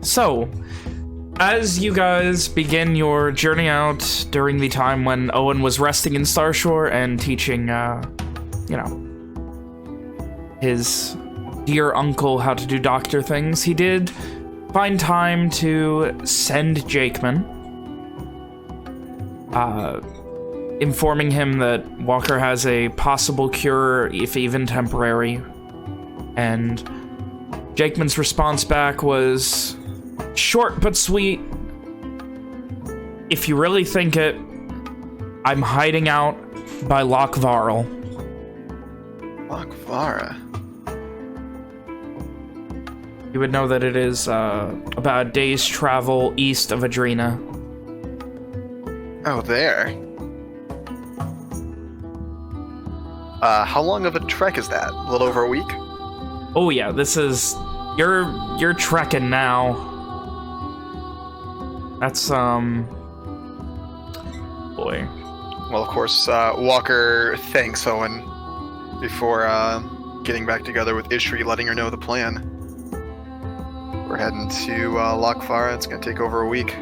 So, as you guys begin your journey out during the time when Owen was resting in Starshore and teaching, his dear uncle how to do doctor things, he did find time to send Jakeman, informing him that Walker has a possible cure, if even temporary. And Jakeman's response back was short but sweet. If you really think it, I'm hiding out by Loch Varl. Loch Vara? You would know that it is about a day's travel east of Adrena. Oh, there. How long of a trek is that? A little over a week? Oh yeah, this is... You're trekking now. That's, boy. Well, of course, Walker thanks Owen before getting back together with Ishri, letting her know the plan. We're heading to Loch Vara. It's going to take over a week.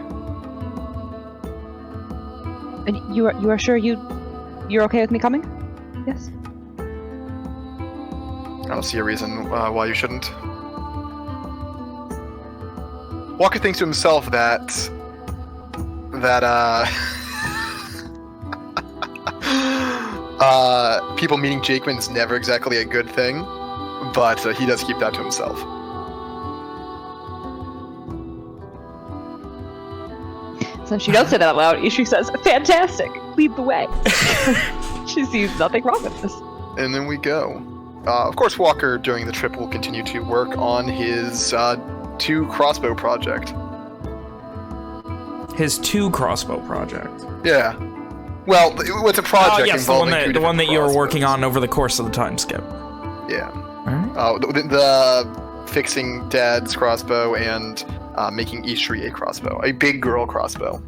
And you are sure you're okay with me coming? Yes. I don't see a reason why you shouldn't. Walker thinks to himself that people meeting Jakeman is never exactly a good thing, but he does keep that to himself. Since she does say that out loud, Ishri says, "Fantastic! Lead the way." She sees nothing wrong with this. And then we go. Of course, Walker, during the trip, will continue to work on his 2 crossbow project. His 2 crossbow project. Yeah. Well, it's a project yes, involving the one that you were working crossbows. on over the course of the time skip. Yeah. Alright. The fixing Dad's crossbow and making Ishri a crossbow. A big girl crossbow.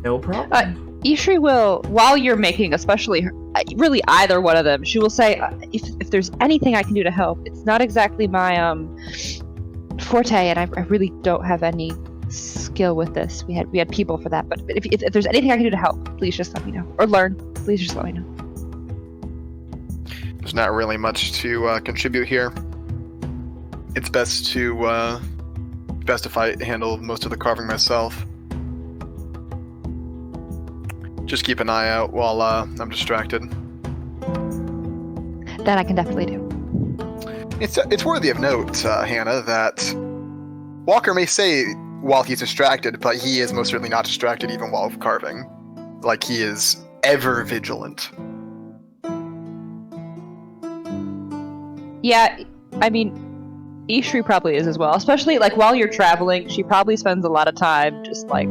No problem. Ishri will, while you're making, especially her, really either one of them, she will say, if there's anything I can do to help, it's not exactly my forte, and I really don't have any skill with this. We had people for that, but if there's anything I can do to help, please just let me know. Or learn, please just let me know. There's not really much to contribute here. It's best if I handle most of the carving myself. Just keep an eye out while I'm distracted. That I can definitely do. It's worthy of note, Hannah, that Walker may say while he's distracted, but he is most certainly not distracted even while carving. Like, he is ever vigilant. Yeah, I mean, Ishri probably is as well. Especially, like, while you're traveling, she probably spends a lot of time just, like,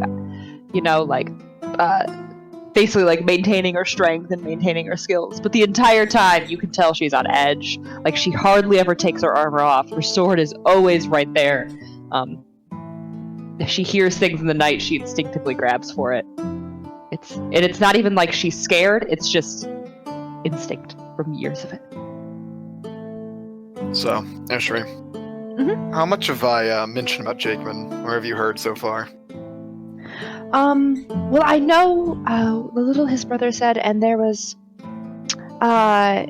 basically, like, maintaining her strength and maintaining her skills. But the entire time, you can tell she's on edge. Like, she hardly ever takes her armor off. Her sword is always right there. If she hears things in the night, she instinctively grabs for it. It's not even like she's scared. It's just instinct from years of it. So, Ishri, how much have I mentioned about Jakeman, or have you heard so far? Well, I know, the little his brother said, and there was, I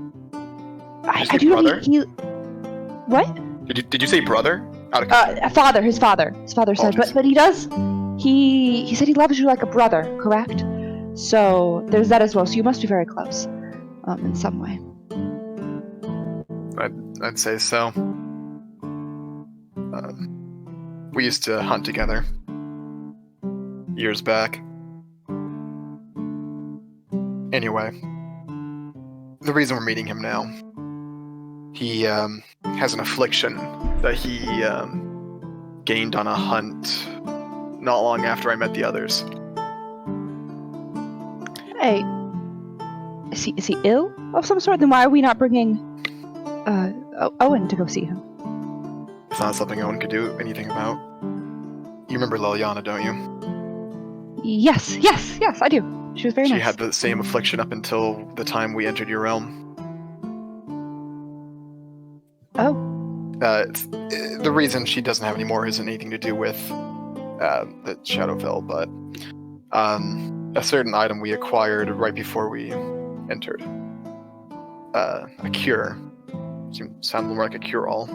do know brother? he what? Did you say brother? His father said, but he does, he said he loves you like a brother, correct? So, there's that as well, so you must be very close, in some way. I'd say so. We used to hunt together. Years back. Anyway, the reason we're meeting him now, he has an affliction that he gained on a hunt not long after I met the others. Hey, is he ill of some sort? Then why are we not bringing Owen to go see him? It's not something Owen could do anything about. You remember Liliana, don't you? Yes, I do. She was very nice. She had the same affliction up until the time we entered your realm. Oh. the reason she doesn't have any more isn't anything to do with the Shadowfell, but a certain item we acquired right before we entered. A cure. Sounds more like a cure-all.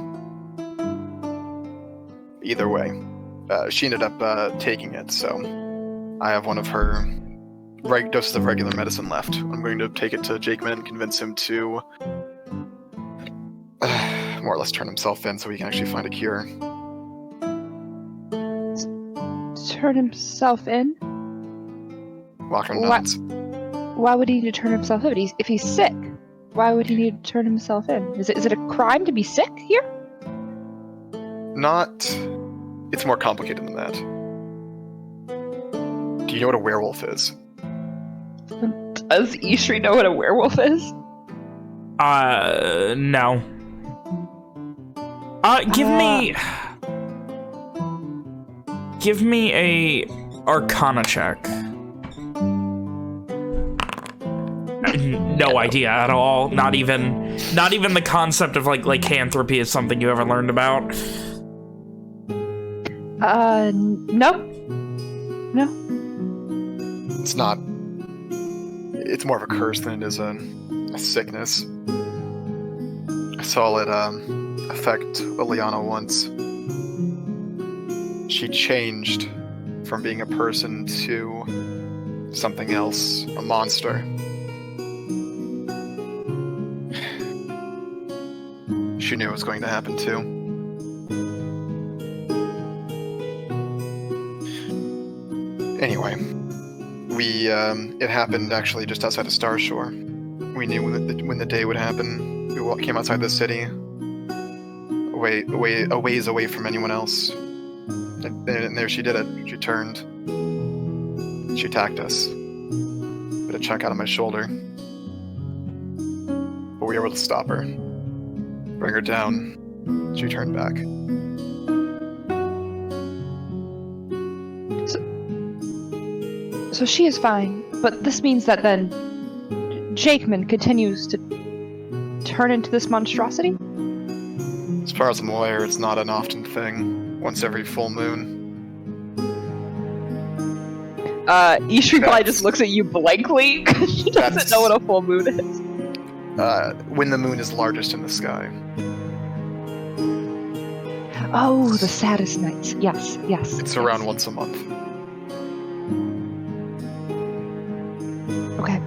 Either way, she ended up taking it, so I have one of her doses of regular medicine left. I'm going to take it to Jakeman and convince him to more or less turn himself in so he can actually find a cure. Turn himself in? Walker nods. Why would he need to turn himself in? If he's sick, why would he need to turn himself in? Is it a crime to be sick here? Not. It's more complicated than that. Do you know what a werewolf is? Does Ishri know what a werewolf is? No. Give me a Arcana check. No idea at all. Not even the concept of like lycanthropy is something you ever learned about. No. It's not. It's more of a curse than it is a sickness. I saw it affect Liliana once. She changed from being a person to something else, a monster. She knew it was going to happen too. Anyway, it happened actually just outside of Starshore. We knew when the day would happen. We came outside the city, a ways away from anyone else. And there she did it. She turned. She attacked us. Put a chunk out of my shoulder. But we were able to stop her. Bring her down. She turned back. So she is fine, but this means that then Jakeman continues to turn into this monstrosity? As far as I'm aware, it's not an often thing. Once every full moon. Ishri probably just looks at you blankly because she doesn't know what a full moon is. When the moon is largest in the sky. Oh, the saddest nights. Yes. It's around once a month. Okay.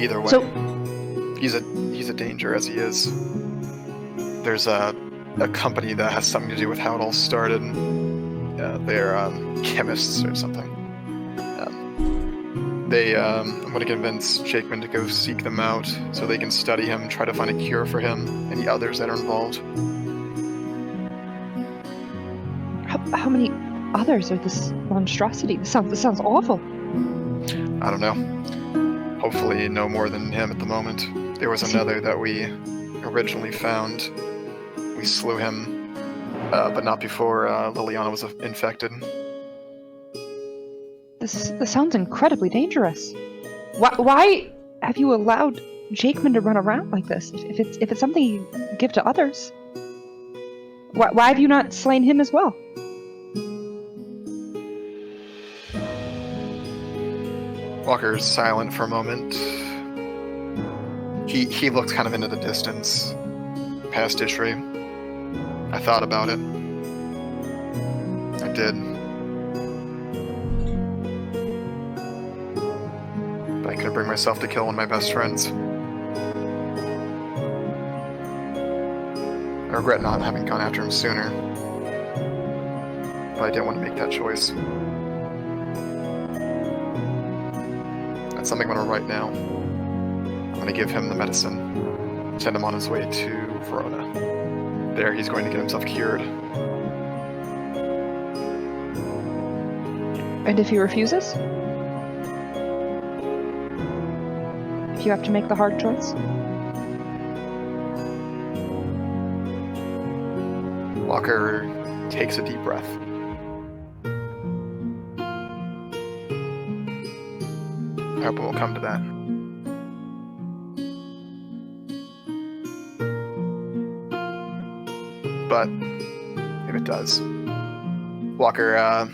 Either way, So, he's a danger as he is. There's a company that has something to do with how it all started. They're chemists or something. I'm going to convince Jakeman to go seek them out so they can study him, try to find a cure for him, and the others that are involved. how many others are this monstrosity? This sounds awful. I don't know. Hopefully no more than him at the moment. There was another that we originally found. We slew him, but not before Liliana was infected. This sounds incredibly dangerous. Why have you allowed Jakeman to run around like this? If it's something you give to others, why have you not slain him as well? Walker's silent for a moment. He looked kind of into the distance, past Ishri. I thought about it. I did. But I couldn't bring myself to kill one of my best friends. I regret not having gone after him sooner. But I didn't want to make that choice. That's something I'm going to write now. I'm going to give him the medicine. Send him on his way to Verona. There he's going to get himself cured. And if he refuses? If you have to make the hard choice? Walker takes a deep breath. I hope it will come to that. but if it does. Walker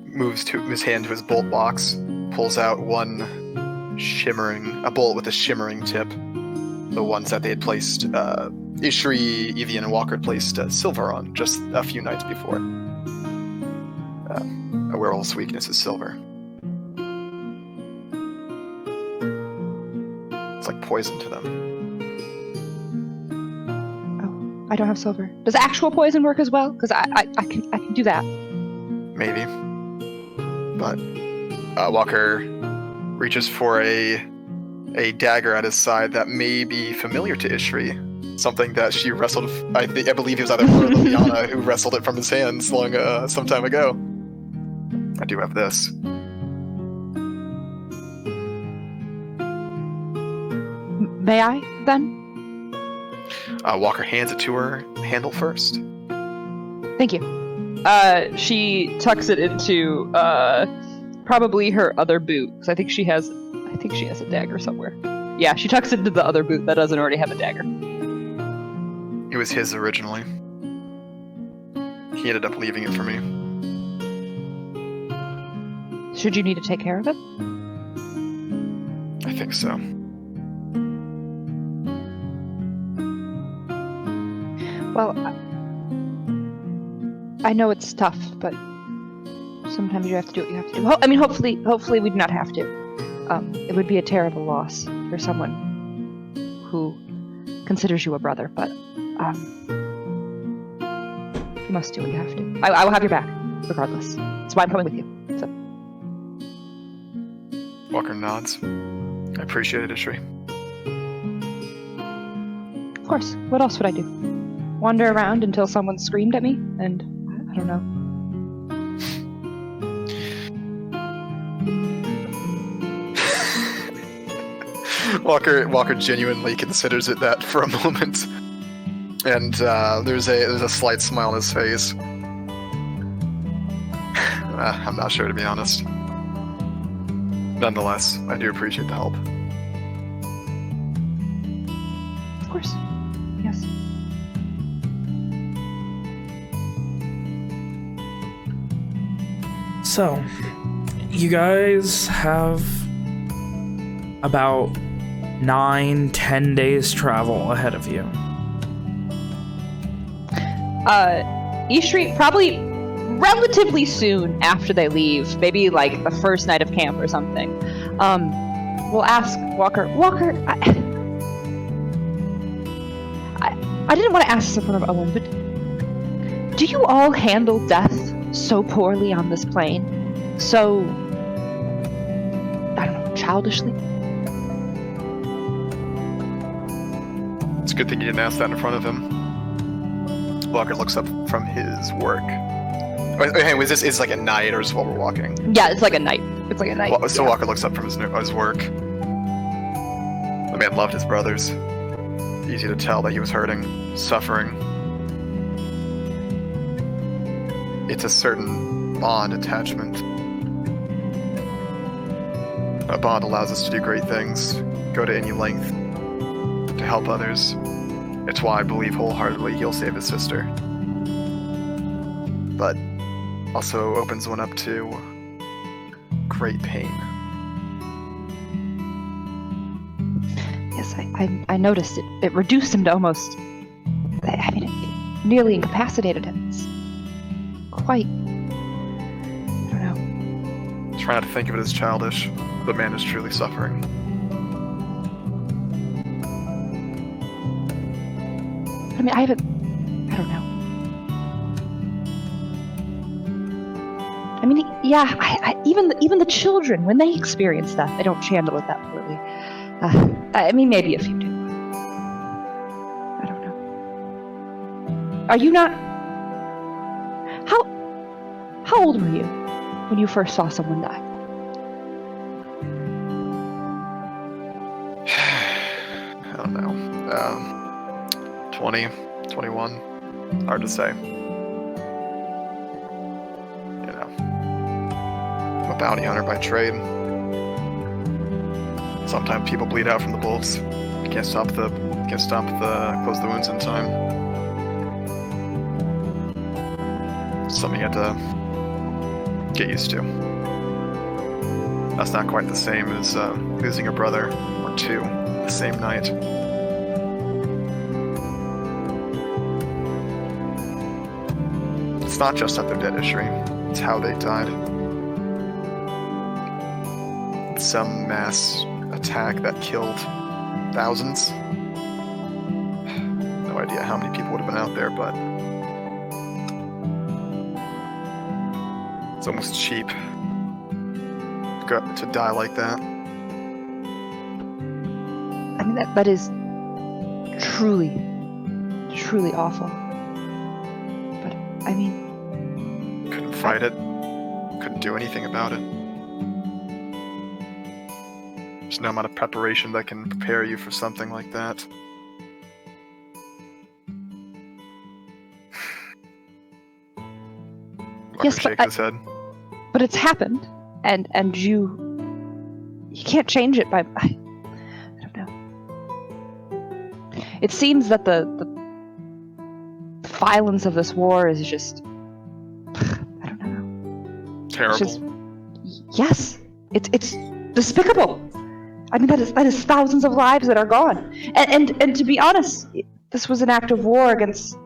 moves his hand to his bolt box, pulls out a bolt with a shimmering tip. The ones that they had placed, Ishri, Evian, and Walker had placed silver on just a few nights before. A werewolf's weakness is silver. It's like poison to them. Oh, I don't have silver. Does actual poison work as well? Because I can do that. Maybe. But Walker reaches for a dagger at his side that may be familiar to Ishri. Something that she wrestled. I believe it was either her or Liliana who wrestled it from his hands some time ago. I do have this. May I then? Walker hands it to her, handle first. Thank you. She tucks it into probably her other boot, because I think she has a dagger somewhere. Yeah, she tucks it into the other boot that doesn't already have a dagger. It was his originally. He ended up leaving it for me. Should you need to take care of it? I think so. Well, I know it's tough, but sometimes you have to do what you have to do. I mean, hopefully we do not have to. It would be a terrible loss for someone who considers you a brother, but you must do what you have to. I will have your back, regardless. That's why I'm coming with you. So. Walker nods. I appreciate it, Ishri. Of course. What else would I do? Wander around until someone screamed at me? And I don't know. Walker genuinely considers it that for a moment, and there's a slight smile on his face. I'm not sure, to be honest. Nonetheless, I do appreciate the help. Of course. Yes. So, you guys have about 9-10 days travel ahead of you. Ishri, probably relatively soon after they leave, maybe like the first night of camp or something, we'll ask Walker, I didn't want to ask this in front of Owen, but do you all handle death so poorly on this plane? So, I don't know, childishly? It's a good thing you didn't ask that in front of him. Walker looks up from his work. Hey, was this is like at night or just while we're walking? Yeah, it's like a night. It's like a night. So Walker looks up from his work. The man loved his brothers. Easy to tell that he was hurting, suffering. It's a certain bond attachment. A bond allows us to do great things, go to any length to help others. It's why I believe wholeheartedly he'll save his sister. But also opens one up to great pain. Yes, I noticed it. It reduced him to almost... I mean, it nearly incapacitated him. It's quite... I don't know. Try not to think of it as childish. The man is truly suffering. I mean, I don't know. I mean, yeah, even the children, when they experience that, they don't handle it that poorly. I mean, maybe a few do. I don't know. Are you not... How old were you when you first saw someone die? I don't know. 20, 21. Hard to say. You know. I'm a bounty hunter by trade. Sometimes people bleed out from the bullets. You can't stop the close the wounds in time. Something you had to get used to. That's not quite the same as losing a brother or two the same night. It's not just that they're dead, Ishri. It's how they died. It's some mass attack that killed thousands. No idea how many people would have been out there, but it's almost cheap to die like that. I mean, that is truly, truly awful. But, I mean... Couldn't fight it. Couldn't do anything about it. There's no amount of preparation that can prepare you for something like that. Yes, shakes his head. But it's happened, and you can't change it by... I don't know. It seems that the violence of this war is just... I don't know. Terrible. Yes, it's despicable. I mean, that is thousands of lives that are gone. And to be honest, this was an act of war against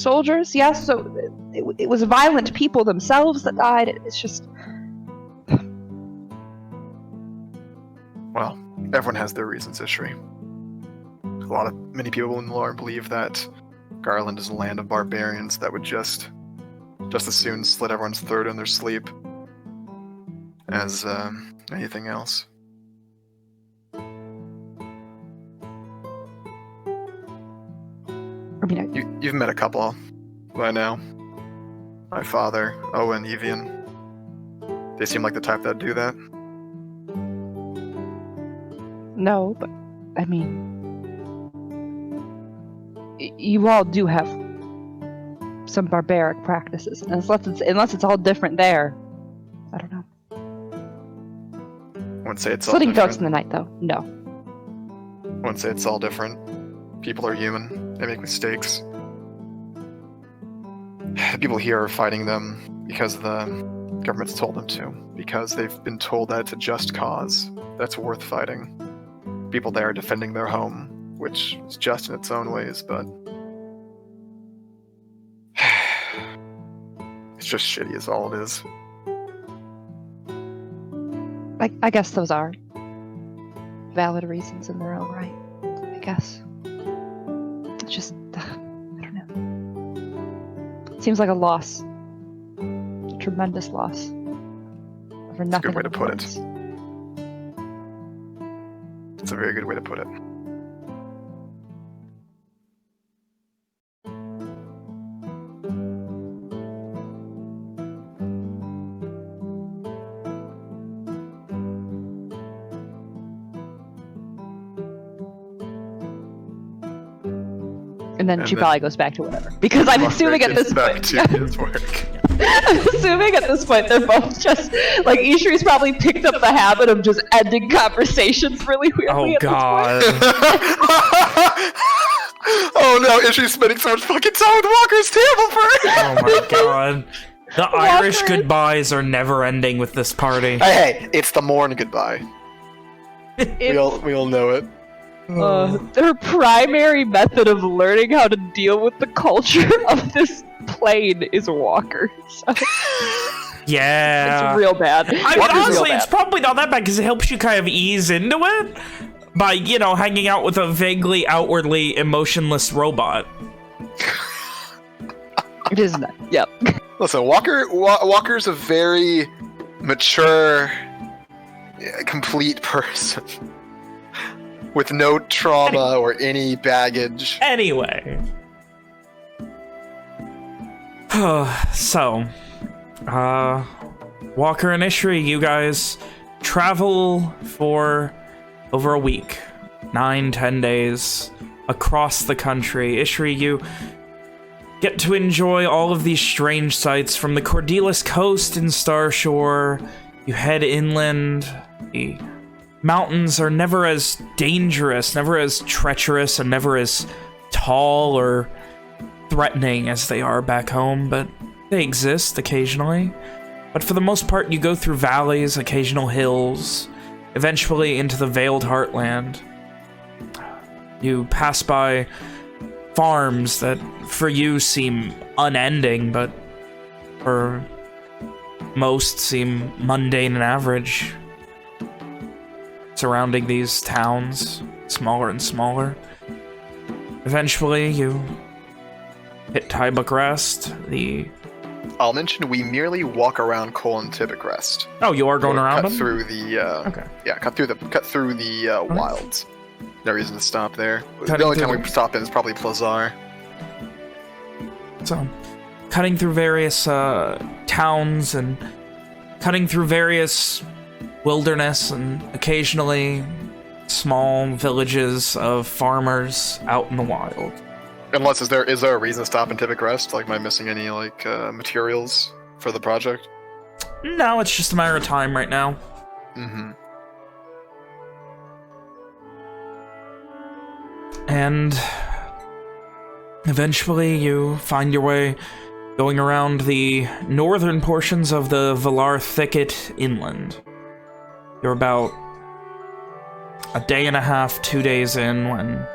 soldiers, yes, so it was violent people themselves that died. It's just... Well, everyone has their reasons, Ishri. Many people in the lore believe that Garland is a land of barbarians that would just as soon slit everyone's throat in their sleep as anything else. I mean, You've met a couple by now. My father, Owen, Evian. They seem like the type that'd do that. no, but I mean, you all do have some barbaric practices, unless it's all different there. I don't know. I wouldn't say it's all Slitting different. throats in the night, though. No. I wouldn't say it's all different. People are human. They make mistakes. The people here are fighting them because the government's told them to. Because they've been told that it's a just cause that's worth fighting. People there are defending their home, which is just in its own ways, but it's just shitty is all it is. I guess those are valid reasons in their own right. I guess. It's just, I don't know. It seems like a loss. A tremendous loss. For nothing. That's a good way to put it. else. It's a very good way to put it. And then And she then- probably goes back to whatever. Because I'm assuming at this back point. to his work. I'm assuming at this point they're both just like Ishri's probably picked up the habit of just ending conversations really weirdly Oh at god. Oh no, Ishri's spending so much fucking time with Walker's table for it. Oh my god. The Irish Walker. goodbyes are never ending with this party. Hey, it's the morn goodbye. We all know it. Their primary method of learning how to deal with the culture of this plane is walkers. Yeah. It's real bad. I mean, Walker's real honestly, it's bad. probably not that bad because it helps you kind of ease into it by, you know, hanging out with a vaguely outwardly emotionless robot. It is not. Yep. Listen, Walker's a very mature, complete person with no trauma or any baggage. Anyway. So, Walker and Ishri, you guys travel for over a week, 9-10 days across the country. Ishri, you get to enjoy all of these strange sights from the Cordelis coast in Starshore. You head inland. The mountains are never as dangerous, never as treacherous, and never as tall or threatening as they are back home, but They exist occasionally, but for the most part you go through valleys, occasional hills, eventually into the Veiled Heartland. You pass by farms that for you seem unending, but for most seem mundane and average. Surrounding these towns, smaller and smaller. Eventually, you hit Tybuck Rest, I'll mention we merely walk around Cole and Tybuck Rest. Oh, you are going around cut them? Through the, okay. Yeah, cut through the wilds. No reason to stop there. Cutting the only through time we stop in is probably Plazar. So, cutting through various towns and cutting through various wilderness and occasionally small villages of farmers out in the wild. Unless, is there a reason to stop in Tybuck Rest? Like, am I missing any, like, materials for the project? No, it's just a matter of time right now. Mm-hmm. And eventually you find your way going around the northern portions of the Valar Thicket inland. You're about a day and a half, 2 days in when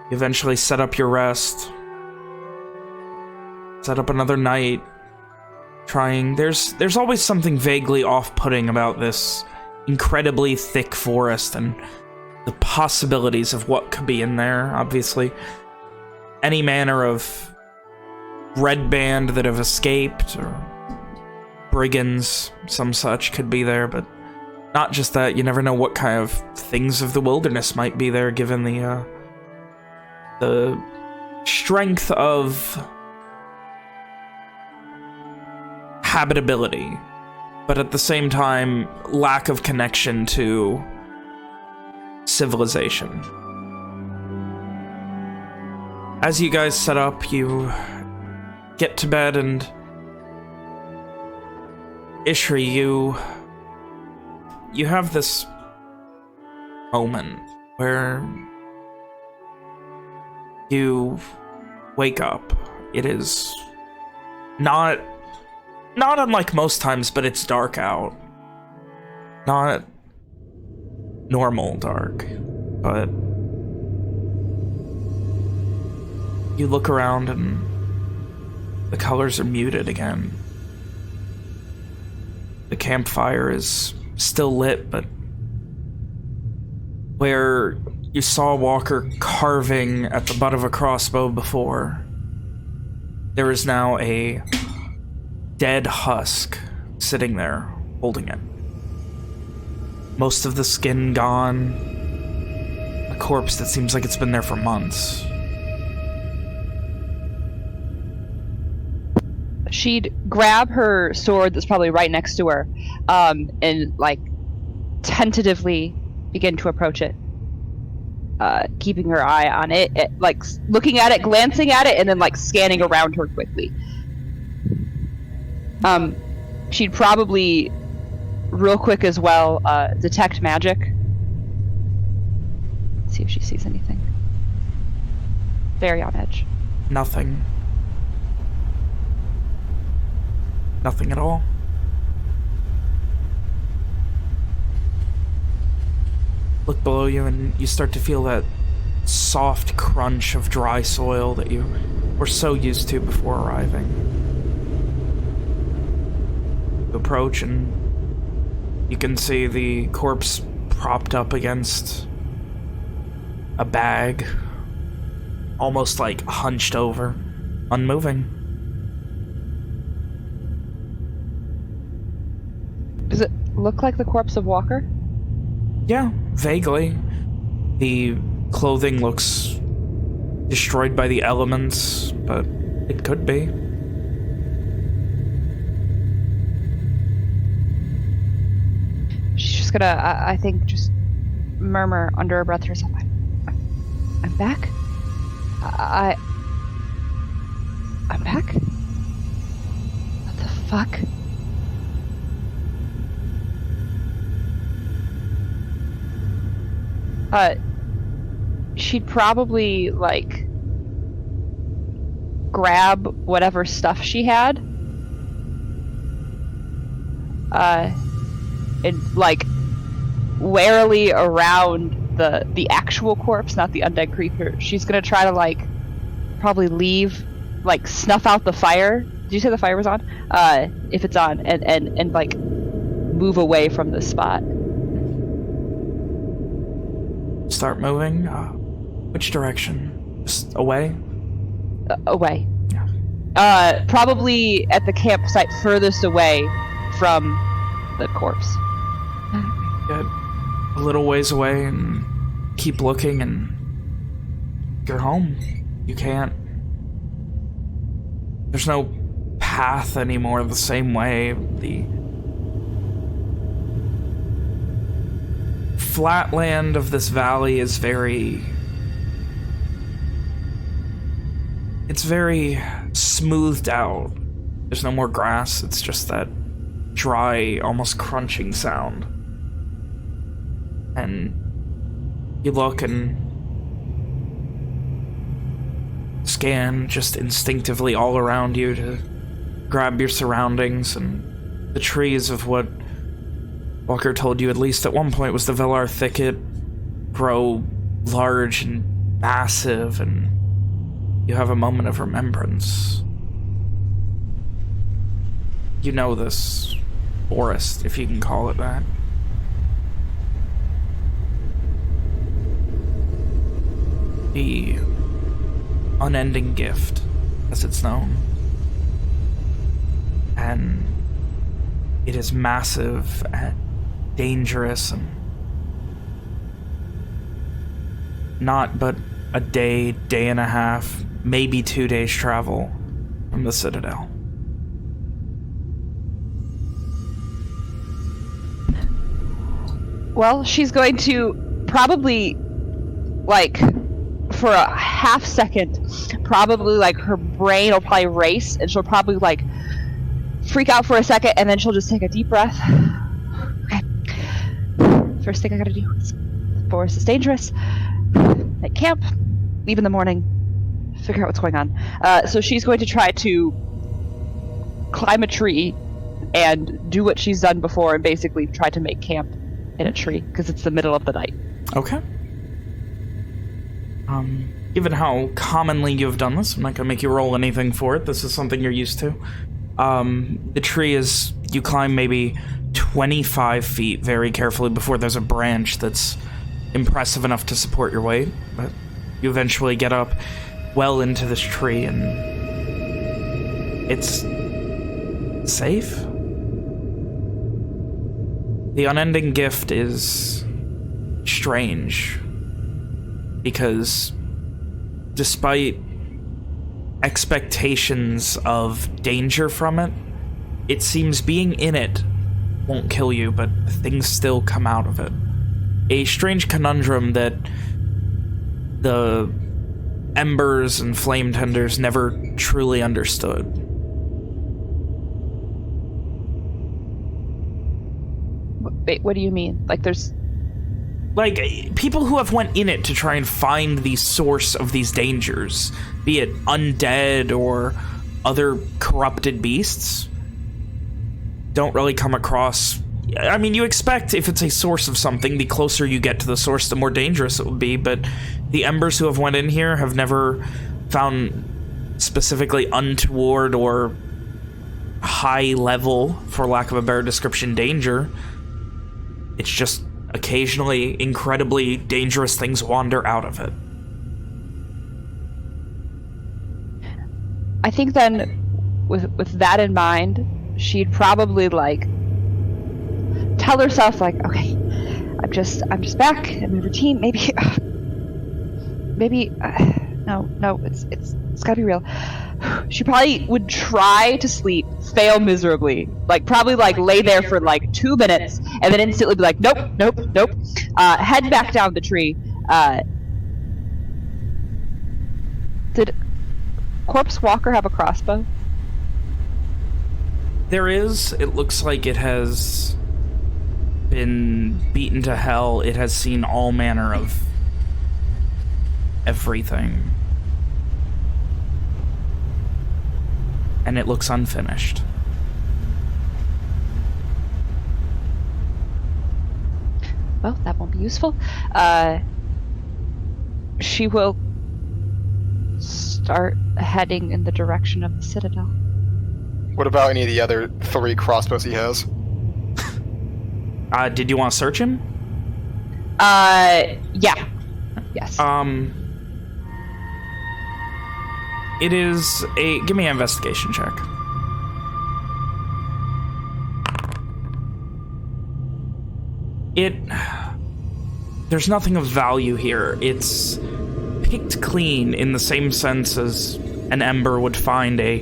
you eventually set up your rest. Set up another night. Trying... There's always something vaguely off-putting about this incredibly thick forest and the possibilities of what could be in there, obviously. Any manner of red band that have escaped, or brigands, some such, could be there, but not just that. You never know what kind of things of the wilderness might be there, given the strength of habitability, but at the same time, lack of connection to civilization. As you guys set up, you get to bed, and Ishri, you have this moment where you wake up. It is not unlike most times, but it's dark out. Not normal dark, but you look around and the colors are muted again. The campfire is still lit, but where you saw Walker carving at the butt of a crossbow before, there is now a dead husk sitting there, holding it. Most of the skin gone. A corpse that seems like it's been there for months. She'd grab her sword that's probably right next to her, and, like, tentatively begin to approach it. Keeping her eye on it, like, looking at it, glancing at it, and then, like, scanning around her quickly. She'd probably, real quick as well, detect magic. See if she sees anything. Very on edge. Nothing. Nothing at all. Look below you and you start to feel that soft crunch of dry soil that you were so used to before arriving. You approach and you can see the corpse propped up against a bag, almost like hunched over, unmoving. Does it look like the corpse of Walker? Yeah, vaguely. The clothing looks destroyed by the elements, but it could be. She's just gonna, I think, just murmur under her breath to herself, I'm back? I'm back? What the fuck? She'd probably, like, grab whatever stuff she had. And like warily around the actual corpse, not the undead creature. She's gonna try to like probably leave, like snuff out the fire. Did you say the fire was on? If it's on, and like move away from the spot. Start moving. Which direction? Just away? Away. Yeah. Probably at the campsite furthest away from the corpse. Get a little ways away and keep looking, and you're home. You can't. There's no path anymore the same way. The flatland of this valley is very... It's very smoothed out. There's no more grass. It's just that dry, almost crunching sound. And you look and scan just instinctively all around you to grab your surroundings, and the trees of what Walker told you at least at one point was the Velar thicket grow large and massive, and you have a moment of remembrance. You know this forest, if you can call it that. The unending gift, as it's known. And it is massive and dangerous, and not but a day, day and a half, maybe 2 days travel from the Citadel. Well, she's going to probably, like, for a half second, probably, like, her brain will probably race, and she'll probably, like, freak out for a second, and then she'll just take a deep breath. Okay. First thing I gotta do is, the forest is dangerous. At camp, leave in the morning, figure out what's going on. So she's going to try to climb a tree and do what she's done before, and basically try to make camp in a tree, because it's the middle of the night. Okay. Given how commonly you've done this, I'm not gonna make you roll anything for it. This is something you're used to. The tree is, you climb maybe 25 feet very carefully before there's a branch that's impressive enough to support your weight, but you eventually get up well into this tree, and it's safe. The unending gift is strange, because despite expectations of danger from it, it seems being in it won't kill you, but things still come out of it. A strange conundrum that the embers and flame tenders never truly understood. Wait, what do you mean? Like, there's... Like, people who have went in it to try and find the source of these dangers, be it undead or other corrupted beasts, don't really come across... I mean, you expect if it's a source of something, the closer you get to the source, the more dangerous it will be, but the embers who have went in here have never found specifically untoward or high level, for lack of a better description, danger. It's just occasionally incredibly dangerous things wander out of it. I think then, with that in mind, she'd probably, like, tell herself, like, okay, I'm just back in my routine. Maybe, no, it's gotta be real. She probably would try to sleep, fail miserably, like probably like lay there for like 2 minutes, and then instantly be like, nope. Head back down the tree. Did Corpse Walker have a crossbow? There is. It looks like it has been beaten to hell. It has seen all manner of everything. and it looks unfinished. Well, that won't be useful. She will start heading in the direction of the Citadel. What about any of the other 3 crossbows he has? Did you want to search him? Yeah. Yes. It is a... Give me an investigation check. There's nothing of value here. It's picked clean in the same sense as an ember would find a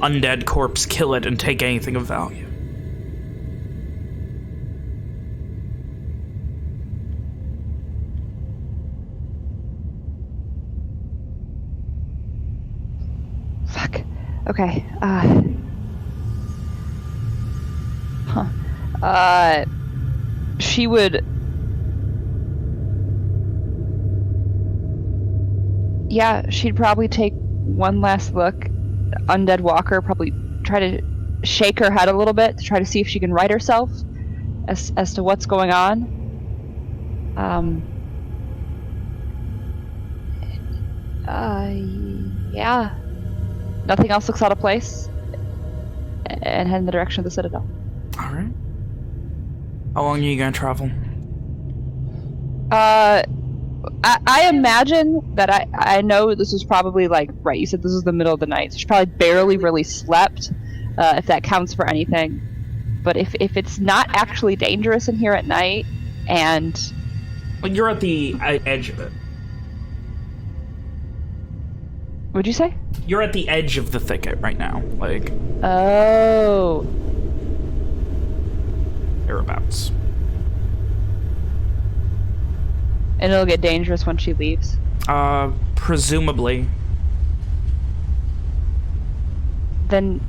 undead corpse, kill it, and take anything of value. Fuck. Okay. She would... Yeah, she'd probably take one last look. Undead Walker, probably try to shake her head a little bit to try to see if she can right herself as to what's going on. Yeah. Nothing else looks out of place. And head in the direction of the Citadel. Alright. How long are you gonna travel? I imagine that I know this was probably like, right, you said this was the middle of the night, so she probably barely really slept, if that counts for anything. But if it's not actually dangerous in here at night, and... Well, you're at the edge of it. What'd you say? You're at the edge of the thicket right now, like... Oh. Thereabouts. And it'll get dangerous when she leaves? Presumably. Then,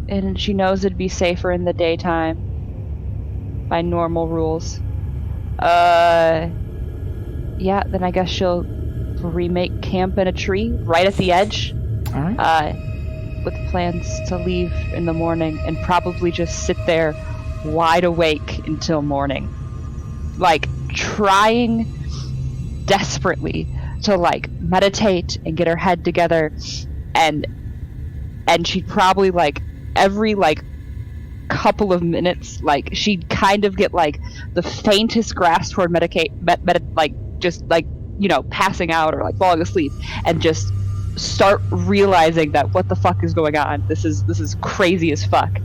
and she knows it'd be safer in the daytime by normal rules. Yeah, then I guess she'll remake camp in a tree right at the edge. All right. With plans to leave in the morning and probably just sit there wide awake until morning. Like, trying desperately to, like, meditate and get her head together, and she'd probably, like, every, like, couple of minutes, like, she'd kind of get, like, the faintest grasp toward just, like, you know, passing out or, like, falling asleep, and just start realizing that what the fuck is going on? This is crazy as fuck.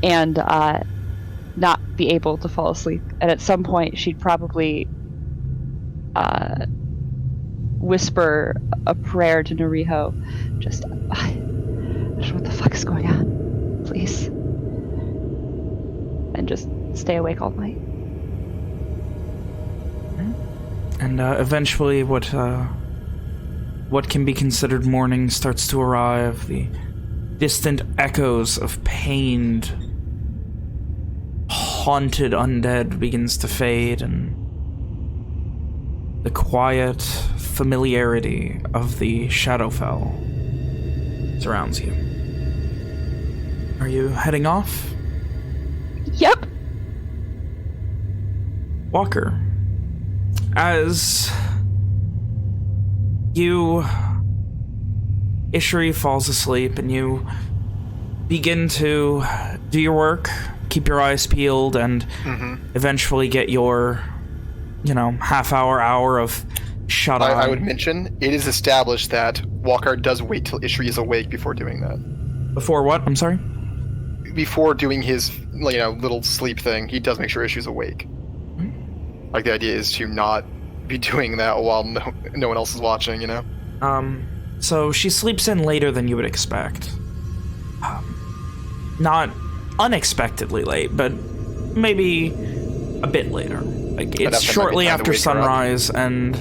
And not be able to fall asleep. And at some point, she'd probably whisper a prayer to Nariho. Just know what the fuck is going on. Please. And just stay awake all night. And eventually what can be considered morning starts to arrive. The distant echoes of pained, haunted undead begins to fade, and the quiet familiarity of the Shadowfell surrounds you. Are you heading off? Yep. Walker, as Ishri falls asleep and you begin to do your work, keep your eyes peeled, and eventually get your, hour of shut eye. I would mention, it is established that Walker does wait till Ishri is awake before doing that. Before what? I'm sorry? Before doing his, little sleep thing, he does make sure Ishri's awake. Like, the idea is to not be doing that while no one else is watching, So she sleeps in later than you would expect. Not unexpectedly late, but maybe a bit later. Like, it's shortly after sunrise, and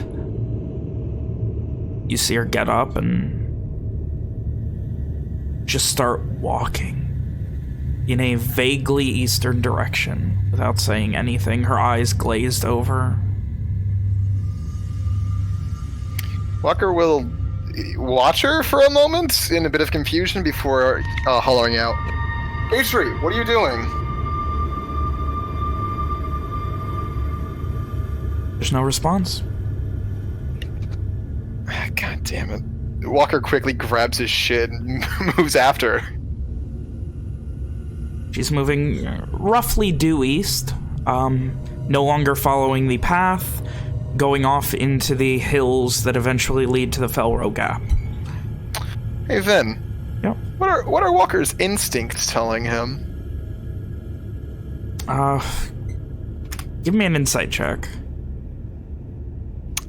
you see her get up and just start walking in a vaguely eastern direction without saying anything, her eyes glazed over. Walker will watch her for a moment in a bit of confusion before hollering out, Ishri, what are you doing? There's no response. God damn it. Walker quickly grabs his shit and moves after her. She's moving roughly due east, no longer following the path, going off into the hills that eventually lead to the Felrow Gap. Hey, Vin. Yep. What are Walker's instincts telling him? Give me an insight check.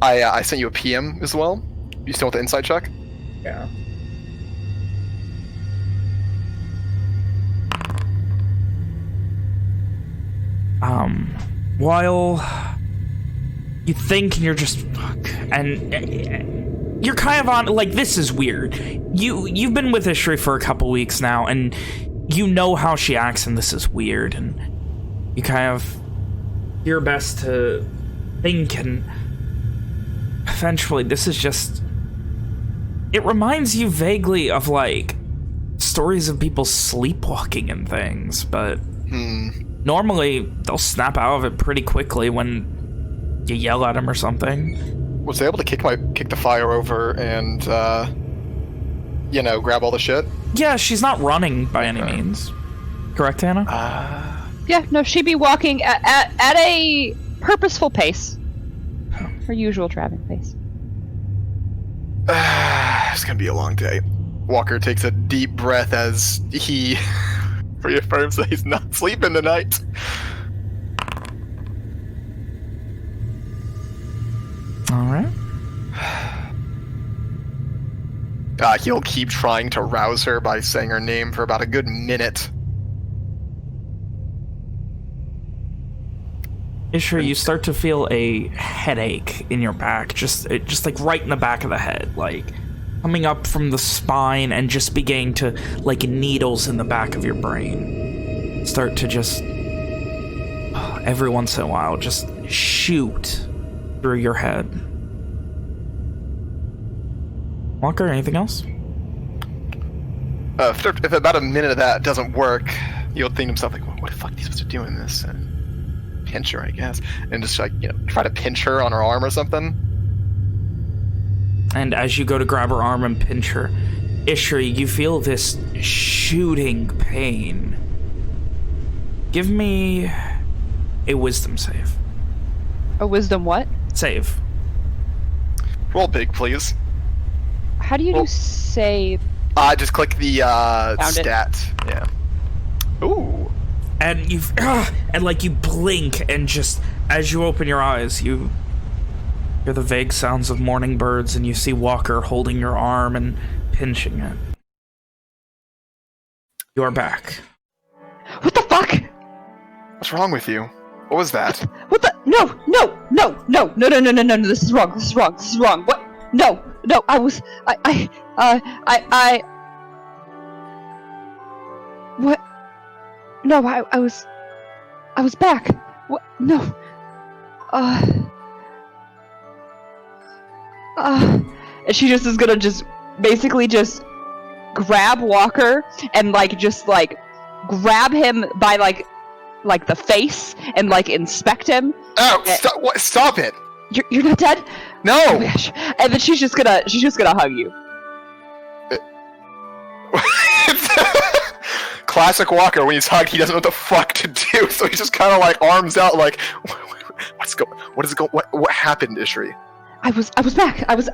I sent you a PM as well. You still want the insight check? Yeah. While you think and you're just and you're kind of on, like, this is weird. You've been with Ishri for a couple weeks now, and you know how she acts, and this is weird, and you kind of do your best to think, and eventually this is just, it reminds you vaguely of, like, stories of people sleepwalking and things, but normally they'll snap out of it pretty quickly when you yell at them or something. Was I able to kick the fire over and, grab all the shit? Yeah, she's not running by any means. Correct, Hannah? Yeah, no, she'd be walking at a purposeful pace. Her usual traveling pace. It's gonna be a long day. Walker takes a deep breath as he reaffirms that he's not sleeping tonight. Alright. He'll keep trying to rouse her by saying her name for about a good minute. Ishri, you start to feel a headache in your back, just like right in the back of the head, like coming up from the spine and just beginning to, like, needles in the back of your brain start to just, every once in a while, just shoot through your head. Walker, anything else? If about a minute of that doesn't work, he'll think to himself, like, what the fuck are you supposed to do in this? And pinch her, I guess. And just, like, try to pinch her on her arm or something. And as you go to grab her arm and pinch her, Ishri, you feel this shooting pain. Give me a wisdom save. A wisdom what? Save. Roll big, please. How do you do save? Just click the stat. Yeah. Ooh. And and like you blink, and just as you open your eyes, you hear the vague sounds of morning birds, and you see Walker holding your arm and pinching it. You are back. What the fuck? What's wrong with you? What was that? What the? No! This is wrong. This is wrong. What? No. I was. What? No, I was back. What? No. And she just is gonna basically grab Walker and grab him by like the face and inspect him. Oh, stop it! You're not dead? No. Oh my gosh. And then she's just gonna hug you. Classic Walker. When he's hugged, he doesn't know what the fuck to do, so he's just kind of arms out, what happened, Ishri? I was back. I was in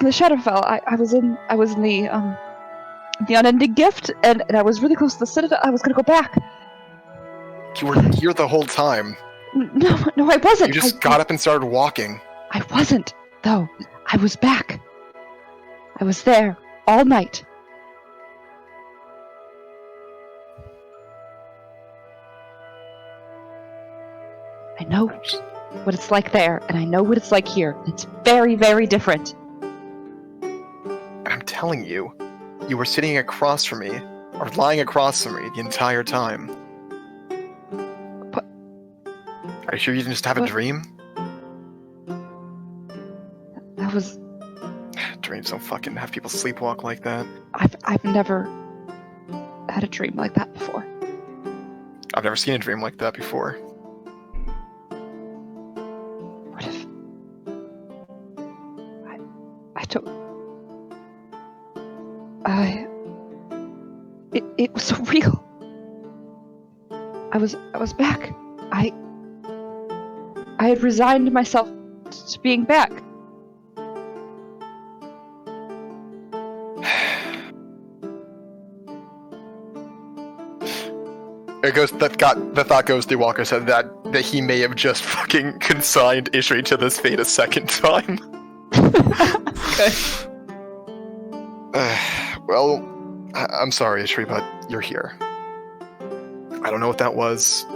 the Shadowfell. I was in the Unending Gift, and I was really close to the Citadel. I was gonna go back. You were here the whole time. No, I wasn't. You just got up and started walking. I wasn't, though. I was back. I was there all night. I know what it's like there, and I know what it's like here. It's very, very different. I'm telling you, you were sitting across from me, or lying across from me the entire time. But, are you sure you didn't just have a dream? was... Dreams don't fucking have people sleepwalk like that. I've never had a dream like that before. I've never seen a dream like that before. What if... I don't... It was so real. I was back. I had resigned myself to being back. The thought goes through Walker's head that he may have just fucking consigned Ishri to this fate a second time. Okay. Well, I'm sorry, Ishri, but you're here. I don't know what that was.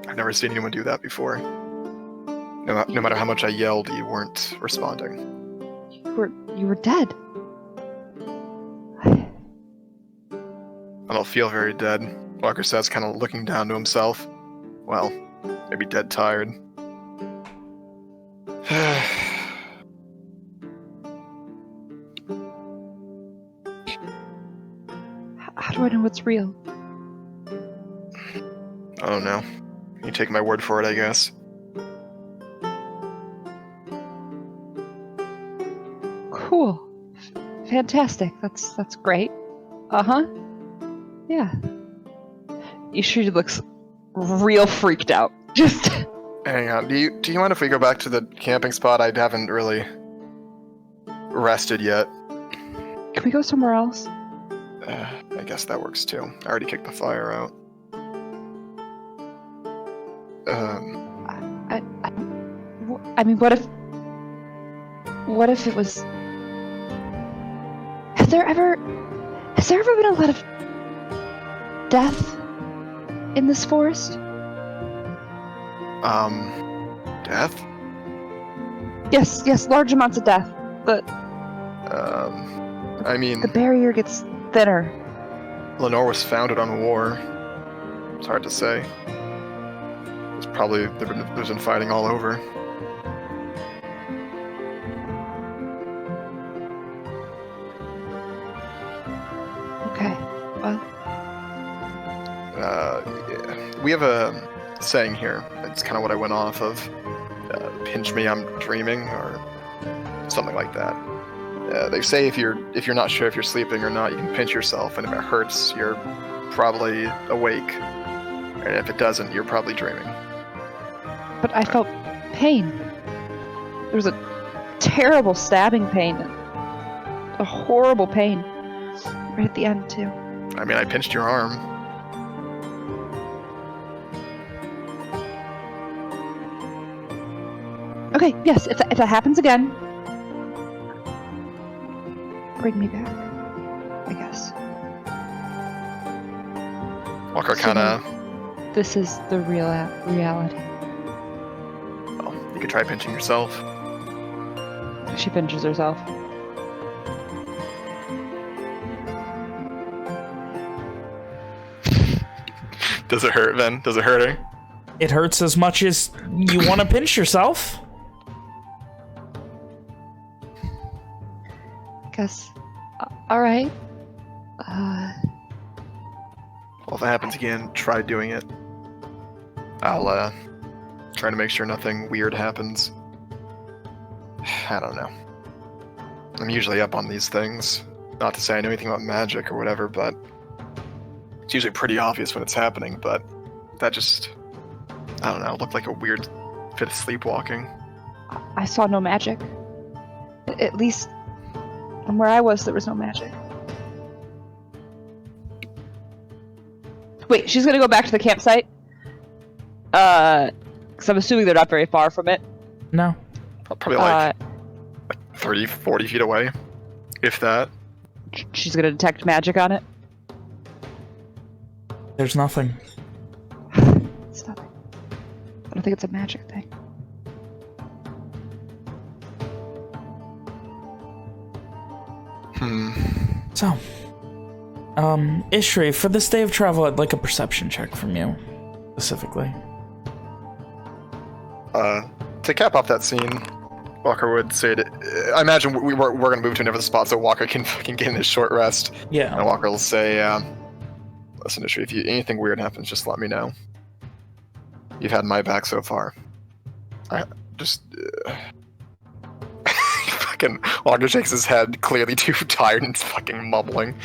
I've never seen anyone do that before. No matter how much I yelled, you weren't responding. You were dead. I don't feel very dead, Walker says, kind of looking down to himself. Well, maybe dead tired. How do I know what's real? I don't know. You take my word for it, I guess. Cool. Fantastic. That's great. Uh-huh. Yeah. Ishri looks real freaked out. Just... Hang on. Do you mind if we go back to the camping spot? I haven't really rested yet. Can we go somewhere else? I guess that works too. I already kicked the fire out. I mean, what if it was... Has there ever been a lot of death in this forest? Death? Yes, large amounts of death. I mean... The barrier gets thinner. Lenore was founded on war. It's hard to say. There's been fighting all over. Okay, well... Yeah. We have a saying here. It's kind of what I went off of. Pinch me, I'm dreaming, or something like that. They say if you're not sure if you're sleeping or not, you can pinch yourself, and if it hurts, you're probably awake. And if it doesn't, you're probably dreaming. But I felt pain. There was a terrible stabbing pain. A horrible pain. Right at the end, too. I mean, I pinched your arm. Okay, yes, if that happens again, bring me back, I guess. Walker kind of... This is the reality. Well, you could try pinching yourself. She pinches herself. Does it hurt, Ben? Does it hurt her? It hurts as much as you want to pinch yourself. Guess. Alright. Well, if that happens again, try doing it. I'll, try to make sure nothing weird happens. I don't know. I'm usually up on these things. Not to say I know anything about magic or whatever, but it's usually pretty obvious when it's happening, but that just, I don't know, looked like a weird fit of sleepwalking. I saw no magic. At least, from where I was, there was no magic. Wait, she's gonna go back to the campsite? Because I'm assuming they're not very far from it. No. Probably like 30, 40 feet away, if that. She's gonna detect magic on it? There's nothing. It's nothing. I don't think it's a magic thing. So, Ishri, for this day of travel, I'd like a perception check from you, specifically. To cap off that scene, Walker would say to, I imagine we're going to move to a different spot so Walker can fucking get in his short rest. Yeah. And Walker will say, listen, Ishri, if anything weird happens, just let me know. You've had my back so far. I just... fucking Walker shakes his head, clearly too tired and fucking mumbling.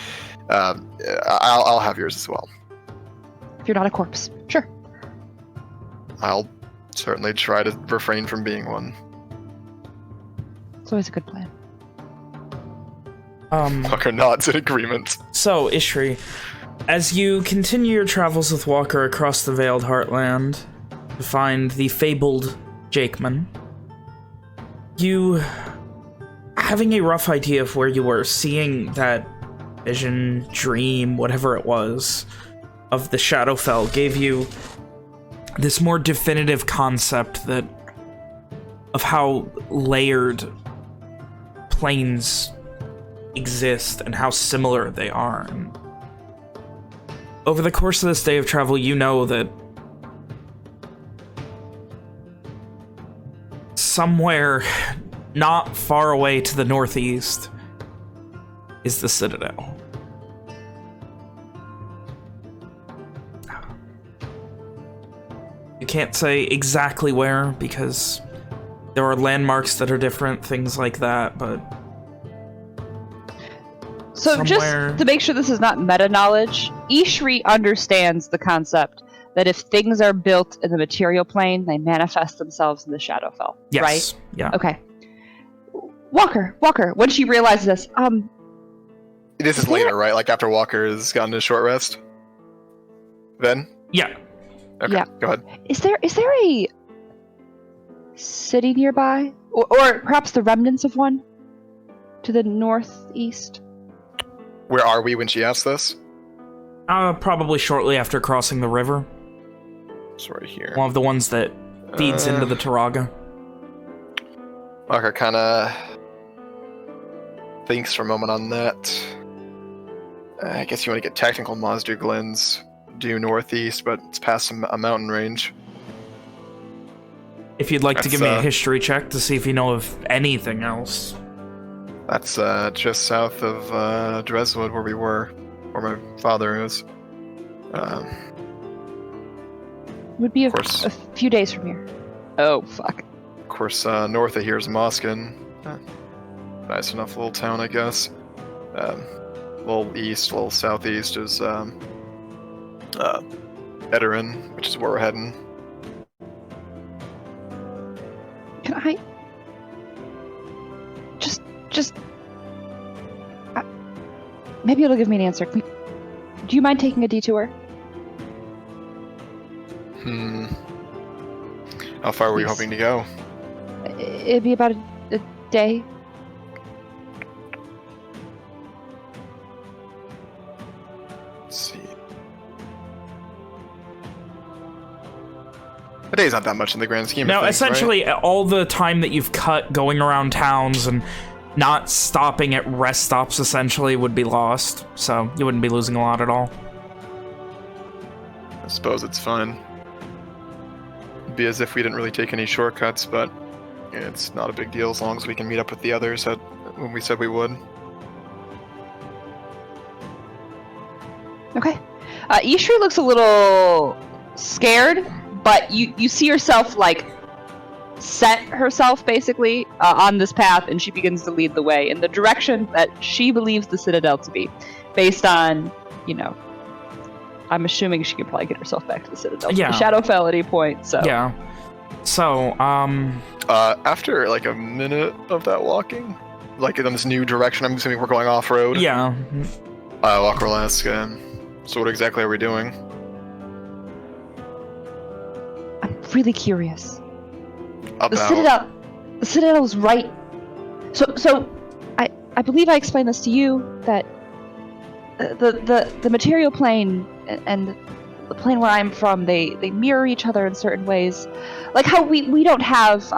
I'll have yours as well. If you're not a corpse. Sure. I'll certainly try to refrain from being one. It's always a good plan. Walker nods in agreement. So, Ishri, as you continue your travels with Walker across the Veiled Heartland to find the fabled Jakeman, you, having a rough idea of where you were, seeing that vision, dream, whatever it was, of the Shadowfell, gave you this more definitive concept that of how layered planes exist and how similar they are. And over the course of this day of travel, you know that somewhere not far away to the northeast is the Citadel. You can't say exactly where because there are landmarks that are different, things like that, but so somewhere... just to make sure this is not meta knowledge, Ishri understands the concept that if things are built in the material plane, they manifest themselves in the Shadowfell. Yes. Right? Yeah. Okay. Walker, when she realizes this, This is later, right? Like after Walker has gotten his short rest? Then? Yeah. Okay, Yeah. go ahead. Is there a city nearby? Or perhaps the remnants of one? To the northeast? Where are we when she asked this? Probably shortly after crossing the river. It's right here. One of the ones that feeds into the Taraga. Walker kind of thinks for a moment on that. I guess you want to get technical. Mazdu Glen's due northeast, but it's past a mountain range. If you'd like to give me a history check to see if you know of anything else. That's just south of Dreswood, where we were, where my father is. Would be a course. few days from here. Oh, fuck. Of course, north of here is Moskin. Nice enough little town, I guess. A little east, a little southeast is Edarin, which is where we're heading. Can I... Just... maybe it'll give me an answer. Do you mind taking a detour? How far were you Please. hoping to go? It'd be about a day. Let's see. A day's not that much in the grand scheme of Now, things, essentially, right? all the time that you've cut going around towns and not stopping at rest stops, essentially, would be lost. So, you wouldn't be losing a lot at all. I suppose it's fine. It'd be as if we didn't really take any shortcuts, but it's not a big deal as long as we can meet up with the others when we said we would. Okay. Ishri looks a little scared, but you see herself, like, set herself, basically, on this path, and she begins to lead the way in the direction that she believes the Citadel to be, based on, you know, I'm assuming she can probably get herself back to the Citadel. Yeah. The Shadowfell at any point, so... Yeah. So, after, like, a minute of that walking, like, in this new direction, I'm assuming we're going off-road. yeah. Walker will ask, so what exactly are we doing? I'm really curious. About... The Citadel's right. So I believe I explained this to you, that the material plane and the plane where I'm from, they mirror each other in certain ways. Like how we don't have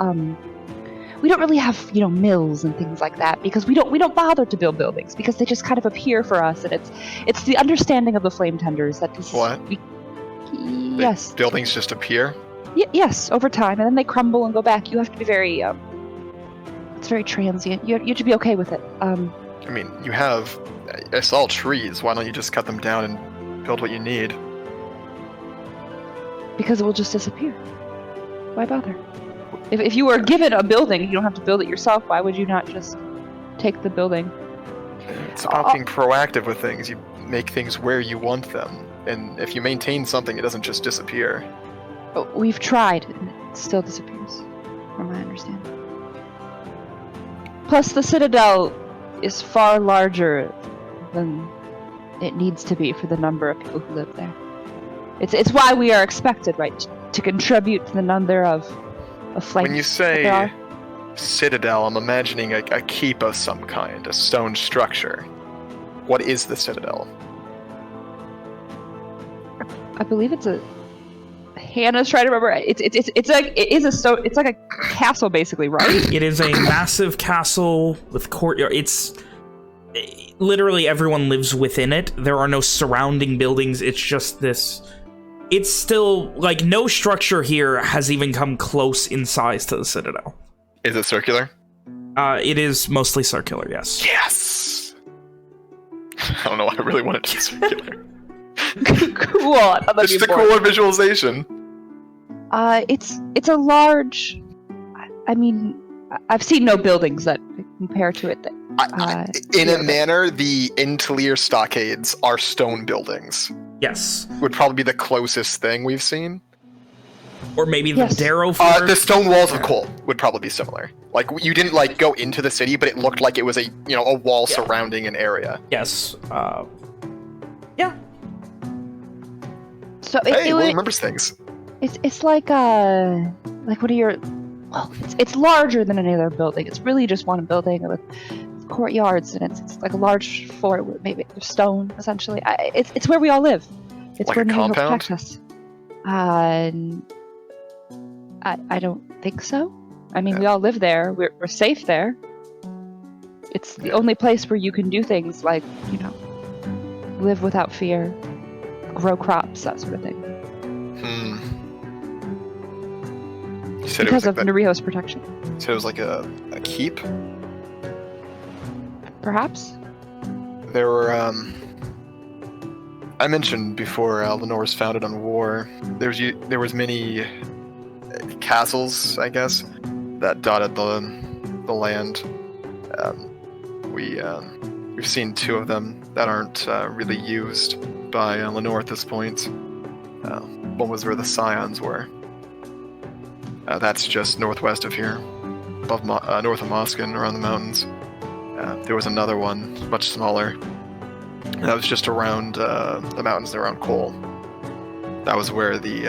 we don't really have, you know, mills and things like that, because we don't bother to build buildings because they just kind of appear for us, and it's the understanding of the flame tenders that this What? Yes. Buildings just appear? Yes, over time, and then they crumble and go back. You have to be very It's very transient. You have to be okay with it. I mean, you have... It's all trees. Why don't you just cut them down and build what you need? Because it will just disappear. Why bother? If you were given a building, you don't have to build it yourself. Why would you not just take the building? It's about being proactive with things. You make things where you want them. And if you maintain something, it doesn't just disappear. We've tried, and it still disappears, from my understanding. Plus, the Citadel is far larger than it needs to be for the number of people who live there. It's why we are expected, right, to contribute to the number of flanks. When you say Citadel, I'm imagining a keep of some kind, a stone structure. What is the Citadel? I believe it's a... Hannah's trying to remember. It's like a castle, basically, right? It is a massive castle with courtyard. Literally everyone lives within it. There are no surrounding buildings. It's just this. It's still like no structure here has even come close in size to the Citadel. Is it circular? It is mostly circular. Yes. Yes. I don't know why I really want it to be circular. Cool. It's just a cooler visualization. It's a large. I mean, I've seen no buildings that compare to it. In a manner, the Intelier stockades are stone buildings. Yes. Would probably be the closest thing we've seen. Or maybe the Darrow Fort. The stone walls of Cole would probably be similar. Like you didn't like go into the city, but it looked like it was a wall surrounding an area. Yes. Yeah. So it remembers things. It's like what are your? Well, it's larger than any other building. It's really just one building with courtyards, and it's like a large fort with maybe stone, essentially. It's where we all live. It's like where a compound? protects us. I don't think so. I mean, we all live there. We're safe there. It's the only place where you can do things like, live without fear, grow crops, that sort of thing. You said because it was of Nariho's protection. So it was like a keep? Perhaps? There were, I mentioned before Lenore was founded on war. There was many castles, I guess, that dotted the land. We've seen two of them that aren't really used by Lenore at this point. One was where the Scions were. That's just northwest of here, above north of Moskin, around the mountains. There was another one, much smaller. That was just around the mountains around Cole. That was where the...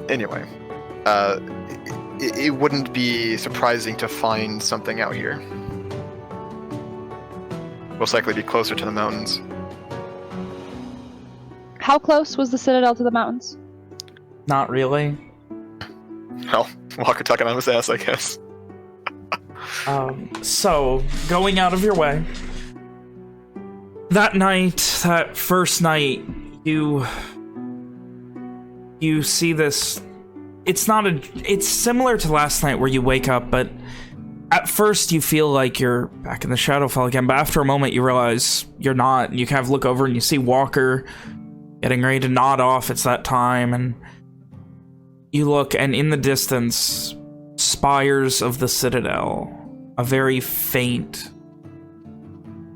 Anyway, it wouldn't be surprising to find something out here. Most likely be closer to the mountains. How close was the Citadel to the mountains? Not really. Well, Walker tucking on his ass, I guess. So, going out of your way, that first night, you see this. It's similar to last night where you wake up, but at first you feel like you're back in the Shadowfell again, but after a moment you realize you're not, and you kind of look over and you see Walker getting ready to nod off. It's that time, and you look, and in the distance, spires of the Citadel, a very faint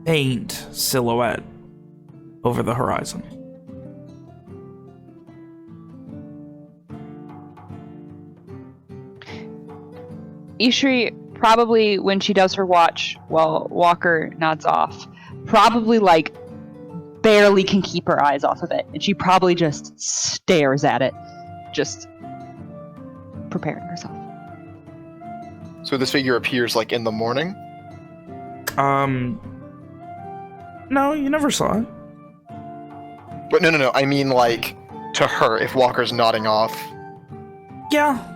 silhouette over the horizon. Ishri, probably when she does her watch while Walker nods off, probably like barely can keep her eyes off of it, and she probably just stares at it, just preparing herself. So this figure appears like in the morning? No, you never saw it. But no, I mean like to her, if Walker's nodding off. Yeah.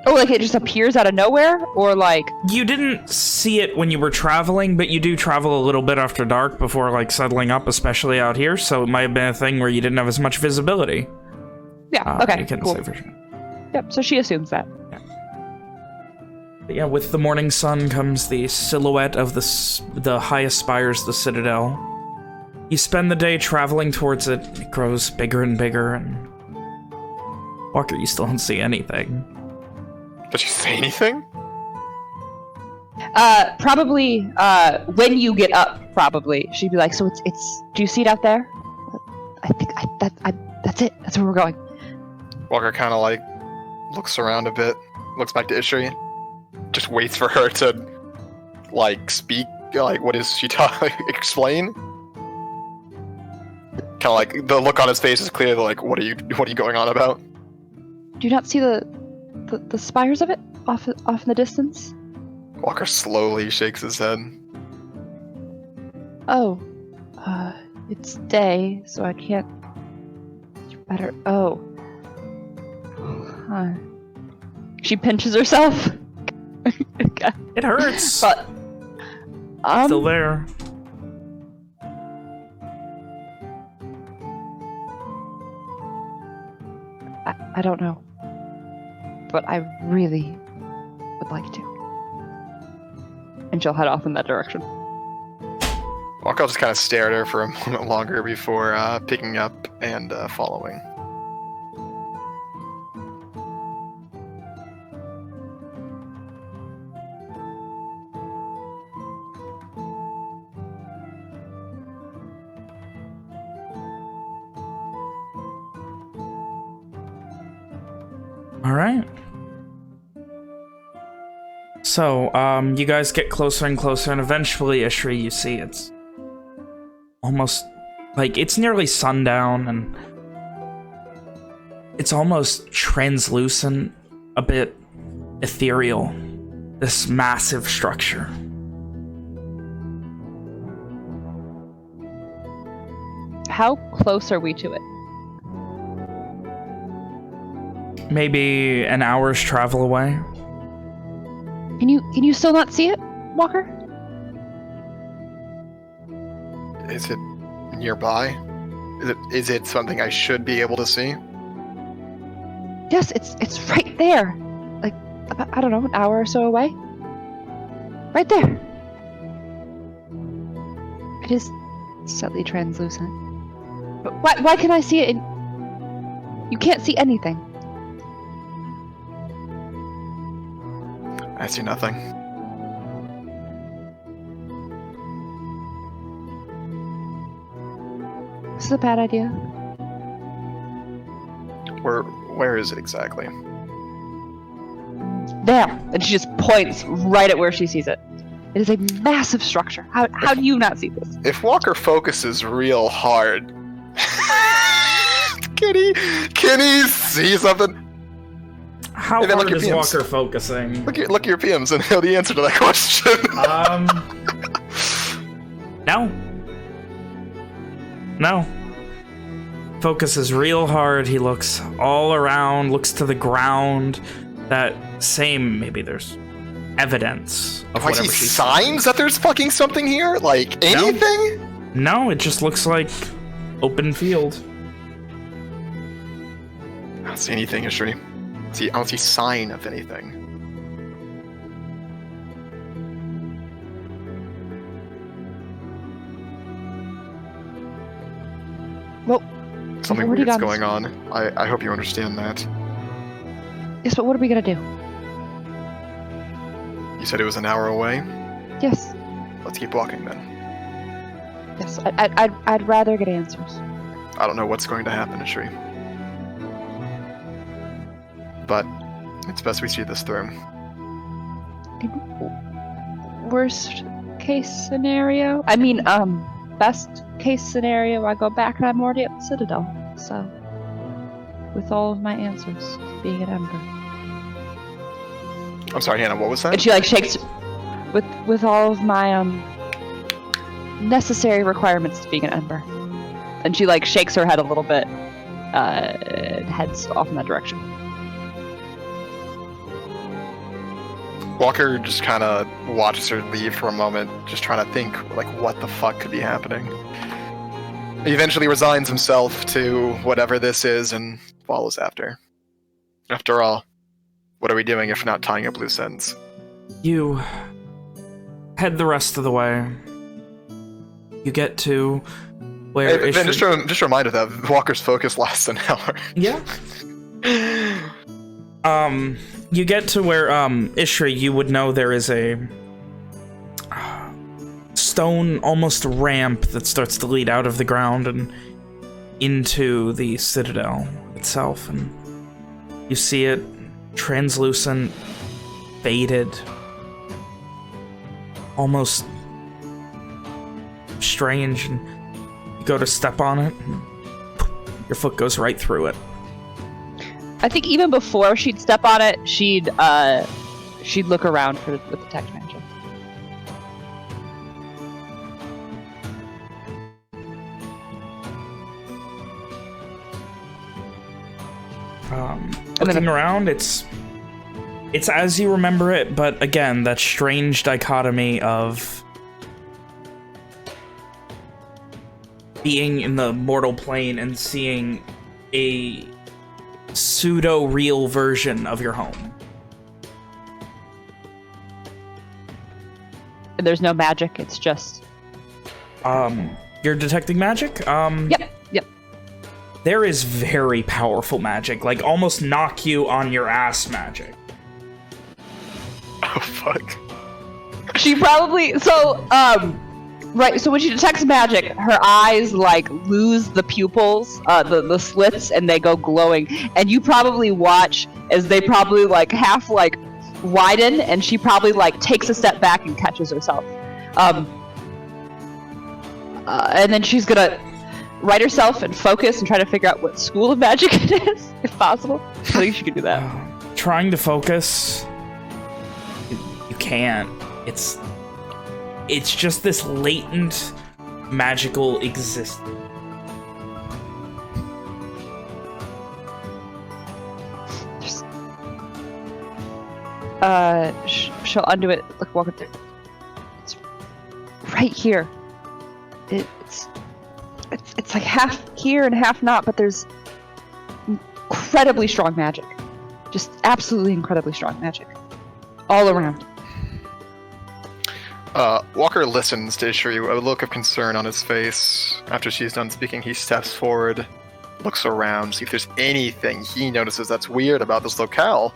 Oh, like it just appears out of nowhere? Or like... You didn't see it when you were traveling, but you do travel a little bit after dark before like settling up, especially out here, so it might have been a thing where you didn't have as much visibility. Yeah, okay, you couldn't cool. say for sure. Yep, so she assumes that. But yeah, with the morning sun comes the silhouette of the highest spires of the Citadel. You spend the day traveling towards it. It grows bigger and bigger, and Walker, you still don't see anything. Does she say anything? Probably, when you get up, probably. She'd be like, so it's, do you see it out there? I think, that's it. That's where we're going. Walker kind of, like, looks around a bit, looks back to Ishri, just waits for her to, like, speak. Like, what is she explain? Kind of like, the look on his face is clearly like, what are you going on about? Do you not see the spires of it off in the distance? Walker slowly shakes his head. Oh, it's day, so I can't. Better. Oh. Huh. She pinches herself. It hurts. But, still there. I don't know, but I really would like to. And she'll head off in that direction. Walker just kind of stare at her for a moment longer before picking up and following. All right. So, you guys get closer and closer, and eventually, Ishri, you see it's almost like it's nearly sundown, and it's almost translucent, a bit ethereal. This massive structure. How close are we to it? Maybe an hour's travel away. Can you still not see it, Walker? Is it nearby? Is it something I should be able to see? Yes, it's right there. Like, I don't know, an hour or so away. Right there. It is slightly translucent. But why can I see it? You can't see anything. I see nothing. This is a bad idea. Where is it exactly? There! And she just points right at where she sees it. It is a massive structure. How do you not see this? If Walker focuses real hard, can he see something? How Hey, man, hard look is at PMs. Walker focusing? Look at your PMs and know the answer to that question. No. No. Focuses real hard. He looks all around, looks to the ground. That same, maybe there's evidence of Do I whatever see she signs that there's fucking something here? Like, anything? No, it just looks like open field. I don't see anything, Ishri. I don't see sign of anything. Well, Something what are you weird's gonna- going on. I hope you understand that. yes, but what are we gonna do? You said it was an hour away? Yes, Let's keep walking then. yes. I'd rather get answers. I don't know what's going to happen, Ishri. But it's best we see this through. Worst case scenario? I mean, best case scenario, I go back and I'm already at the Citadel. So, with all of my answers being an ember. I'm sorry, Hannah, what was that? And she like shakes with all of my necessary requirements to being an ember. And she like shakes her head a little bit, and heads off in that direction. Walker just kind of watches her leave for a moment, just trying to think, like, what the fuck could be happening. He eventually resigns himself to whatever this is and follows after. After all, what are we doing if not tying up loose ends? You head the rest of the way. You get to where Hey, just a reminder that Walker's focus lasts an hour. Yeah. You get to where, Ishri, you would know there is a stone, almost ramp that starts to lead out of the ground and into the citadel itself, and you see it translucent, faded, almost strange, and you go to step on it, and your foot goes right through it. I think even before she'd step on it, she'd look around for with detect magic. Looking around, it's as you remember it, but again, that strange dichotomy of being in the mortal plane and seeing a pseudo-real version of your home. And there's no magic, it's just... You're detecting magic? Yep. There is very powerful magic, like almost knock you on your ass magic. Oh, fuck. She probably... So, right, so when she detects magic, her eyes, like, lose the pupils, the slits, and they go glowing. And you probably watch as they probably, like, half, like, widen, and she probably, like, takes a step back and catches herself. And then she's gonna right herself and focus and try to figure out what school of magic it is, if possible. I think she could do that. Trying to focus, you can't. It's just this latent magical existence. She'll undo it. Look, walk up there. It's right here. It's like half here and half not, but there's incredibly strong magic. Just absolutely incredibly strong magic. All around. Walker listens to Ishri, a look of concern on his face. After she's done speaking, he steps forward, looks around, see if there's anything he notices that's weird about this locale.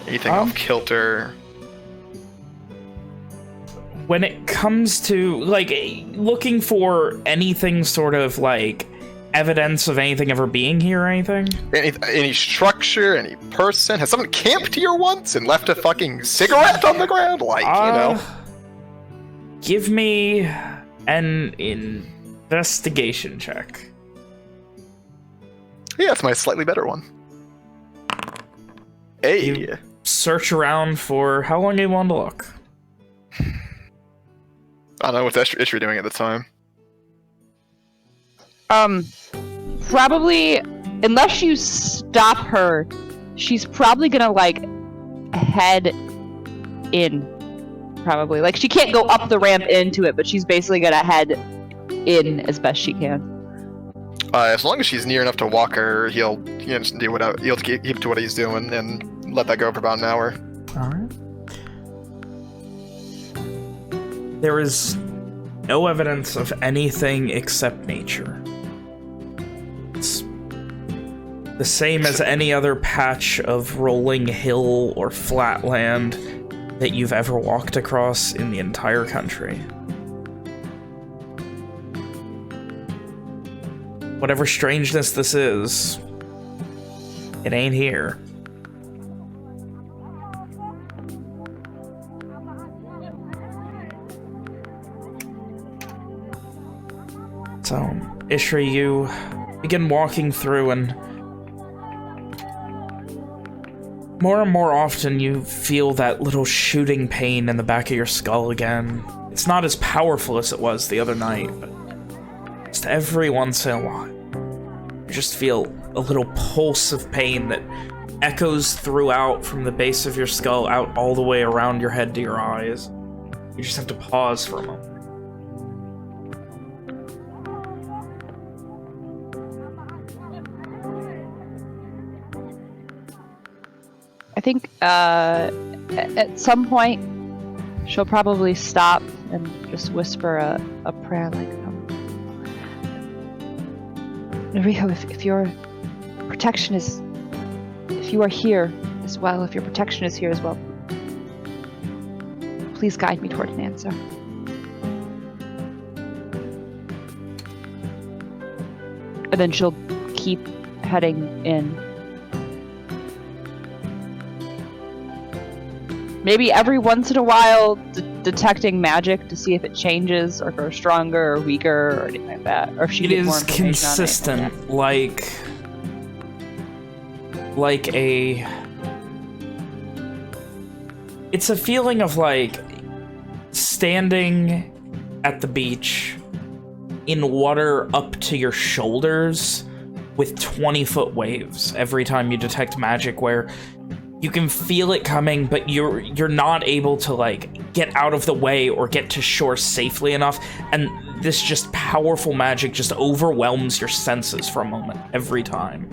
Anything off kilter. When it comes to, like, looking for anything sort of, like, evidence of anything ever being here or anything? Any structure, any person? Has someone camped here once and left a fucking cigarette on the ground? Like, you know. Give me an investigation check. Yeah, it's my slightly better one. Hey. You search around for how long you want to look. I don't know what's Ishri doing at the time. Probably, unless you stop her, she's probably gonna, like, head in. Probably. Like, she can't go up the ramp into it, but she's basically gonna head in as best she can. As long as she's near enough to Walker, he'll just do whatever. He'll keep to what he's doing and let that go for about an hour. Alright. There is no evidence of anything except nature. It's the same as any other patch of rolling hill or flat land that you've ever walked across in the entire country. Whatever strangeness this is, it ain't here. So, Ishri, you begin walking through, and more often you feel that little shooting pain in the back of your skull again. It's not as powerful as it was the other night, but just every once in a while, you just feel a little pulse of pain that echoes throughout from the base of your skull out all the way around your head to your eyes. You just have to pause for a moment. I think at some point she'll probably stop and just whisper a prayer like, Nariho, if your protection is, if you are here as well, if your protection is here as well, please guide me toward an answer. And then she'll keep heading in. Maybe every once in a while detecting magic to see if it changes or grows stronger or weaker or anything like that. Or if she gets more information consistent, on it. like a... It's a feeling of like standing at the beach in water up to your shoulders with 20-foot waves every time you detect magic, where you can feel it coming, but you're not able to like get out of the way or get to shore safely enough, and this just powerful magic just overwhelms your senses for a moment every time.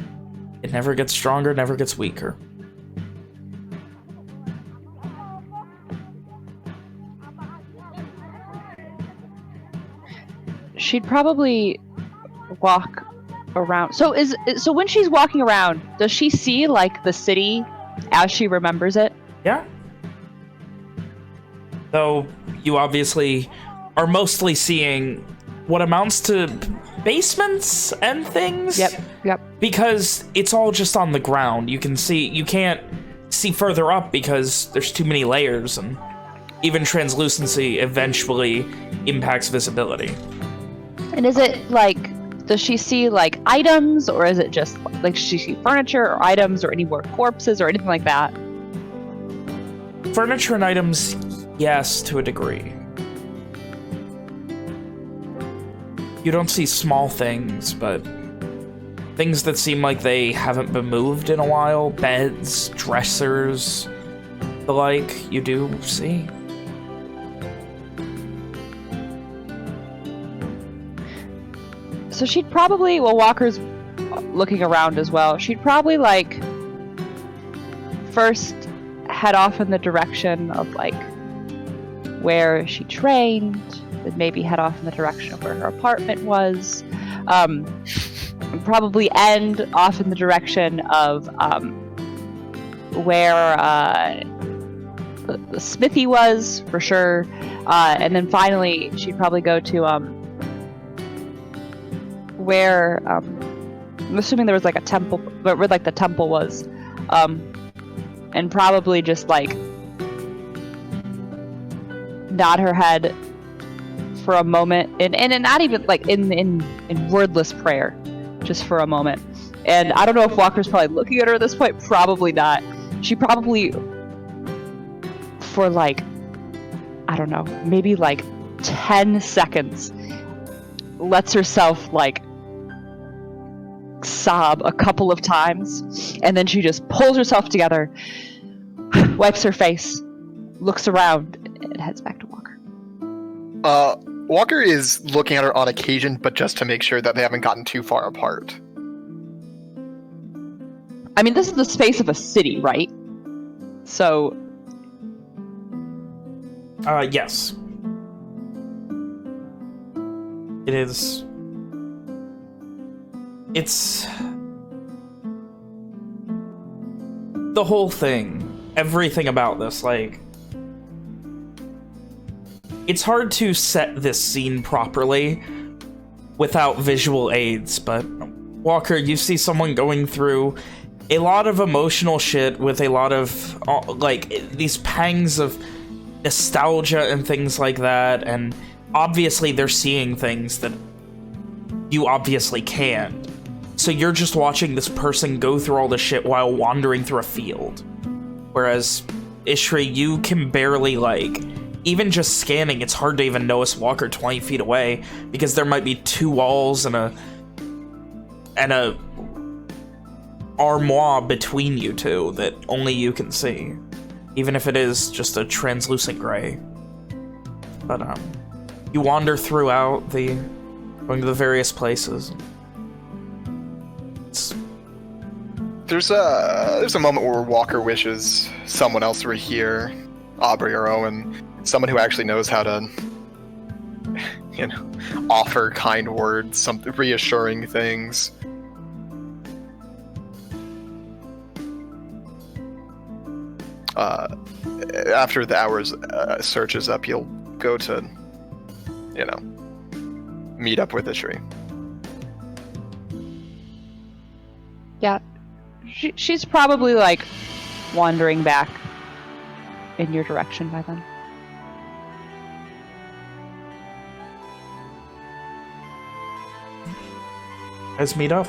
It never gets stronger, never gets weaker. She'd probably walk around. So when she's walking around, does she see like the city as she remembers it? Yeah. Though you obviously are mostly seeing what amounts to basements and things. Yep. Because it's all just on the ground. You can't see further up because there's too many layers, and even translucency eventually impacts visibility. And is it like, does she see like items, or is it just like she see furniture or items or any more corpses or anything like that? Furniture and items, yes, to a degree. You don't see small things, but things that seem like they haven't been moved in a while, beds, dressers, the like, you do see. So she'd probably, well, Walker's looking around as well. She'd probably like first head off in the direction of like where she trained, then maybe head off in the direction of where her apartment was. And probably end off in the direction of where the smithy was, for sure. And then finally, she'd probably go to where I'm assuming there was like a temple, but where like the temple was, and probably just like nod her head for a moment, and not even like in wordless prayer, just for a moment. And I don't know if Walker's probably looking at her at this point. Probably not. She probably, for like, I don't know, maybe like 10 seconds, lets herself like sob a couple of times, and then she just pulls herself together, wipes her face, looks around, and heads back to Walker. Walker is looking at her on occasion, but just to make sure that they haven't gotten too far apart. I mean, this is the space of a city, right? So... yes. It is... It's... the whole thing. Everything about this, like... It's hard to set this scene properly without visual aids, but Walker, you see someone going through a lot of emotional shit with a lot of, like, these pangs of nostalgia and things like that, and obviously they're seeing things that you obviously can't. So you're just watching this person go through all this shit while wandering through a field. Whereas, Ishri, you can barely, like... Even just scanning, it's hard to even notice Walker 20 feet away, because there might be two walls and a armoire between you two that only you can see, even if it is just a translucent gray. But you wander throughout going to the various places. There's a moment where Walker wishes someone else were here, Aubrey or Owen, someone who actually knows how to, offer kind words, some reassuring things. After the hour's search is up, you'll go to, meet up with Ishri. Yeah, she's probably like wandering back in your direction by then. Let's meet up.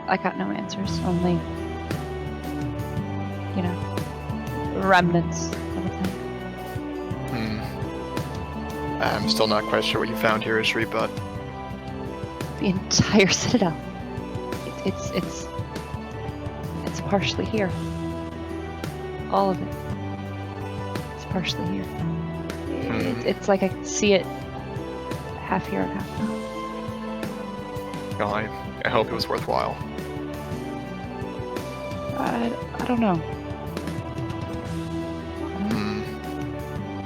I got no answers, only, remnants of a thing. I'm still not quite sure what you found here, Ishri, but The entire citadel. It's partially here. All of it. It's partially here. It's like I can see it half here and half now. well, I hope it was worthwhile. I don't know.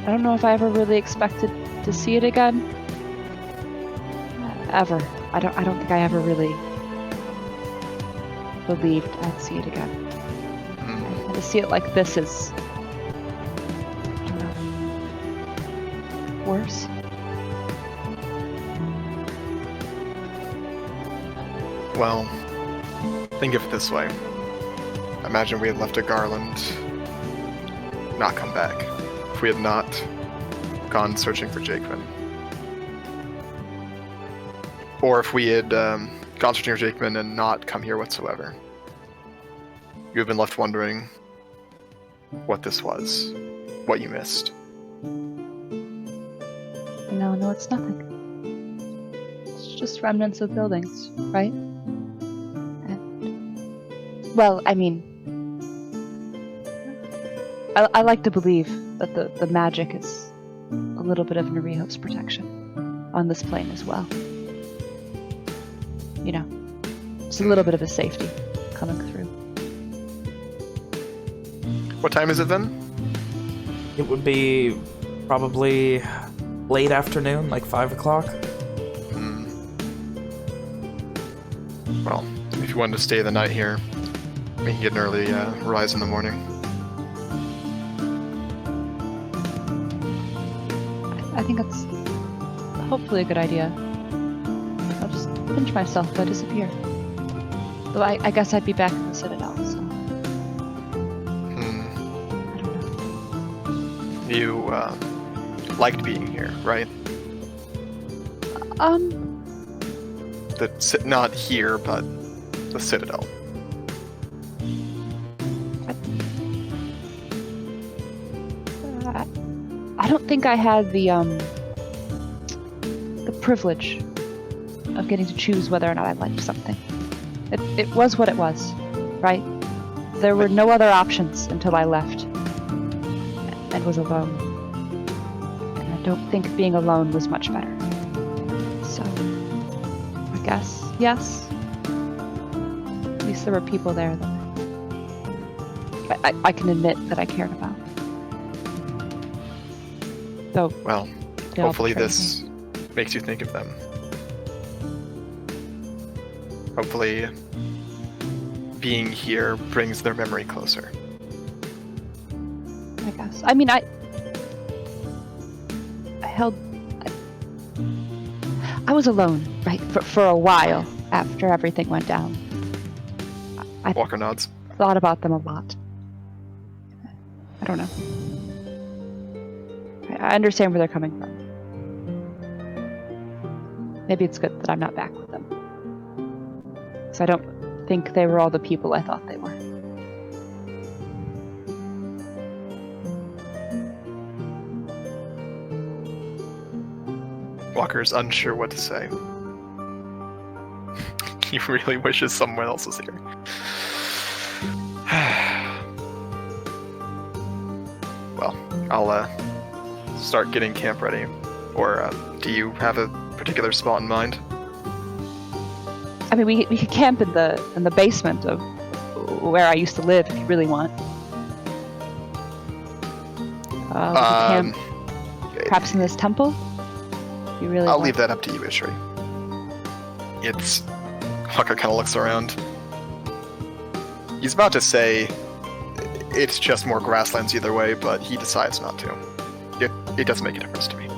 I don't know if I ever really expected to see it again. Ever. I don't think I ever really believed I'd see it again. And to see it like this is, I don't know, worse. Well, think of it this way. Imagine we had left a garland, not come back. If we had not gone searching for Jakeman. Or if we had gone searching for Jakeman and not come here whatsoever. You have been left wondering what this was, what you missed. No, it's nothing. It's just remnants of buildings, right? And, well, I mean, I like to believe that the magic is a little bit of Nariho's protection on this plane as well. It's a little bit of a safety coming through. What time is it then? It would be probably late afternoon, like 5 o'clock. Well, if you wanted to stay the night here, we can get an early rise in the morning. I think that's hopefully a good idea. I'll just pinch myself if I disappear. Though I guess I'd be back in the Citadel, so... I don't know. You liked being here, right? Not here, but the Citadel. I don't think I had the privilege of getting to choose whether or not I liked something. It was what it was, right? There were no other options until I left and was alone. And I don't think being alone was much better. So, I guess, yes. At least there were people there that I can admit that I cared about. Though, well, hopefully this makes you think of them. Hopefully, being here brings their memory closer. I guess. I mean, I was alone, right, for a while after everything went down. I Walker nods. thought about them a lot. I don't know. I understand where they're coming from. Maybe it's good that I'm not back with them. So I don't think they were all the people I thought they were. Walker's unsure what to say. He really wishes someone else was here. Well, I'll start getting camp ready. Or do you have a particular spot in mind? I mean, we could camp in the basement of where I used to live if you really want. We could camp perhaps in this temple. If you really I'll want. leave that up to you, Ishri. Walker kind of looks around. He's about to say it's just more grasslands either way, but he decides not to. It doesn't make a difference to me.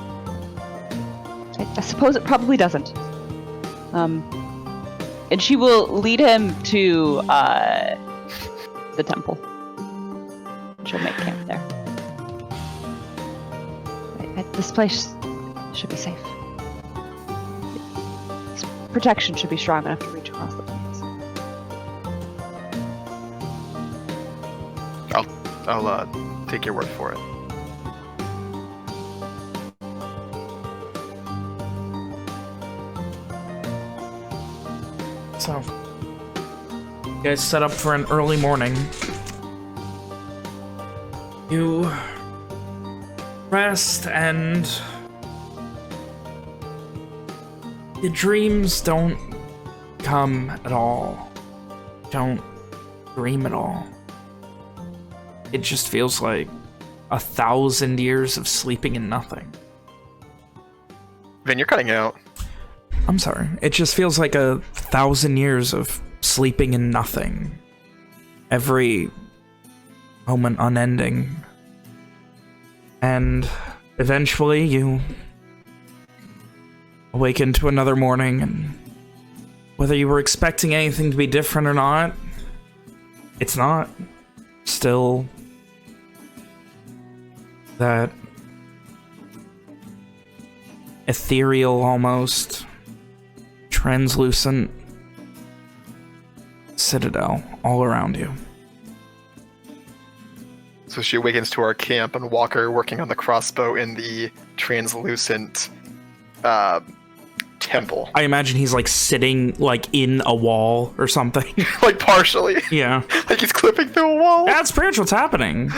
I suppose it probably doesn't. And she will lead him to the temple. She'll make camp there. This place should be safe. Its protection should be strong enough to reach across the plains. I'll take your word for it. So, you guys set up for an early morning. You rest, and the dreams don't come at all. Don't dream at all. It just feels like 1,000 years of sleeping in nothing. Vin, you're cutting out. I'm sorry. It just feels like 1,000 years of sleeping in nothing. Every moment unending. And eventually you awaken to another morning, and whether you were expecting anything to be different or not, it's not. Still that ethereal, almost translucent citadel all around you. So she awakens to our camp, and Walker working on the crossbow in the translucent temple. I imagine he's like sitting like in a wall or something. Like partially. Yeah. Like he's clipping through a wall. That's pretty much what's happening.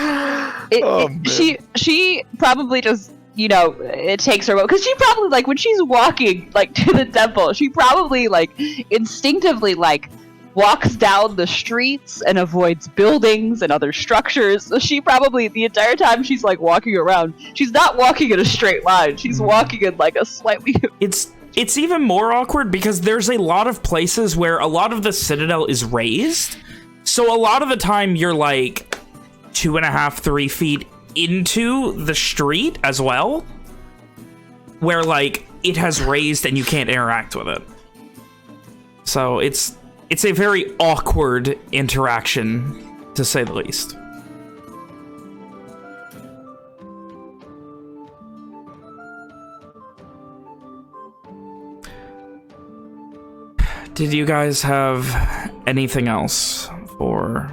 She probably just, it takes her, because she probably, like, when she's walking, like, to the temple, she probably, like, instinctively, like, walks down the streets and avoids buildings and other structures. So she probably, the entire time she's, like, walking around, she's not walking in a straight line. She's walking in, like, a slightly... It's even more awkward because there's a lot of places where a lot of the citadel is raised. So a lot of the time you're, like, 2.5, 3 feet into the street as well, where like it has raised and you can't interact with it. So it's a very awkward interaction, to say the least. Did you guys have anything else for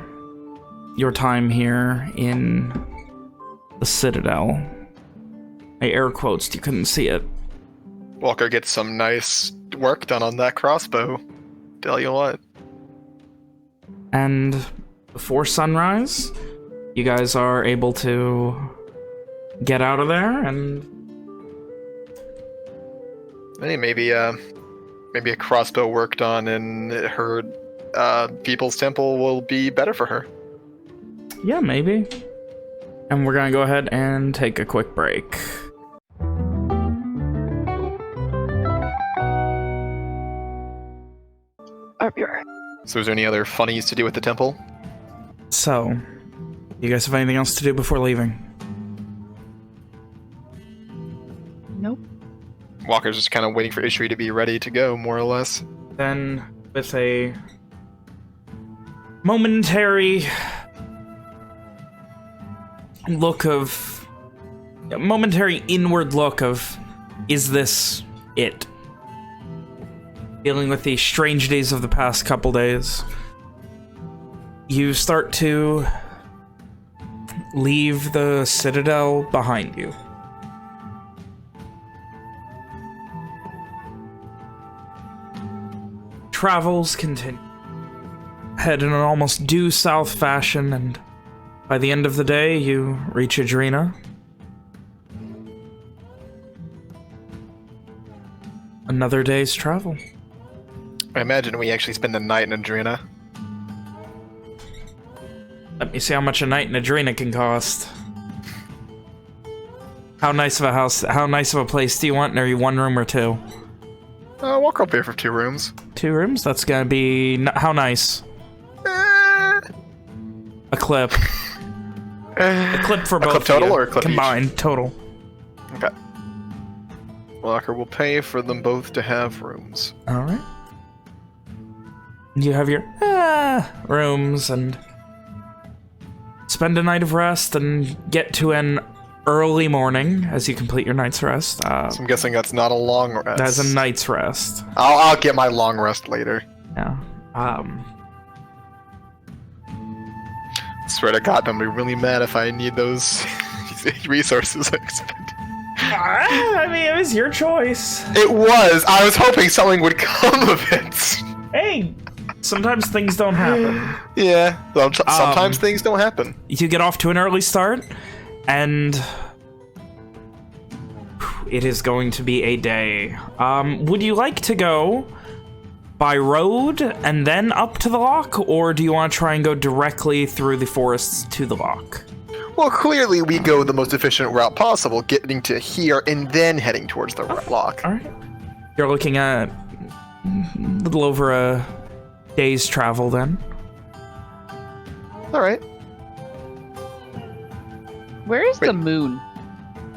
your time here in the Citadel? I air quotes, you couldn't see it. Walker gets some nice work done on that crossbow. Tell you what. And before sunrise, you guys are able to get out of there, and maybe a crossbow worked on in her people's temple will be better for her. Yeah, maybe. And we're gonna go ahead and take a quick break. So is there any other funnies to do at the temple? So, you guys have anything else to do before leaving? Nope. Walker's just kind of waiting for Ishri to be ready to go, more or less. Then, with a momentary inward look of, is this it? Dealing with the strange days of the past couple days, you start to leave the Citadel behind you. Travels continue. Head in an almost due south fashion, and by the end of the day, you reach Adrena. Another day's travel. I imagine we actually spend the night in Adrena. Let me see how much a night in Adrena can cost. How nice of a house, how nice of a place do you want? Are you 1 room or 2? Walker will pay for 2 rooms. 2 rooms? That's gonna be... How nice? A clip. A clip for both clip total of you. or a clip combined? each? Total. Okay. Walker will pay for them both to have rooms. Alright. You have your rooms and spend a night of rest and get to an early morning as you complete your night's rest. So I'm guessing that's not a long rest. That's a night's rest. I'll get my long rest later. Yeah. Swear to God, I'm gonna be really mad if I need those resources I expended. I mean, it was your choice. It was. I was hoping something would come of it. Hey, sometimes things don't happen. Yeah, sometimes things don't happen. You get off to an early start, and it is going to be a day. Would you like to go by road and then up to the lock, or do you want to try and go directly through the forests to the lock? Well, clearly we go the most efficient route possible, getting to here and then heading towards the lock. All right. You're looking at a little over a day's travel then. All right. Where is the moon?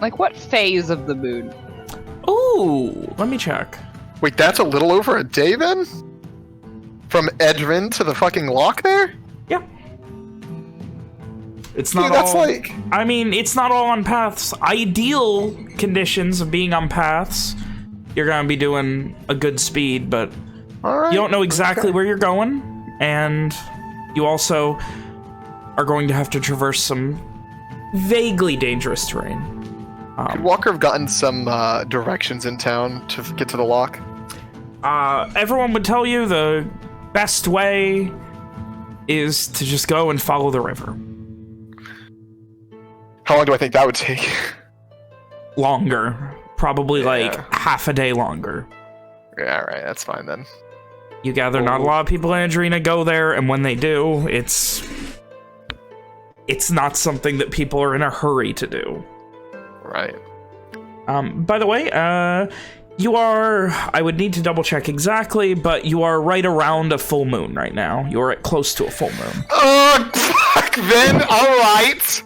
Like, what phase of the moon? Ooh, let me check. Wait, that's a little over a day then? From Edrin to the fucking lock there? Yeah. It's not that's all... like... I mean, it's not all on paths. Ideal conditions of being on paths, you're gonna be doing a good speed, but All right. you don't know exactly where you're going, and you also are going to have to traverse some vaguely dangerous terrain. Could Walker have gotten some directions in town to get to the lock? Everyone would tell you the best way is to just go and follow the river. How long do I think that would take? Longer. Probably like half a day longer. Yeah, alright, that's fine then. You gather not a lot of people in Adrena go there, and when they do, it's not something that people are in a hurry to do. Right. By the way, you are, I would need to double check exactly, but you are right around a full moon right now. You're at close to a full moon. Oh, fuck then, alright!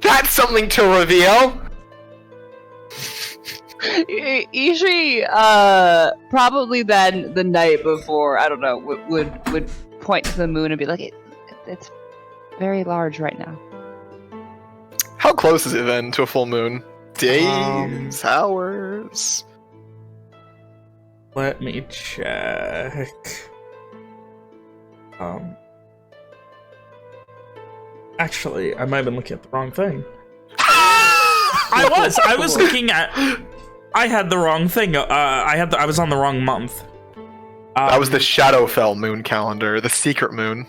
That's something to reveal! Ishri, probably then the night before, I don't know, would point to the moon and be like, it's very large right now. How close is it then to a full moon? Days, hours? Let me check. Actually, I might have been looking at the wrong thing. I was looking at... I had the wrong thing. I was on the wrong month. That was the Shadowfell moon calendar, the secret moon.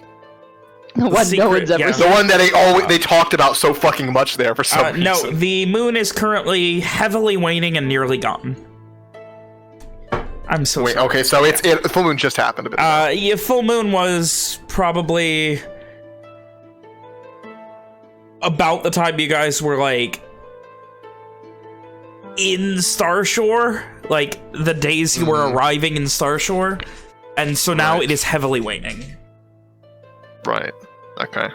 The one no one's ever seen. The one that they talked about so fucking much there for some reason. No, the moon is currently heavily waning and nearly gone. I'm so sorry. Okay, so the full moon just happened a bit ago. Yeah, full moon was probably about the time you guys were like in Starshore, like the days you were arriving in Starshore, and so now it is heavily waning. Right. Okay.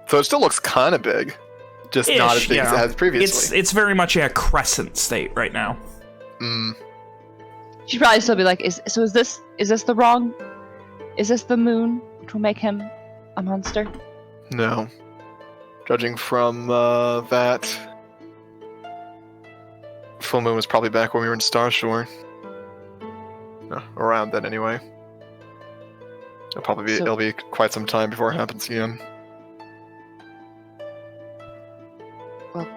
So it still looks kind of big, just not as big as it has previously. It's very much in a crescent state right now. She'd probably still be like, is this the moon, which will make him a monster? No. Judging from that, full moon was probably back when we were in Starshore. Around then, anyway. It'll be quite some time before it happens again. Well,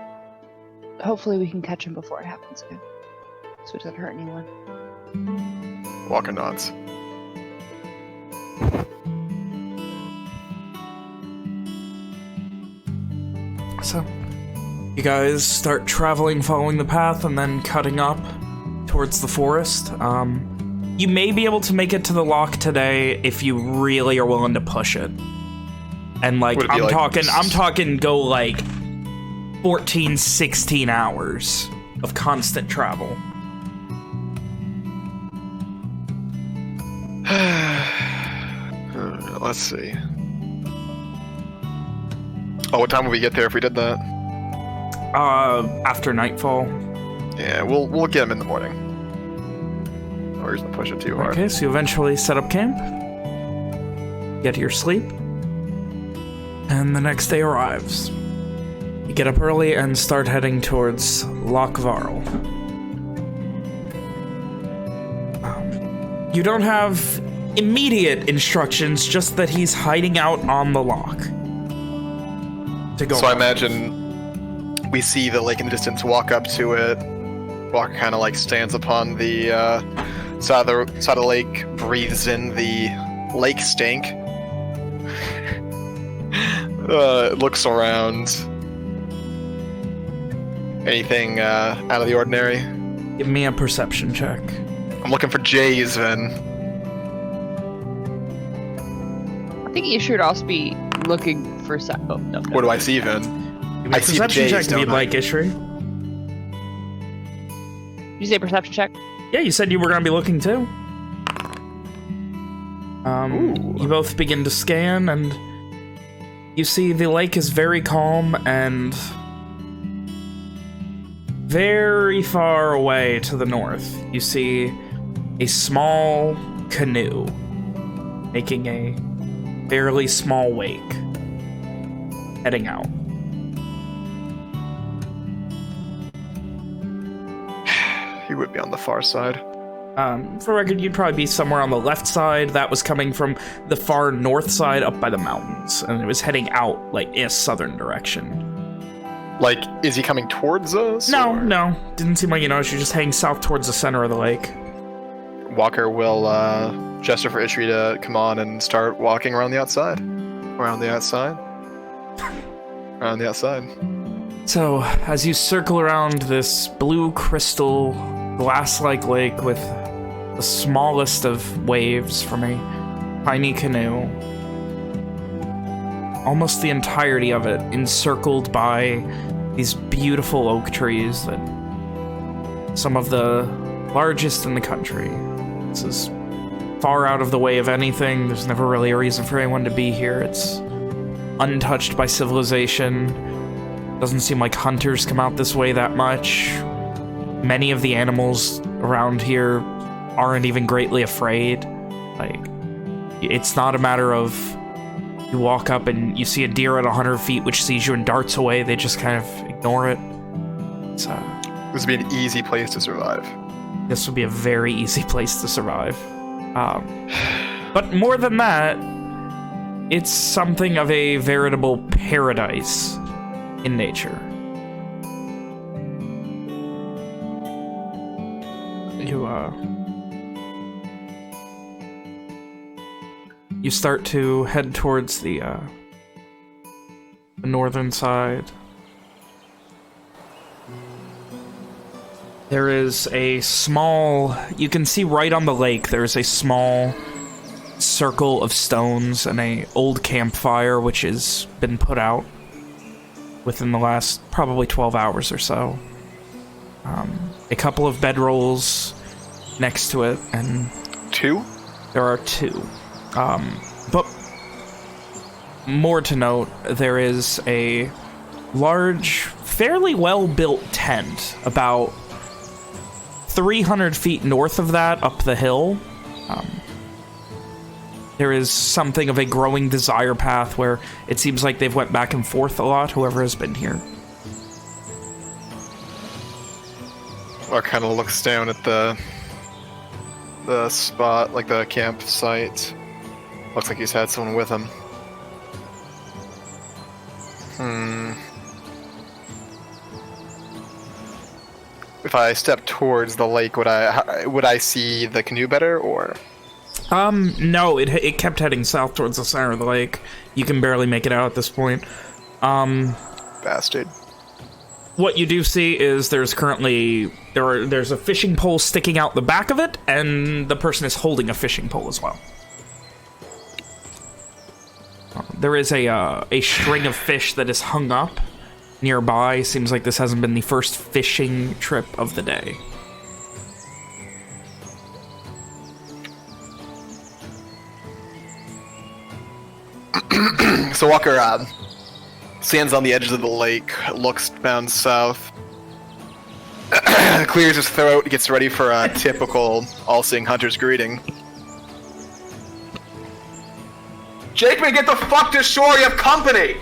hopefully we can catch him before it happens again, so it doesn't hurt anyone. Walker nods. So, you guys start traveling, following the path, and then cutting up towards the forest. You may be able to make it to the lock today if you really are willing to push it. And like I'm talking go like 14, 16 hours of constant travel. Let's see. Oh, what time would we get there if we did that? After nightfall. Yeah, we'll get him in the morning. Or he's gonna push it too hard. Okay, so you eventually set up camp, get to your sleep, and the next day arrives. You get up early and start heading towards Loch Varl. You don't have immediate instructions, just that he's hiding out on the loch. So I imagine we see the lake in the distance, walk up to it. Walker kind of like stands upon the side of the lake, breathes in the lake stink. Looks around. Anything out of the ordinary? Give me a perception check. I'm looking for Jays, then. I think you should also be looking for no. What do I see, then? I see the Perception Jays, check if don't you'd I? like, Ishri. Did you say perception check? Yeah, you said you were going to be looking too. You both begin to scan, and you see the lake is very calm, and very far away to the north, you see a small canoe making a fairly small wake, heading out. He would be on the far side. For record, you'd probably be somewhere on the left side. That was coming from the far north side up by the mountains, and it was heading out, like, in a southern direction. Like, is he coming towards us? No, or? no. Didn't seem like you noticed. You're just heading south towards the center of the lake. Walker will gesture for Ishri to come on and start walking around the outside. Around the outside. Around the outside. So, as you circle around this blue crystal, glass-like lake with the smallest of waves from a tiny canoe, almost the entirety of it encircled by these beautiful oak trees that some of the largest in the country. This is far out of the way of anything. There's never really a reason for anyone to be here. It's untouched by civilization. Doesn't seem like hunters come out this way that much. Many of the animals around here aren't even greatly afraid. Like, it's not a matter of you walk up and you see a deer at 100 feet which sees you and darts away. They just kind of ignore it. It's, This would be an easy place to survive. this would be a very easy place to survive. But more than that, it's something of a veritable paradise in nature. You start to head towards the northern side. There is a small, you can see right on the lake, there's a small circle of stones and a old campfire which has been put out within the last probably 12 hours or so. A couple of bedrolls next to it, and Two? there are two. But more to note, there is a large, fairly well-built tent about 300 feet north of that, up the hill. There is something of a growing desire path where it seems like they've went back and forth a lot, whoever has been here. Or kind of looks down at the spot, like the campsite. Looks like he's had someone with him. If I step towards the lake, would I see the canoe better, or? No, it kept heading south towards the center of the lake. You can barely make it out at this point. Bastard. what you do see is there's currently there's a fishing pole sticking out the back of it, and the person is holding a fishing pole as well. There is a string of fish that is hung up nearby. Seems like this hasn't been the first fishing trip of the day. So Walker stands on the edges of the lake, looks down south, clears his throat, gets ready for a typical all-seeing hunter's greeting. Jakeman, get the fuck to shore, you have company!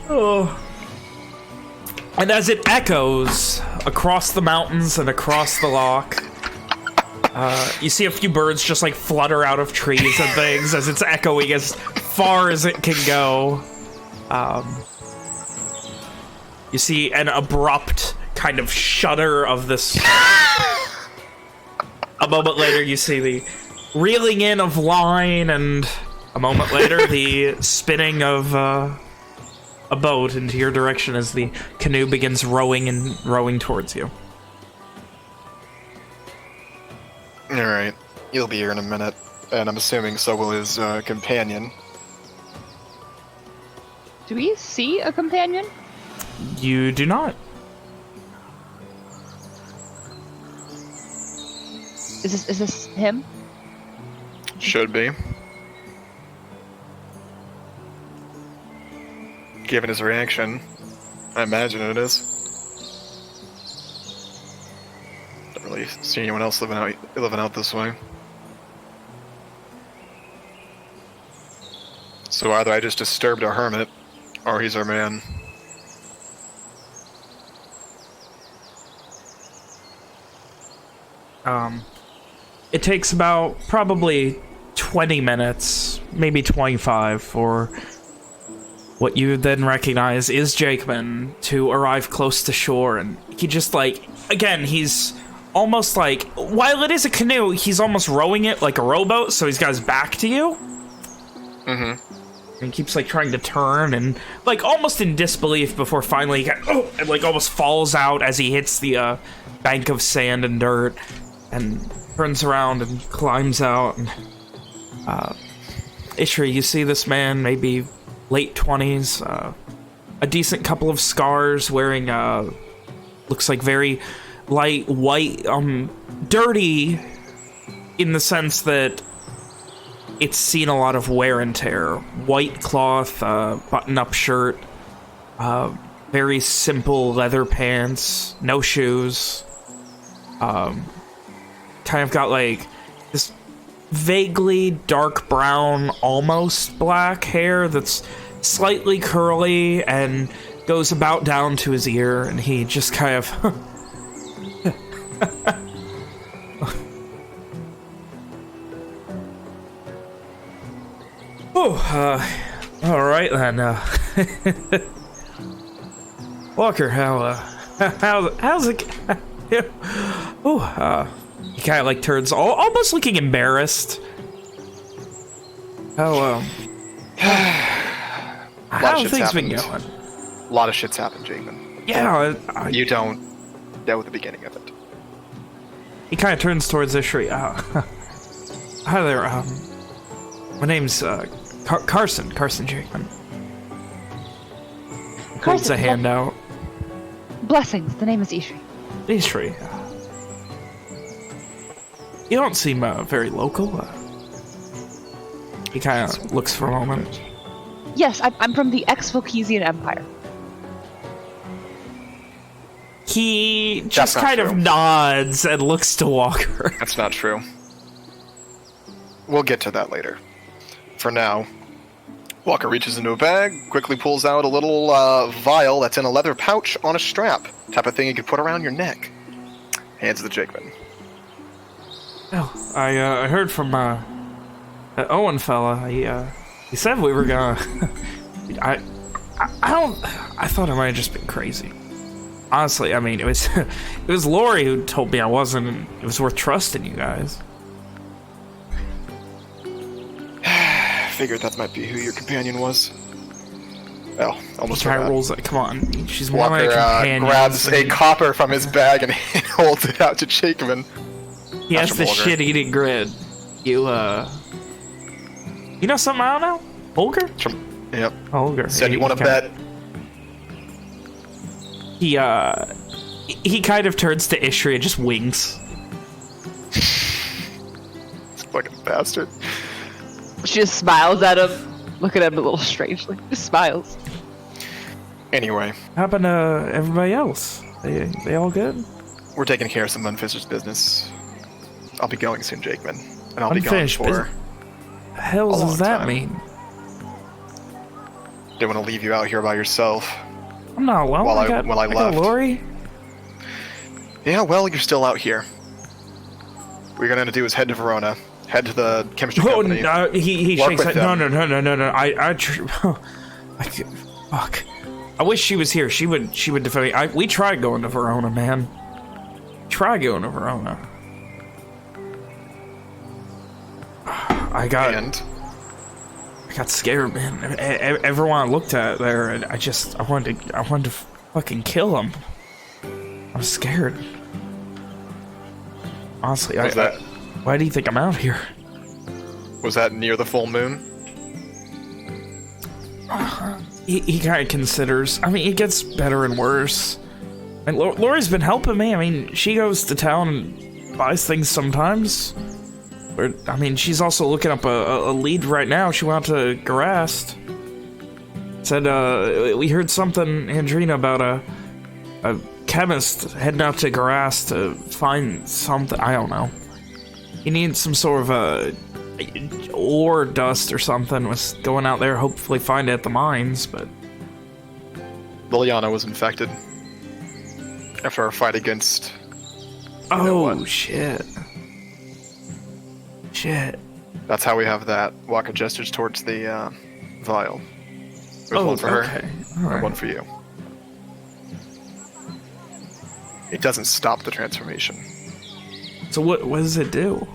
Oh. And as it echoes across the mountains and across the loch, you see a few birds just like flutter out of trees and things as it's echoing as far as it can go. You see an abrupt kind of shudder of this. A moment later, you see the reeling in of line, and a moment later, the spinning of a boat into your direction as the canoe begins rowing towards you. Alright, he'll be here in a minute, and I'm assuming so will his companion. Do we see a companion? You do not. Is this him? Should be. Given his reaction, I imagine it is. Don't really see anyone else living out this way. So either I just disturbed a hermit, or he's our man. It takes about probably 20 minutes, maybe 25, for what you then recognize is Jakeman to arrive close to shore, and he just like, again, he's almost like, while it is a canoe, he's almost rowing it like a rowboat, so he's got his back to you. Mm-hmm. And he keeps like trying to turn and like almost in disbelief before finally he and like almost falls out as he hits the bank of sand and dirt, and turns around and climbs out. And, Ishri, you see this man, maybe late 20s, a decent couple of scars, wearing looks like very light white, dirty in the sense that it's seen a lot of wear and tear. White cloth, button-up shirt, very simple leather pants, no shoes. Kind of got like this vaguely dark brown, almost black hair that's slightly curly and goes about down to his ear, and he just kind of all right then. Walker, how's it? He kind of like turns, almost looking embarrassed. How things been going? A lot of shit's happened, Jakeman. Yeah, you don't know the beginning of it. He kind of turns towards Ishri. Hi there. My name's Carson Jakeman. Holds a hand out. Blessings. The name is Ishri. Ishri. You don't seem very local. He kind of looks for a moment. Yes, I'm from the ex-Volkesian Empire. He just kind of nods and looks to Walker. That's not true. We'll get to that later. For now, Walker reaches into a bag, quickly pulls out a little vial that's in a leather pouch on a strap. Type of thing you could put around your neck. Hands to the Jakeman. Oh, I heard from that Owen fella. He said we were gonna. I thought I might have just been crazy. Honestly, I mean, it was Lori who told me I wasn't, and it was worth trusting you guys. Figured that might be who your companion was. Oh, almost Guy forgot. rolls. Come on, she's more Walker like a companion. grabs a copper from his bag and holds it out to Jakeman. He has the Volger. shit-eating grin. You know something I don't know? Holger? Yep. Holger. Said you want to bet. He kind of turns to Ishri and just winks. Fucking bastard. She just smiles at him, looking at him a little strangely. Just smiles. Anyway, How happened to everybody else? They all good? we're taking care of some unfinished business. I'll be going soon, Jakeman. And I'll Unfinished be gone for The hell a does long that time. mean? Didn't want to leave you out here by yourself. I'm not alone. While I I got left. Lori. Yeah, well, you're still out here. What you're gonna do is head to Verona. Head to the chemistry Oh, company. no, he Work shakes with it. No. them. Fuck. I wish she was here. She would defend me. We tried going to Verona, man. Try going to Verona. I got scared, man. Everyone I looked at there, and I wanted to fucking kill him. I'm scared. Honestly, why do you think I'm out here? Was that near the full moon? He kind of considers. I mean, it gets better and worse. And Lori's been helping me. I mean, she goes to town and buys things sometimes. But, I mean, she's also looking up a lead right now. She went out to Garast. Said, we heard something, Andrina, about a chemist heading out to Garast to find something. I don't know. He needs some sort of ore dust or something. Was going out there, hopefully find it at the mines, but... Liliana was infected. After our fight against... Oh, shit. Shit. That's how we have that. Walker gestures towards the vial. There's one for okay. her, All right. and one for you. It doesn't stop the transformation. So what does it do?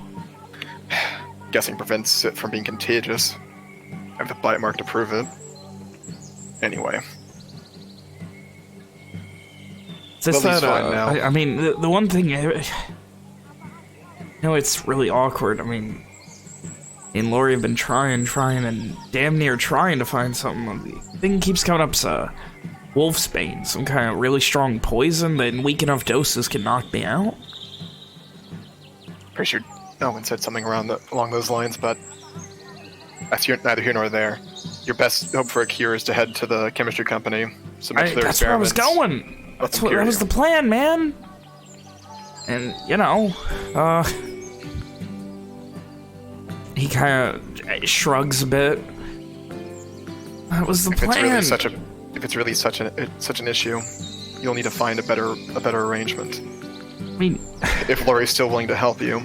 Guessing prevents it from being contagious. I have the bite mark to prove it. Anyway. Is this Lily's that, fine now. I mean, the one thing... it's really awkward. I mean, me and Lori have been trying, and damn near trying to find something. The thing keeps coming up, wolfsbane, some kind of really strong poison that in weak enough doses can knock me out. Pretty sure Owen said something along those lines, but that's neither here nor there. Your best hope for a cure is to head to the chemistry company, submit to their That's where I was experiments. going. Let them That cure was you. the plan, man. And, he kind of shrugs a bit. That was the plan. If it's really such an issue, you'll need to find a better arrangement. I mean, If Lori's still willing to help you,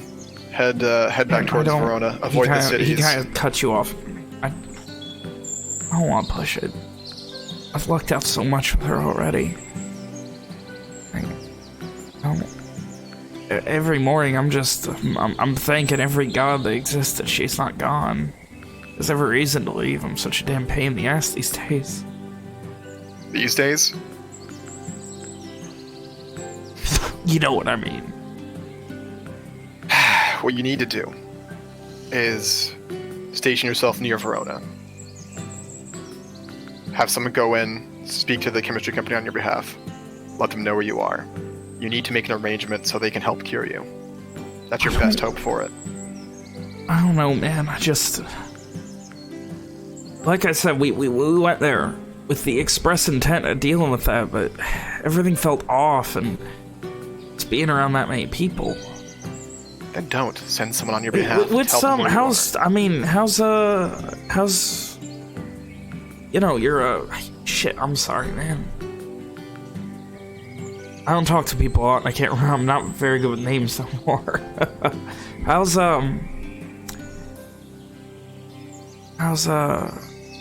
head back towards Verona. Avoid the cities. He kind of cuts you off. I don't want to push it. I've lucked out so much with her already. Every morning, I'm thanking every god that exists that she's not gone. There's every reason to leave. I'm such a damn pain in the ass these days. These days? You know what I mean. What you need to do is station yourself near Verona. Have someone go in, speak to the chemistry company on your behalf. Let them know where you are. You need to make an arrangement so they can help cure you. That's your best hope for it. I don't know, man. I just... Like I said, we went there with the express intent of dealing with that, but everything felt off, and just being around that many people. Then don't. Send someone on your behalf. With Tell them some... where you How's... I mean, how's... You're shit, I'm sorry, man. I don't talk to people a lot, and I can't remember. I'm not very good with names no more. How's,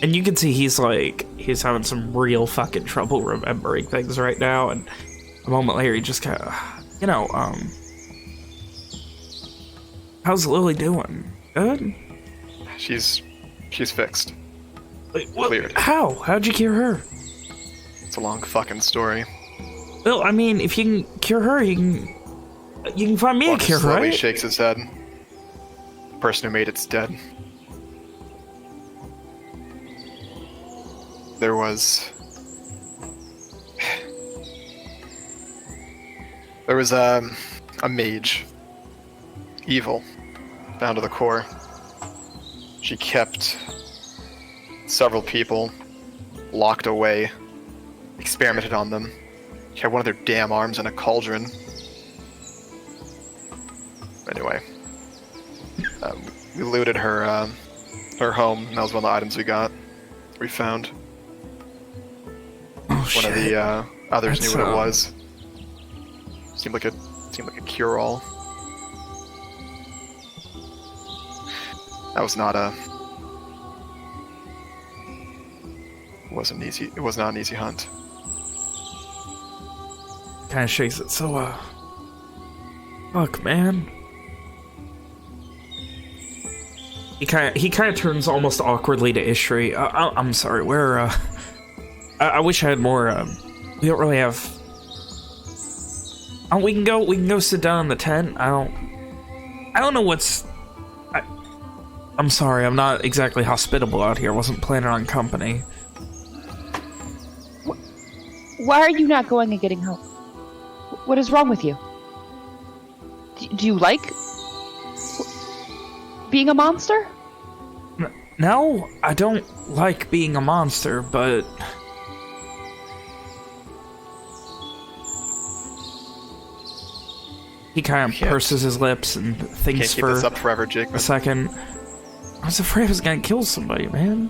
and you can see he's having some real fucking trouble remembering things right now, and a moment later he just kind of, how's Lily doing? Good? She's fixed. Wait, what? Cleared. How? How'd you cure her? It's a long fucking story. Well, I mean, if you can cure her, you can find me a Walker cure, slowly right? shakes his head. The person who made it's dead. There was a mage. Evil. Down to the core. She kept several people locked away. Experimented on them. She had one of their damn arms in a cauldron. Anyway. We looted her home. That was one of the items we found. Oh, One shit. of the others That's, knew what it was. Seemed like a cure-all. That was not a. It was not an easy hunt. Kind of shakes it. So, fuck, man. He kind of turns almost awkwardly to Ishri. I'm sorry. I wish I had more. We don't really have. Oh, we can go sit down in the tent. I don't know what's. I'm sorry. I'm not exactly hospitable out here. I wasn't planning on company. Why are you not going and getting help? What is wrong with you? Do you like being a monster? No, I don't like being a monster, but he kind of purses his lips and thinks Can't keep for this up forever, Jakeman. a second. I was afraid I was gonna kill somebody, man.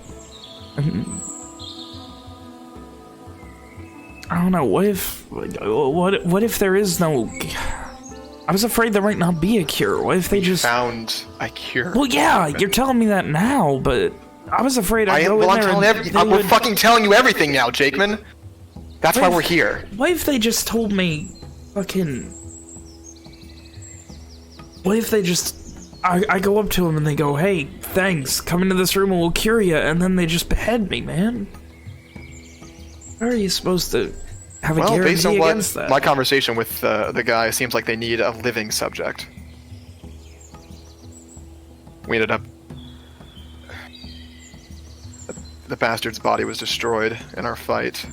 I don't know. What if there is no? I was afraid there might not be a cure. What if they just found a cure? Well, yeah, you're telling me that now, but I was afraid I'd go in there and they I'm would... fucking telling you everything now, Jakeman. That's why we're here. What if they just told me fucking... What if they just... I go up to them and they go, hey, thanks, come into this room and we'll cure you, and then they just behead me, man? How are you supposed to have a guarantee based on against that? my conversation with the guy, seems like they need a living subject. We ended up... The bastard's body was destroyed in our fight.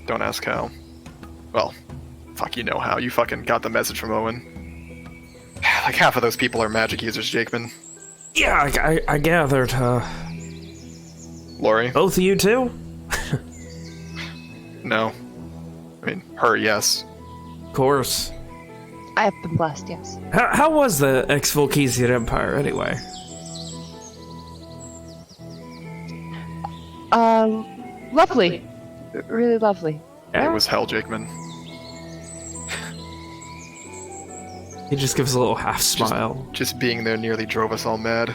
Don't ask how. Well, fuck, you know how. You fucking got the message from Owen. Like half of those people are magic users, Jakeman. Yeah, I gathered, Lori? both of you too? No. I mean, her, yes. Of course. I have been blessed, yes. How was the ex-Volkesian Empire, anyway? Lovely. Really lovely. It was hell, Jakeman. He just gives a little half smile. Just being there nearly drove us all mad.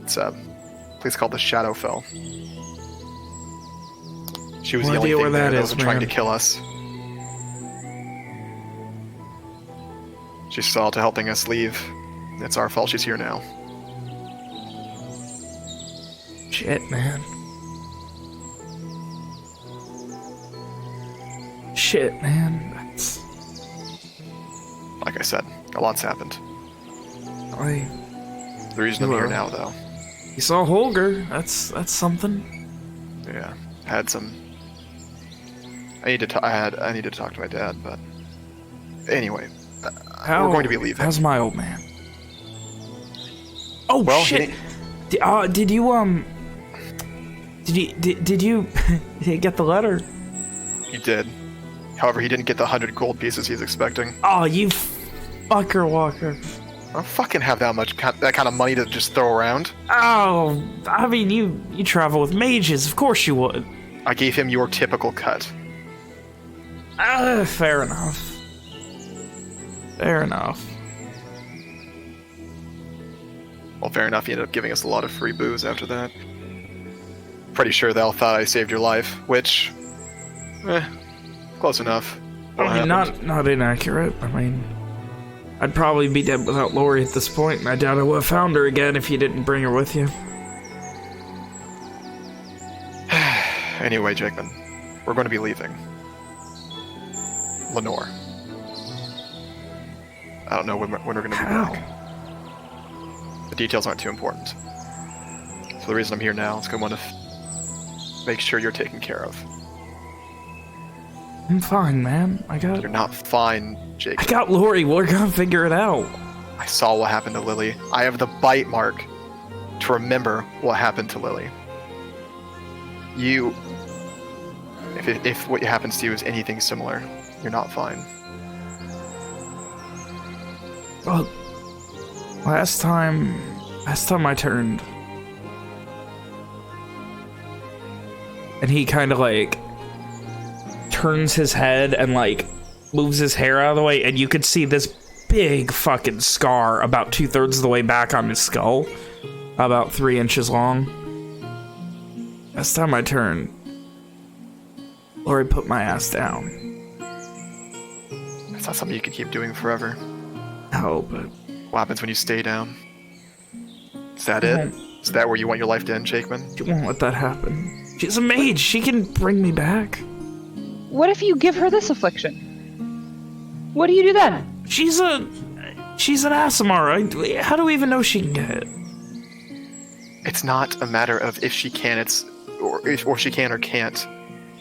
It's a place called the Shadowfell. She was No the only idea where thing there that that is, was trying to man. kill us. She saw to helping us leave. It's our fault she's here now. Shit, man. Shit, man. That's... Like I said, a lot's happened. The reason I'm here now, though. You saw Holger. That's something. Yeah, had some. I need to talk to my dad, but anyway, we're going to be leaving. How's my old man? Oh Well, shit! Did you did you get the letter? He did. However, he didn't get the 100 gold pieces he's expecting. Oh, you fucker walker! I don't fucking have that kind of money to just throw around. Oh, I mean, you travel with mages, of course you would. I gave him your typical cut. Fair enough. Fair enough. Well, fair enough, he ended up giving us a lot of free booze after that. Pretty sure they all thought I saved your life, which... close enough. What I mean, happened? not inaccurate. I mean... I'd probably be dead without Lori at this point, and I doubt I would have found her again if you didn't bring her with you. Anyway, Jakeman, we're going to be leaving. Lenore. I don't know when we're going to be back. The details aren't too important. So the reason I'm here now is because I want to make sure you're taken care of. I'm fine, man. You're not fine, Jake. I got Lori. We're gonna figure it out. I saw what happened to Lily. I have the bite mark to remember what happened to Lily. You... If what happens to you is anything similar, you're not fine. Well, last time I turned, and he kind of like turns his head and like moves his hair out of the way, and you could see this big fucking scar about 2/3 of the way back on his skull, about 3 inches long. Last time I turned, Lori put my ass down. That's not something you can keep doing forever. No, but what happens when you stay down? Is that it? Is that where you want your life to end, Jakeman? You won't let that happen. She's a mage. She can bring me back. What if you give her this affliction? What do you do then? She's an Asimar. How do we even know she can get it? It's not a matter of if she can, or she can or can't.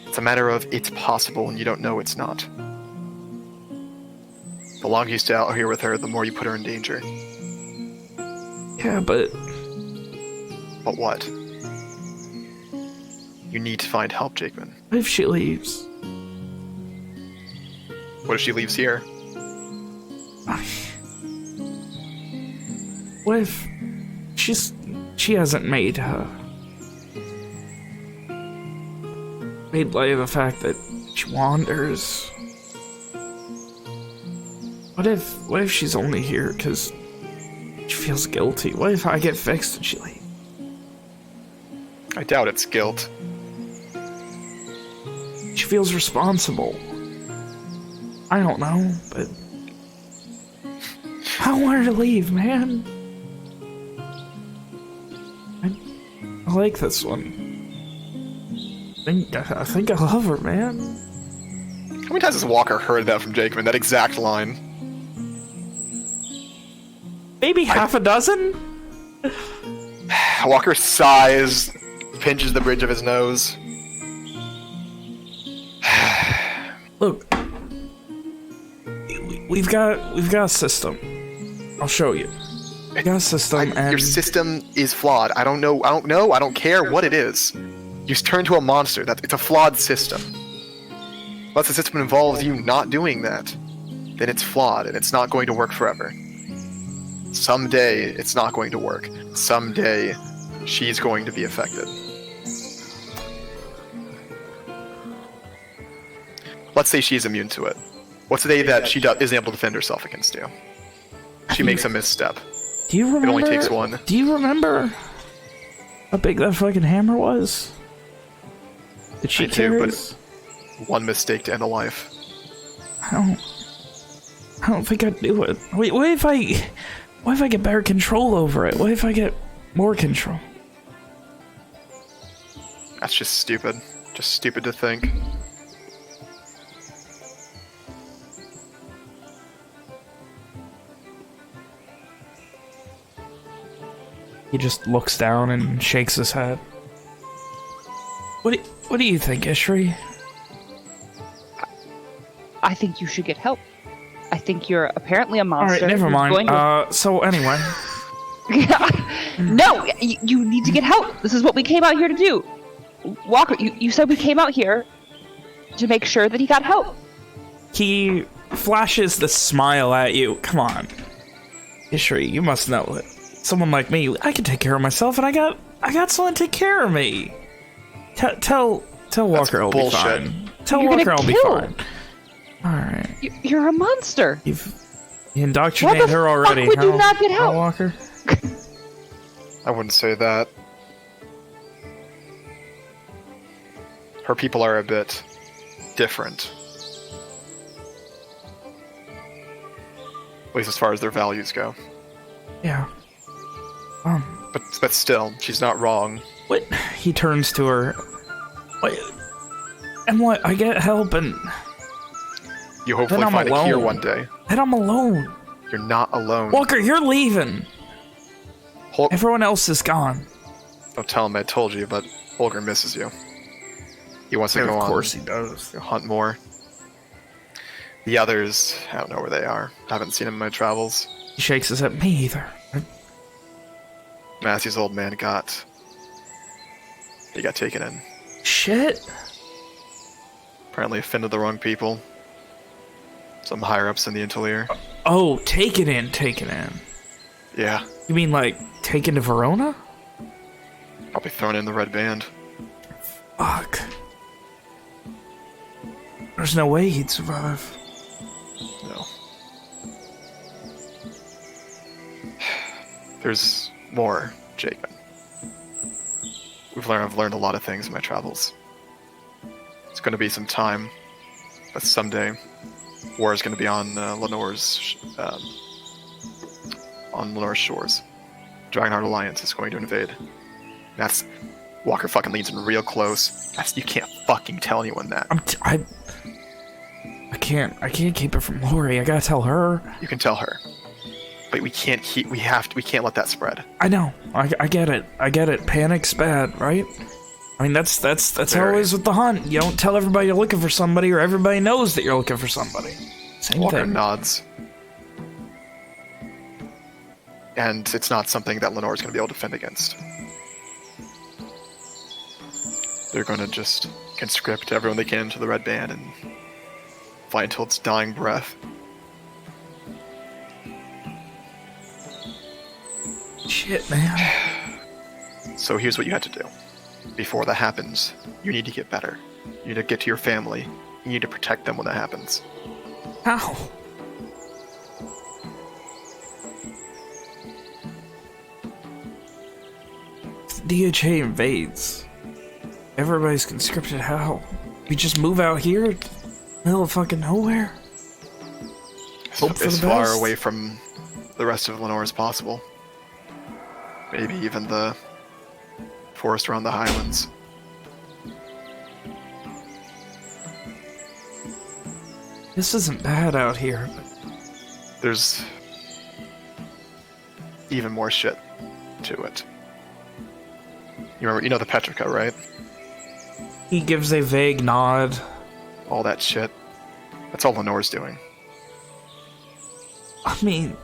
It's a matter of it's possible and you don't know it's not. The longer you stay out here with her, the more you put her in danger. Yeah, but... But what? You need to find help, Jakeman. What if she leaves? What if she leaves here? What if she hasn't made light of the fact that she wanders? What if she's only here because she feels guilty? What if I get fixed and she leaves? I doubt it's guilt. She feels responsible. I don't know, but I don't want her to leave, man. I like this one. I think I love her, man. How many times has Walker heard that from Jakeman? That exact line? Maybe half a dozen? Walker sighs, pinches the bridge of his nose. Look, we've got a system. I'll show you. We got a system, and your system is flawed. I don't care what it is. You turn to a monster. It's a flawed system. Unless the system involves you not doing that, then it's flawed and it's not going to work forever. Someday it's not going to work. Someday she's going to be affected. Let's say she's immune to it. What's the day that she isn't able to defend herself against you? She makes a misstep. Do you remember? It only takes one. Do you remember how big that fucking hammer was? That she carries? But one mistake to end a life. I don't think I'd do it. Wait, what if I get better control over it? What if I get more control? That's just stupid. Just stupid to think. He just looks down and shakes his head. What do you think, Ishri? I think you should get help. I think you're apparently a monster. Alright, never mind. So anyway. No, you need to get help. This is what we came out here to do. Walker, you said we came out here to make sure that he got help. He flashes the smile at you. Come on. Ishri, you must know it. Someone like me, I can take care of myself, and I got someone to take care of me. Tell Walker I'll be fine. Tell Walker I'll be fine. Alright. You're a monster. You've indoctrinated her already. Why the fuck would you not get help? Walker? I wouldn't say that. Her people are a bit different. At least as far as their values go. Yeah. But still, she's not wrong. What? He turns to her. What? And what? I get help and... You hopefully find a cure one day. Then I'm alone. You're not alone. Walker, you're leaving. Everyone else is gone. Don't tell him I told you, but Holger misses you. He wants to go on. Of course he does. Hunt more. The others, I don't know where they are. I haven't seen them in my travels. He shakes his head. Me either. Massey's old man he got taken in. Shit. Apparently offended the wrong people. Some higher-ups in the Interior. Oh, taken in. Yeah. You mean like taken to Verona? Probably thrown in the Red Band. Fuck. There's no way he'd survive. No. There's more, Jakeman. I've learned a lot of things in my travels. It's going to be some time, but someday, war is going to be on Lenore's shores. Dragonheart Alliance is going to invade. Walker fucking leans in real close. You can't fucking tell anyone that. I can't keep it from Lori. I gotta tell her. You can tell her. But we can't let that spread. I know. I get it. Panic's bad, right? I mean, that's how it is with the hunt. You don't tell everybody you're looking for somebody, or everybody knows that you're looking for somebody. Same Walker thing. nods. And it's not something that Lenore's going to be able to defend against. They're going to just conscript everyone they can into the Red Band and fight until its dying breath. Shit, man. So here's what you have to do. Before that happens, you need to get better. You need to get to your family. You need to protect them when that happens. How? DHA invades. Everybody's conscripted. How? We just move out here? Middle of fucking nowhere? Hope for as the far best. away from the rest of Lenore as possible. Maybe even the forest around the highlands. This isn't bad out here. There's even more shit to it. You know the Petrica, right? He gives a vague nod. All that shit. That's all Lenore's doing. I mean,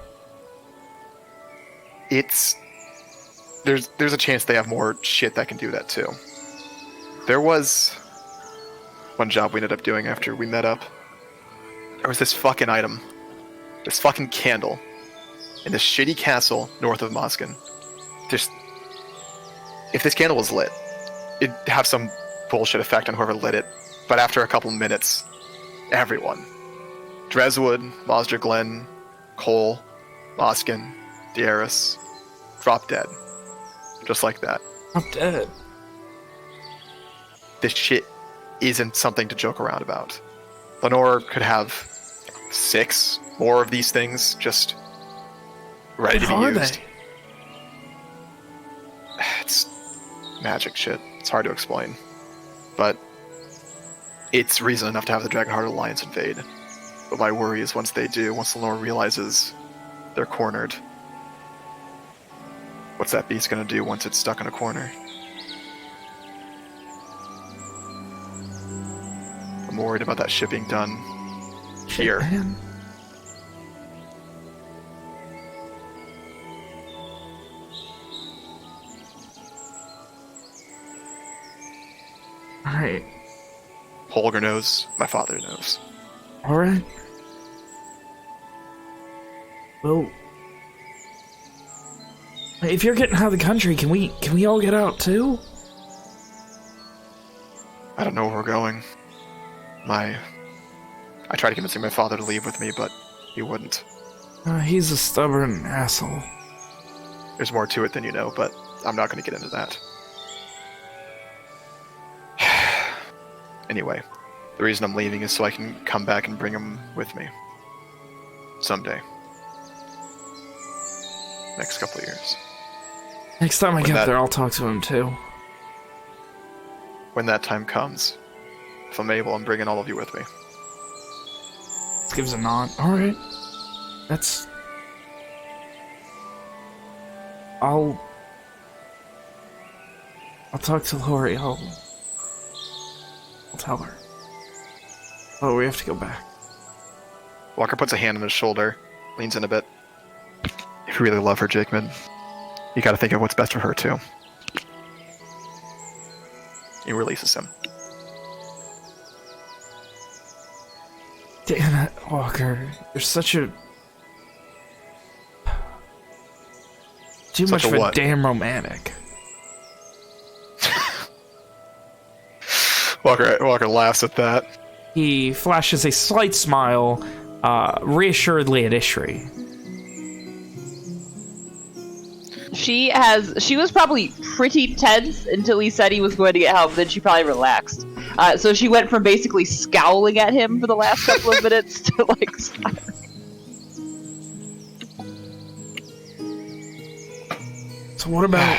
there's a chance they have more shit that can do that too. There was one job we ended up doing after we met up. There was this fucking item. This fucking candle. In this shitty castle north of Moskin. If this candle was lit, it'd have some bullshit effect on whoever lit it. But after a couple minutes, everyone. Dreswood, Mosder Glen, Cole, Moskin, Dieris, drop dead. Just like that. I'm dead. This shit isn't something to joke around about. Lenore could have 6 more of these things just ready to be used. It's magic shit. It's hard to explain. But it's reason enough to have the Dragonheart Alliance invade. But my worry is once they do, once Lenore realizes they're cornered, what's that beast gonna do once it's stuck in a corner? I'm worried about that shit being done here. Shit, man. Alright. Holger knows, my father knows. Alright. Well, if you're getting out of the country, can we all get out too? I don't know where we're going. I tried convincing my father to leave with me, but he wouldn't. He's a stubborn asshole. There's more to it than you know, but I'm not going to get into that. Anyway, the reason I'm leaving is so I can come back and bring him with me. Someday. next couple of years. Next time I get there, I'll talk to him too. When that time comes, if I'm able, I'm bringing all of you with me. Gives a nod. All right. I'll talk to Lori. I'll tell her. Oh, we have to go back. Walker puts a hand on his shoulder, leans in a bit. If you really love her, Jakeman, you gotta think of what's best for her, too. He releases him. Damn it, Walker. You're such a... Too much of a damn romantic. Walker laughs at that. He flashes a slight smile, reassuredly at Ishri. She was probably pretty tense until he said he was going to get help, then she probably relaxed. So she went from basically scowling at him for the last couple of minutes to like smiling. So what about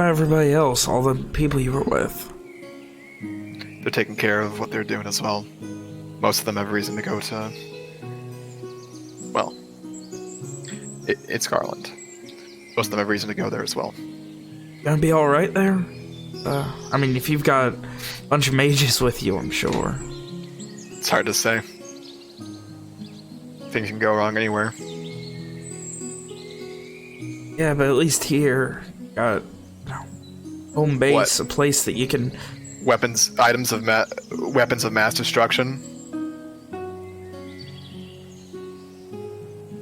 everybody else, all the people you were with? They're taking care of what they're doing as well. Most of them have reason to go to... Well, it's Garland. Most of them have reason to go there as well. Gonna be alright there? I mean, if you've got a bunch of mages with you, I'm sure. It's hard to say. Things can go wrong anywhere. Yeah, but at least here, you got home base, What? a place that you can... Weapons of mass destruction.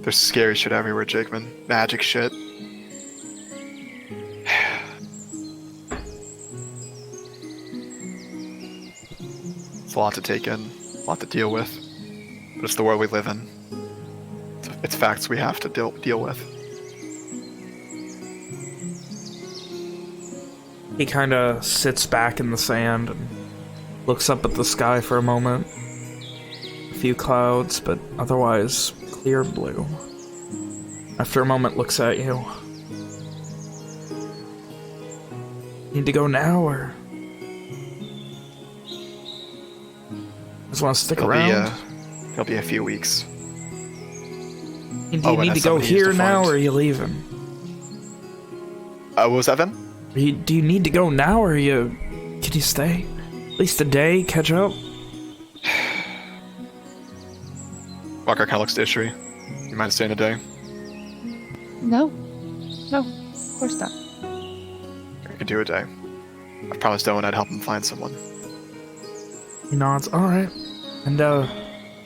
There's scary shit everywhere, Jakeman. Magic shit. It's a lot to take in, a lot to deal with. But it's the world we live in. It's facts we have to deal with. He kind of sits back in the sand and looks up at the sky for a moment. A few clouds, but otherwise clear blue. After a moment, looks at you. Need to go now, or just want to stick around? It'll be a few weeks. Do you need to go here now, or are you leaving? What was that, then? Do you need to go now, or can you stay? At least a day, catch up? Walker kind of looks to Ishri. You mind staying a day? No, of course not. I could do a day. I promised Owen I'd help him find someone. He nods. All right. And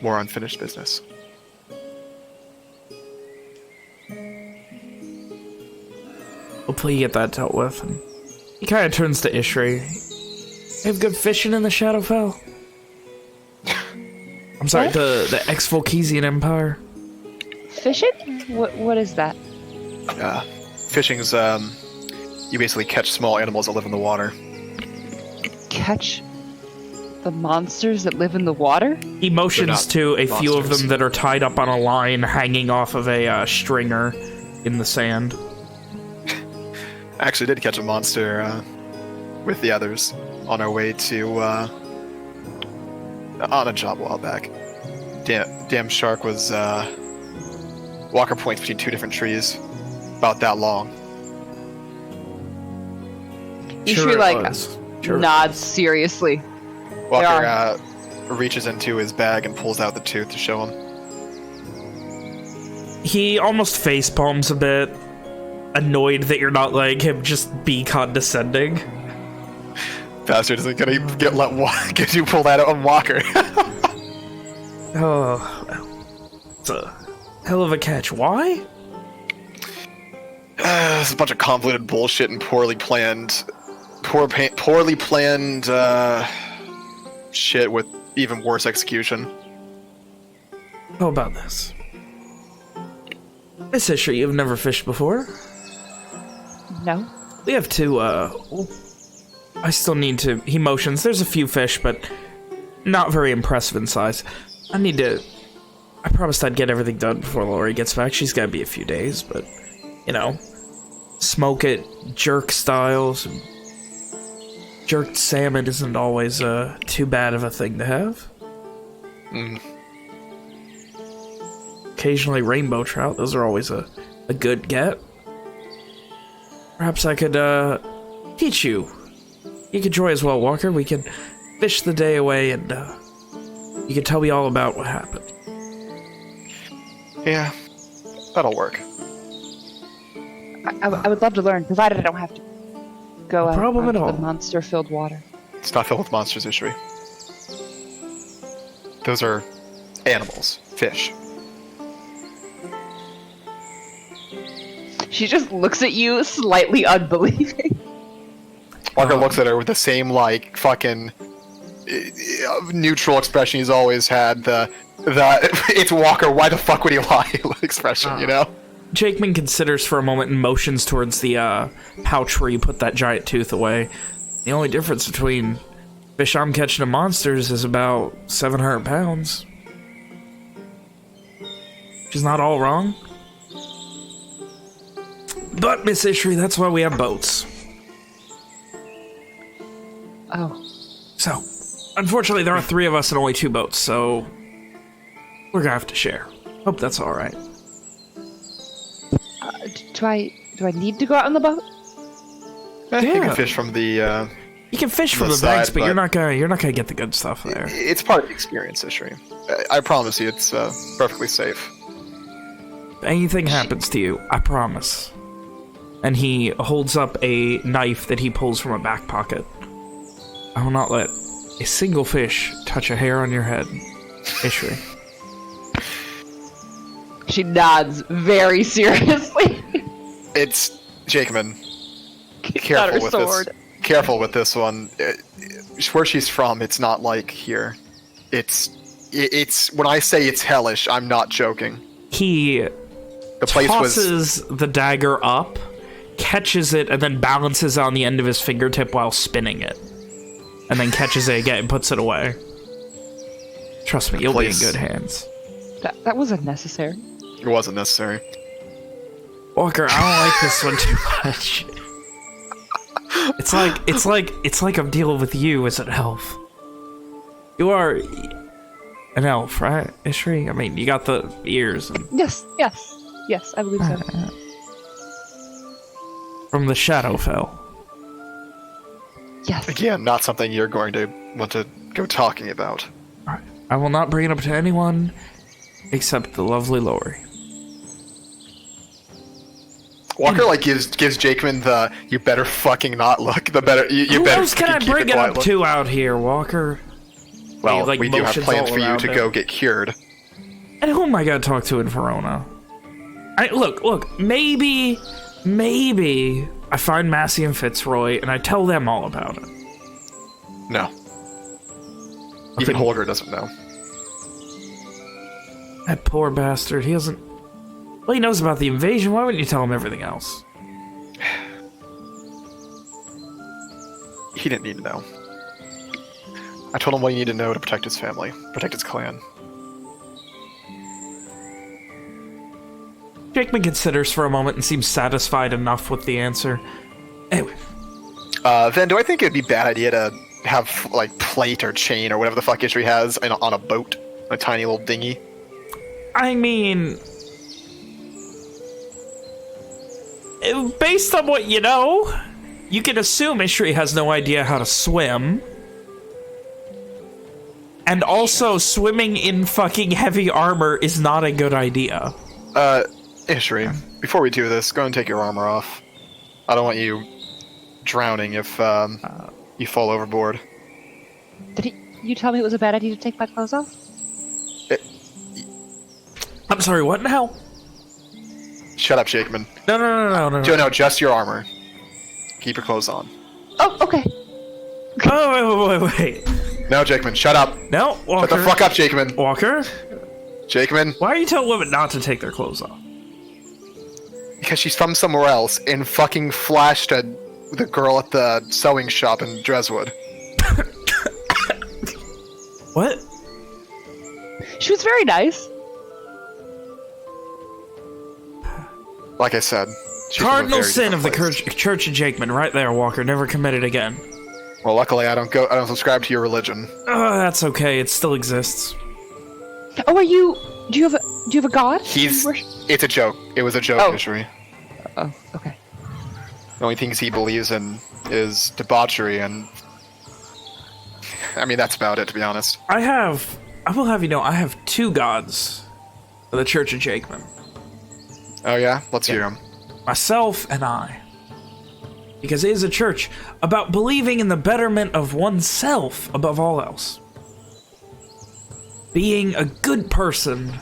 More unfinished business. hopefully you get that dealt with. And he kind of turns to Ishri. You have good fishing in the Shadowfell? I'm sorry, the ex-Volkesian Empire. Fishing? What is that? Fishing's, you basically catch small animals that live in the water. Catch the monsters that live in the water? He motions to a few of them that are tied up on a line hanging off of a stringer in the sand. I actually did catch a monster with the others on our way to on a job a while back. Damn shark was Walker points between two different trees, about that long. Ishri nods seriously. Walker reaches into his bag and pulls out the tooth to show him. He almost face palms a bit, annoyed that you're not letting him just be condescending. Bastard isn't gonna get you pull that out on Walker. Oh, it's a hell of a catch. Why? It's a bunch of convoluted bullshit and poorly planned shit with even worse execution. How about this? Miss Ishri, you've never fished before? No. We have two, I still need to... He motions. There's a few fish, but not very impressive in size. I promised I'd get everything done before Lori gets back. She's gotta be a few days, but you know, smoke it jerk styles. Jerked salmon isn't always too bad of a thing to have. Mm. Occasionally rainbow trout, those are always a good get. Perhaps I could teach you. You could join as well, Walker. We can fish the day away and you can tell me all about what happened. Yeah, that'll work. I would love to learn, provided I don't have to go No out problem at onto all. the monster-filled water. It's not filled with monsters, Ishri. Those are animals, fish. She just looks at you, slightly unbelieving. Walker looks at her with the same, like, fucking neutral expression he's always had. The it's Walker, why the fuck would he lie expression, you know? Jakeman considers for a moment and motions towards the pouch where you put that giant tooth away. The only difference between fish I'm catching and monsters is about 700 pounds. She's not all wrong. But, Miss Ishri, that's why we have boats. Oh. So, unfortunately, there are 3 of us and only 2 boats, so we're gonna have to share. Hope that's all right. Do I need to go out on the boat? You Yeah. can fish from the. You can fish from the side, banks, but you're not gonna get the good stuff there. It's part of the experience, Ishri. I promise you, it's perfectly safe. If anything happens to you, I promise. And he holds up a knife that he pulls from a back pocket. I will not let a single fish touch a hair on your head, Ishri. She nods very seriously. It's Jakeman. Got her Careful with sword. this. Careful with this one. Where she's from, it's not like here. It's when I say it's hellish, I'm not joking. He The place was. tosses the dagger up, catches it, and then balances on the end of his fingertip while spinning it. And then catches it again and puts it away. Trust me, you'll be in Place. good hands. That was unnecessary. It wasn't necessary. Walker, I don't like this one too much. It's like I'm dealing with you as an elf. You are an elf, right, Ishri? I mean, you got the ears and Yes, I believe so. from the Shadowfell. Yes. Again, not something you're going to want to go talking about. Alright. I will not bring it up to anyone except the lovely Lori. Walker like gives Jakeman the "you better fucking not look." The better you Who better. else can I keep bring it quiet up look. to out here, Walker? Well, Like, we do have motions plans all for you around to it. go get cured. And who am I gonna talk to in Verona? Look, maybe I find Massey and Fitzroy and I tell them all about it. No. Even Holger doesn't know. That poor bastard, he doesn't... Well, he knows about the invasion, why wouldn't you tell him everything else? He didn't need to know. I told him what he needed to know to protect his family, protect his clan. Jakeman considers for a moment and seems satisfied enough with the answer. Anyway, Then, do I think it'd be a bad idea to have, like, plate or chain or whatever the fuck Ishri has on a boat? A tiny little dinghy? I mean... Based on what you know, you can assume Ishri has no idea how to swim. And also, swimming in fucking heavy armor is not a good idea. Ishri, before we do this, go and take your armor off. I don't want you drowning if, you fall overboard. Did you tell me it was a bad idea to take my clothes off? I'm sorry, what now? Shut up, Jakeman. No. No, just your armor. Keep your clothes on. Oh, okay. Oh, wait. No, Jakeman, shut up. No, Walker. Shut the fuck up, Jakeman. Walker? Jakeman, Why are you telling women not to take their clothes off? because she's from somewhere else and fucking flashed at the girl at the sewing shop in Dreswood. What? She was very nice. Like I said, She's from a Cardinal very sin of the different place. Church of Jakeman, right there, Walker. Never committed again. Well, luckily I don't subscribe to your religion. That's okay. It still exists. Oh, do you have a god? It's a joke. It was a joke, Ishri. Oh, okay. The only things he believes in is debauchery, and I mean that's about it, to be honest. I will have you know, I have 2 gods for the Church of Jakeman. Oh yeah, let's hear him. Myself and I. Because it is a church about believing in the betterment of oneself above all else. Being a good person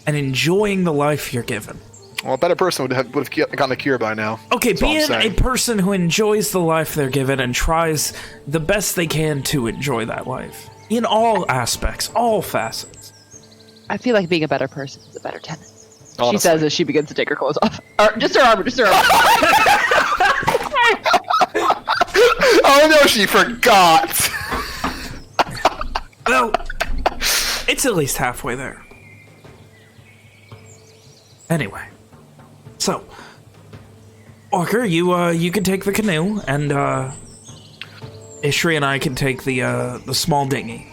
and enjoying the life you're given. Well, a better person would have gotten a cure by now. Okay, That's all I'm being saying. a person who enjoys the life they're given and tries the best they can to enjoy that life. In all aspects, all facets. I feel like being a better person is a better tenant. She Honestly. says as she begins to take her clothes off. Or, just her armor, just her armor. Oh no, she forgot! Well, it's at least halfway there. Anyway, so Walker, you can take the canoe, and Ishri and I can take the small dinghy.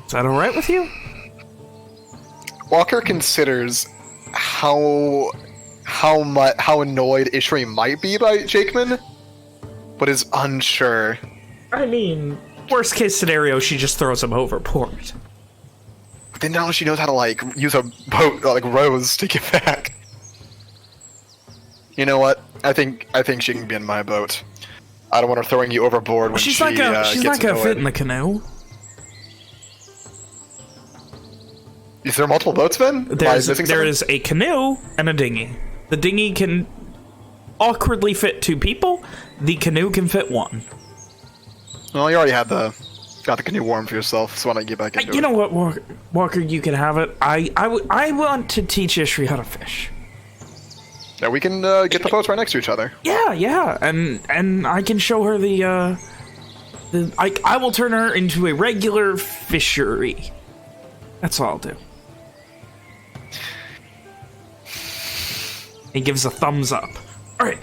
Is that all right with you? Walker considers how annoyed Ishri might be by Jakeman, but is unsure. I mean, worst case scenario, she just throws him overboard. But then now she knows how to like use a boat like Rose to get back. You know what? I think she can be in my boat. I don't want her throwing you overboard when She's she not gonna annoyed. fit in the canoe. Is there multiple boats, Ben? There is a canoe and a dinghy. The dinghy can awkwardly fit 2 people. The canoe can fit 1. Well, you already got the canoe warm for yourself, so why not get back into it? You know what, Walker? You can have it. I want to teach Ishri how to fish. Yeah, we can get the boats right next to each other. Yeah, and I can show her I will turn her into a regular fishery. That's all I'll do. He gives a thumbs up. All right,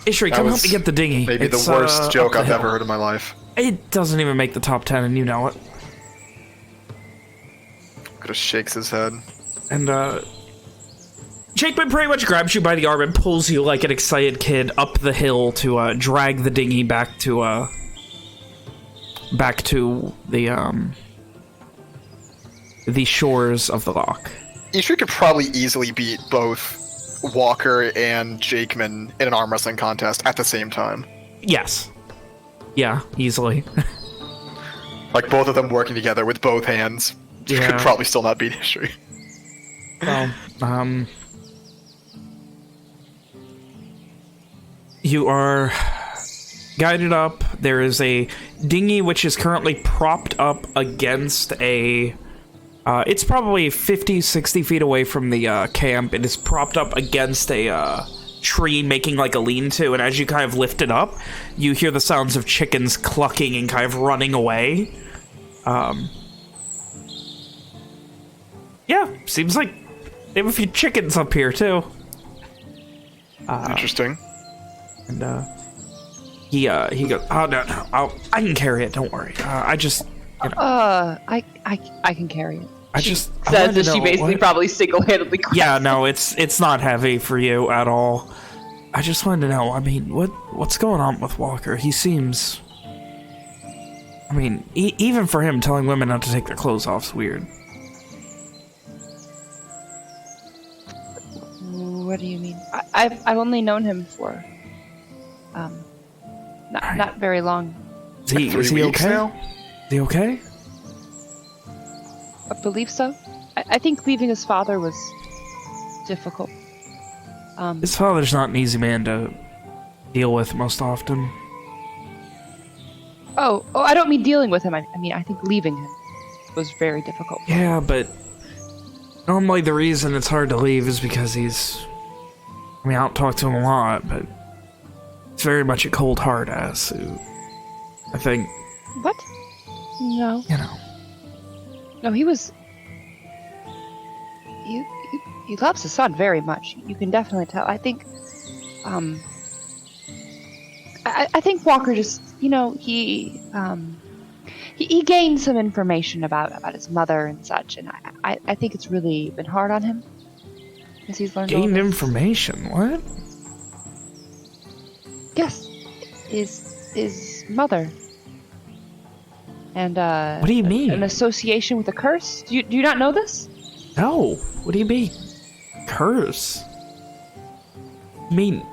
Ishri, come help me get the dinghy. Maybe It's, the worst joke up I've the ever hill. heard in my life. It doesn't even make the top 10, and you know it. Just shakes his head. And Jakeman pretty much grabs you by the arm and pulls you like an excited kid up the hill to drag the dinghy back to the shores of the loch. Ishri could probably easily beat both Walker and Jakeman in an arm wrestling contest at the same time. Yes. Yeah, easily. Like both of them working together with both hands. You Yeah. could probably still not beat Ishri. Well, you are guided up. There is a dinghy which is currently propped up against a... it's probably 50, 60 feet away from the camp. It is propped up against a tree, making like a lean-to, and as you kind of lift it up, you hear the sounds of chickens clucking and kind of running away. Yeah, seems like they have a few chickens up here, too. Interesting. And, he goes, oh, no, I can carry it, don't worry. I just, you know. I can carry it. I Says wanted that to she know basically what- probably single-handedly crashed. Yeah, no, it's not heavy for you at all. I just wanted to know, I mean, what's going on with Walker? He seems... I mean, even for him, telling women not to take their clothes off is weird. What do you mean? I've only known him for not very long. Is he 3 weeks okay? now? Is he okay? I believe so. I think leaving his father was difficult. His father's not an easy man to deal with most often. Oh, I don't mean dealing with him. I mean, I think leaving him was very difficult. Yeah, but normally the reason it's hard to leave is because he's... I mean, I don't talk to him a lot, but it's very much a cold hard ass who... I think, What? No. you know... No, he was... he loves his son very much. You can definitely tell. I think, I think Walker just, you know, he gained some information about his mother and such, and I think it's really been hard on him as he's learned. Gained information? What? Yes, his mother. And what do you mean? An association with a curse? Do you not know this? No. What do you mean? Curse? I mean,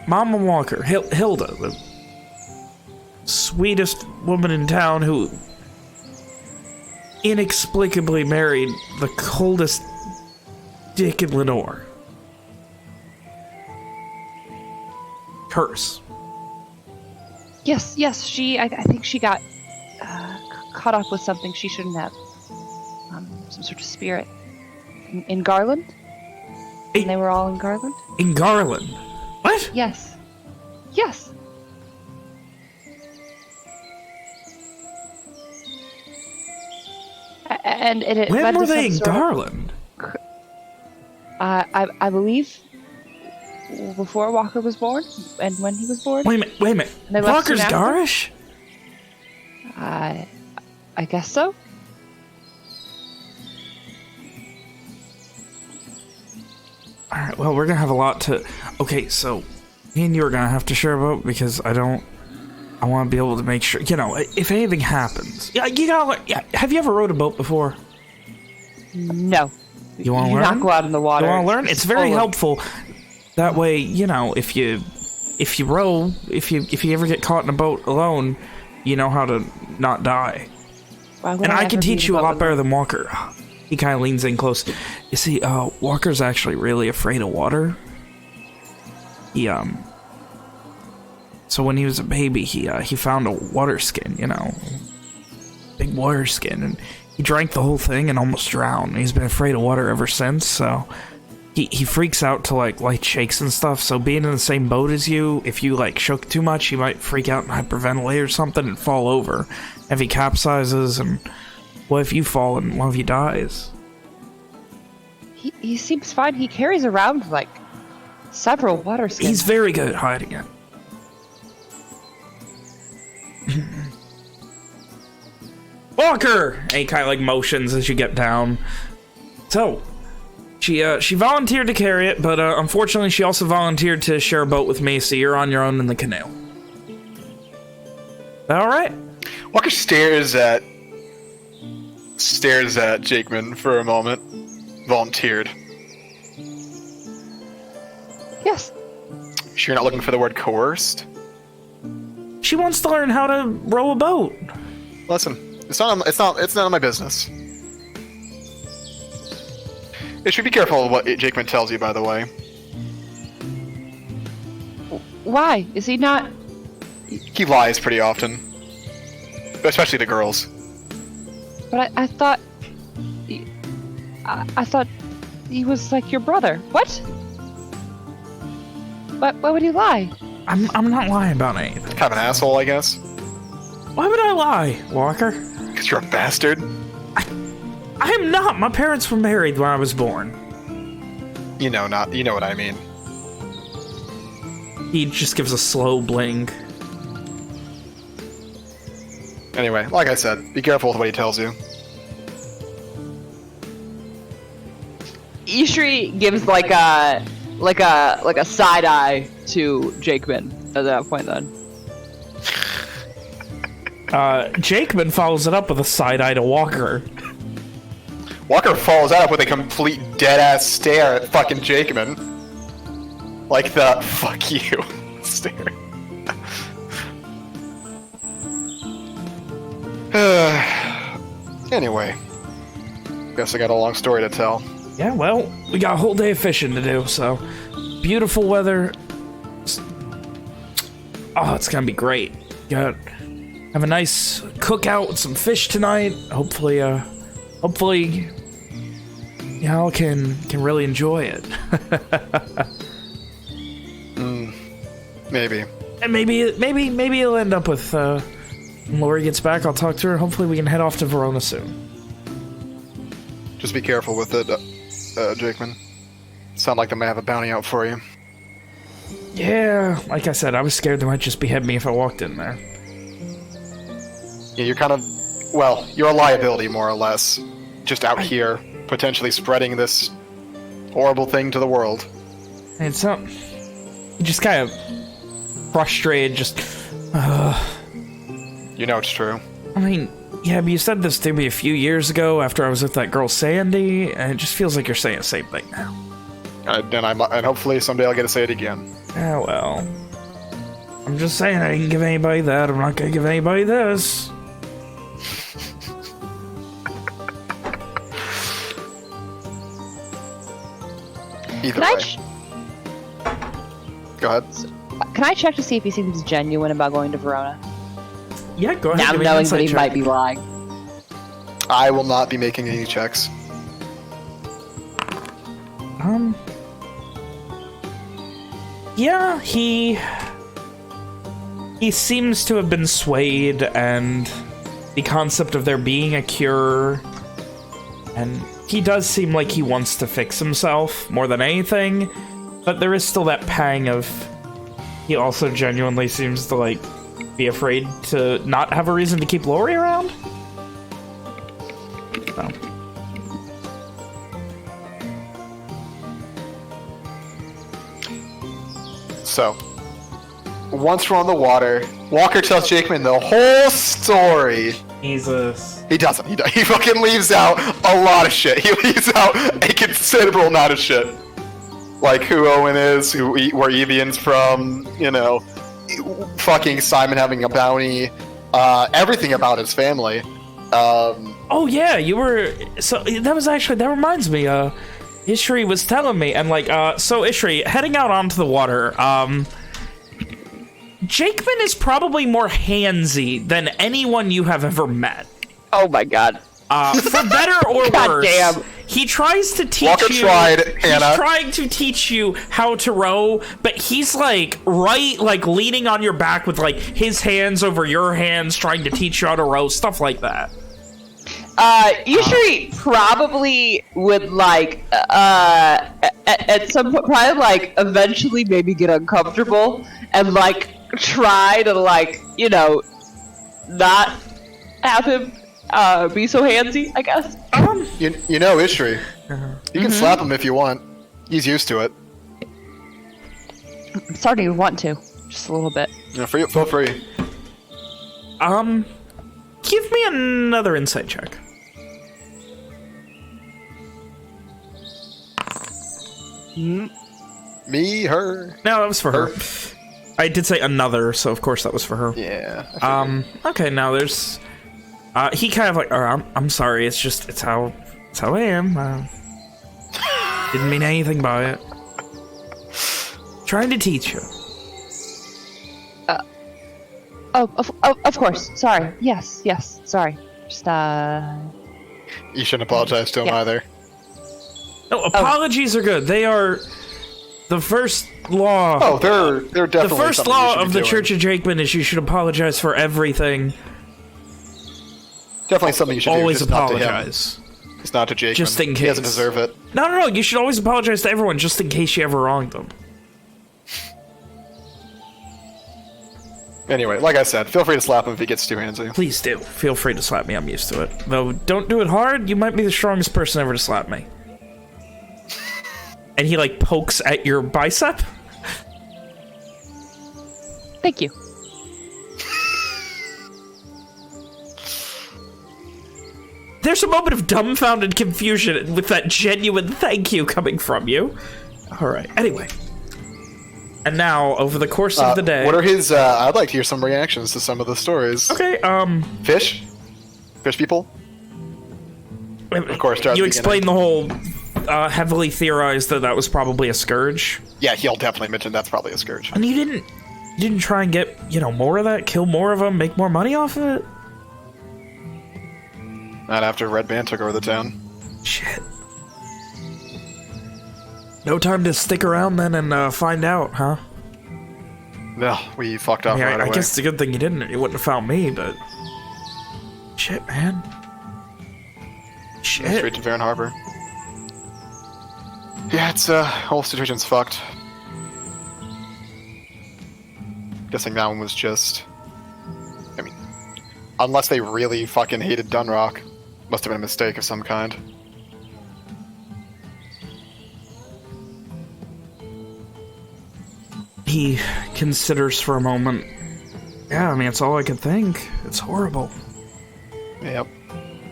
Mama Walker, Hilda, the sweetest woman in town who inexplicably married the coldest dick in Lenore. Curse. Yes. I think she got caught up with something she shouldn't have. Some sort of spirit. In Garland? And they were all in Garland? In Garland? What? Yes. And it when led were to they in some sort of- Garland? I believe before Walker was born, and when he was born. Wait a minute. Walker's Garish? I guess so. Alright, well, we're gonna have a lot to... Okay, so, me and you are gonna have to share a boat because I want to be able to make sure... You know, if anything happens... Yeah, you gotta... Yeah, have you ever rowed a boat before? No. You wanna learn? Not go out in the water. You wanna learn? It's very helpful. That way, you know, if you row, if you ever get caught in a boat alone, you know how to not die. And I can teach you a lot better than Walker. He kind of leans in close. You see, Walker's actually really afraid of water. So when he was a baby, he found a water skin, you know, big water skin, and he drank the whole thing and almost drowned. He's been afraid of water ever since, so he freaks out to like light shakes and stuff. So being in the same boat as you, if you like shook too much, he might freak out and hyperventilate or something and fall over. If he capsizes, and what if you fall and one of you dies? He seems fine. He carries around like several water skins. He's very good at hiding it. Walker! And he kind of like motions as you get down. So, she volunteered to carry it, but unfortunately she also volunteered to share a boat with me, so you're on your own in the canoe. All right. Walker stares at Jakeman for a moment. Volunteered. Yes. Sure, you're not looking for the word coerced? She wants to learn how to row a boat. Listen, it's none of my business. It should be careful of what Jakeman tells you, by the way. Why? Is he not... He lies pretty often. Especially to girls. But I thought... I thought he was like your brother. What? Why would he lie? I'm not lying about anything. Kind of an asshole, I guess. Why would I lie, Walker? Because you're a bastard. I am not. My parents were married when I was born. You know what I mean. He just gives a slow blink. Anyway, like I said, be careful with what he tells you. Ishri gives like a side eye to Jakeman at that point. Then Jakeman follows it up with a side eye to Walker. Walker follows that up with a complete dead-ass stare at fucking Jakeman. Like the fuck you stare. Anyway, guess I got a long story to tell. Yeah, well, we got a whole day of fishing to do, so beautiful weather. Oh, it's gonna be great. Got have a nice cookout with some fish tonight. Hopefully, y'all can really enjoy it. Maybe. And maybe it'll end up with when Lori gets back. I'll talk to her. Hopefully, we can head off to Verona soon. Just be careful with it, Jakeman. Sound like they may have a bounty out for you. Yeah, like I said, I was scared they might just behead me if I walked in there. Yeah, you're kind of... Well, you're a liability, more or less. Just out here, potentially spreading this horrible thing to the world. And so... just kind of... frustrated, just... You know it's true. I mean, yeah, but you said this to me a few years ago after I was with that girl Sandy, and it just feels like you're saying the same thing now. And hopefully someday I'll get to say it again. Yeah, well... I'm just saying I didn't give anybody that, I'm not gonna give anybody this. Either Can I way. Go ahead. Can I check to see if he seems genuine about going to Verona? Yeah, go ahead. Now give me an knowing that insight he check. might be lying. I will not be making any checks. Yeah, he seems to have been swayed, and the concept of there being a cure, and he does seem like he wants to fix himself more than anything, but there is still that pang of he also genuinely seems to, like, be afraid to not have a reason to keep Lori around. So, once we're on the water, Walker tells Jakeman the whole story. Jesus. He doesn't. He fucking leaves out a lot of shit. He leaves out a considerable amount of shit. Like who Owen is, where Evian's from, you know, fucking Simon having a bounty, everything about his family. Oh yeah, you were... So, that reminds me, Ishri was telling me, and like, so Ishri, heading out onto the water, Jakeman is probably more handsy than anyone you have ever met. Oh my god. For better or God worse, damn. he tries to teach Walker you... tried, Hannah. He's trying to teach you how to row, but he's like, like leaning on your back with like his hands over your hands, trying to teach you how to row, stuff like that. Ishri probably would like at some point probably like eventually maybe get uncomfortable and like try to like, you know, not have him be so handsy, I guess. You know Ishri. You can slap him if you want. He's used to it. I'm starting to want to, just a little bit. Yeah, feel free. Give me another insight check. Me, her. No, that was for her. I did say another, so of course that was for her. Yeah. Okay, now there's... he kind of like, I'm sorry, it's how I am. Didn't mean anything by it. Trying to teach you. Of course. Sorry. Yes. Sorry. Just You shouldn't apologize to him either. No, apologies are good. They are the first law. Oh, they're definitely the first something you law should of be the doing. Church of Jakeman is you should apologize for everything. Definitely something you should Always do. Just not to him. apologize. It's not to Jakeman. Just in He doesn't case. deserve it. No. You should always apologize to everyone, just in case you ever wronged them. Anyway, like I said, feel free to slap him if he gets too handsy. Please do. Feel free to slap me. I'm used to it. Though, don't do it hard. You might be the strongest person ever to slap me. And he, like, pokes at your bicep? thank you. There's a moment of dumbfounded confusion with that genuine thank you coming from you. Alright, anyway. And now, over the course of the day... What are his, I'd like to hear some reactions to some of the stories. Okay, Fish? Fish people? Of course, you explained the whole heavily theorized that was probably a scourge. Yeah, he'll definitely mention that's probably a scourge. And you didn't try and get, you know, more of that, kill more of them, make more money off of it? Not after Red Band took over the town. Shit. No time to stick around then and find out, huh? No, we fucked off right I away. guess it's a good thing you didn't. You wouldn't have found me, but... Shit, man. Shit. Straight to Varen Harbor. Yeah, it's whole situation's fucked. Guessing that one was just. I mean, unless they really fucking hated Dunrock, must have been a mistake of some kind. He considers for a moment. Yeah, I mean, it's all I could think. It's horrible. Yep.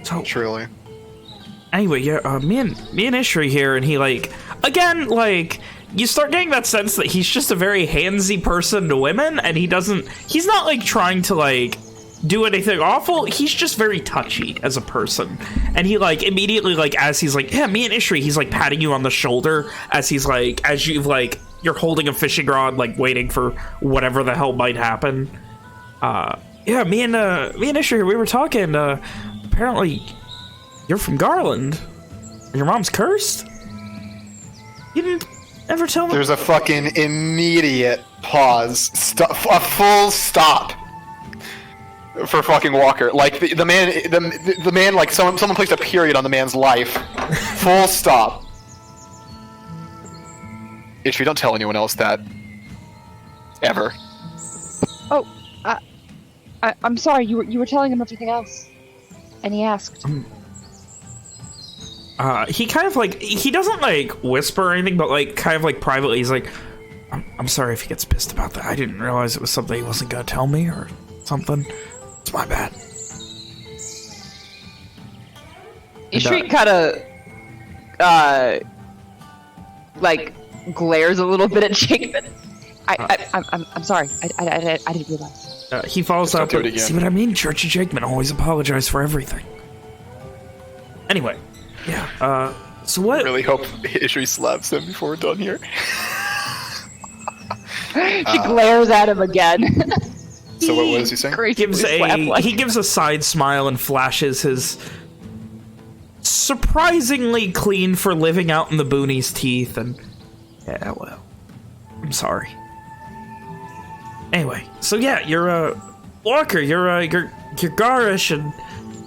So, Truly. anyway, yeah, me and Ishri here, and he, like, again, like, you start getting that sense that he's just a very handsy person to women, and he's not, like, trying to, like, do anything awful. He's just very touchy as a person. And he, like, immediately, like, as he's like, yeah, me and Ishri, he's, like, patting you on the shoulder as he's, like, as you've, like, you're holding a fishing rod, like, waiting for whatever the hell might happen. Yeah, me and Ishri, we were talking, apparently you're from Garland. Your mom's cursed? You didn't ever tell me? There's a fucking immediate pause. A full stop. For fucking Walker. Like, the man, like, someone placed a period on the man's life. Full stop. Ishri, don't tell anyone else that. Ever. Oh, I'm sorry. You were telling him everything else, and he asked. He kind of, like, he doesn't, like, whisper or anything, but, like, kind of, like, privately, he's like, I'm sorry if he gets pissed about that. I didn't realize it was something he wasn't gonna tell me or something. It's my bad. Ishri kind of, like, glares a little bit at Jakeman. I'm sorry. I didn't realize. He follows up do it with, again. see what I mean? Church of Jakeman always apologize for everything. Anyway, yeah, so what? I really hope Ishri slaps him before we're done here. She glares at him again. So what is he saying? He gives a side smile and flashes his surprisingly clean for living out in the boonies teeth, and yeah, well, I'm sorry. Anyway, so yeah, you're Walker, you're garish, and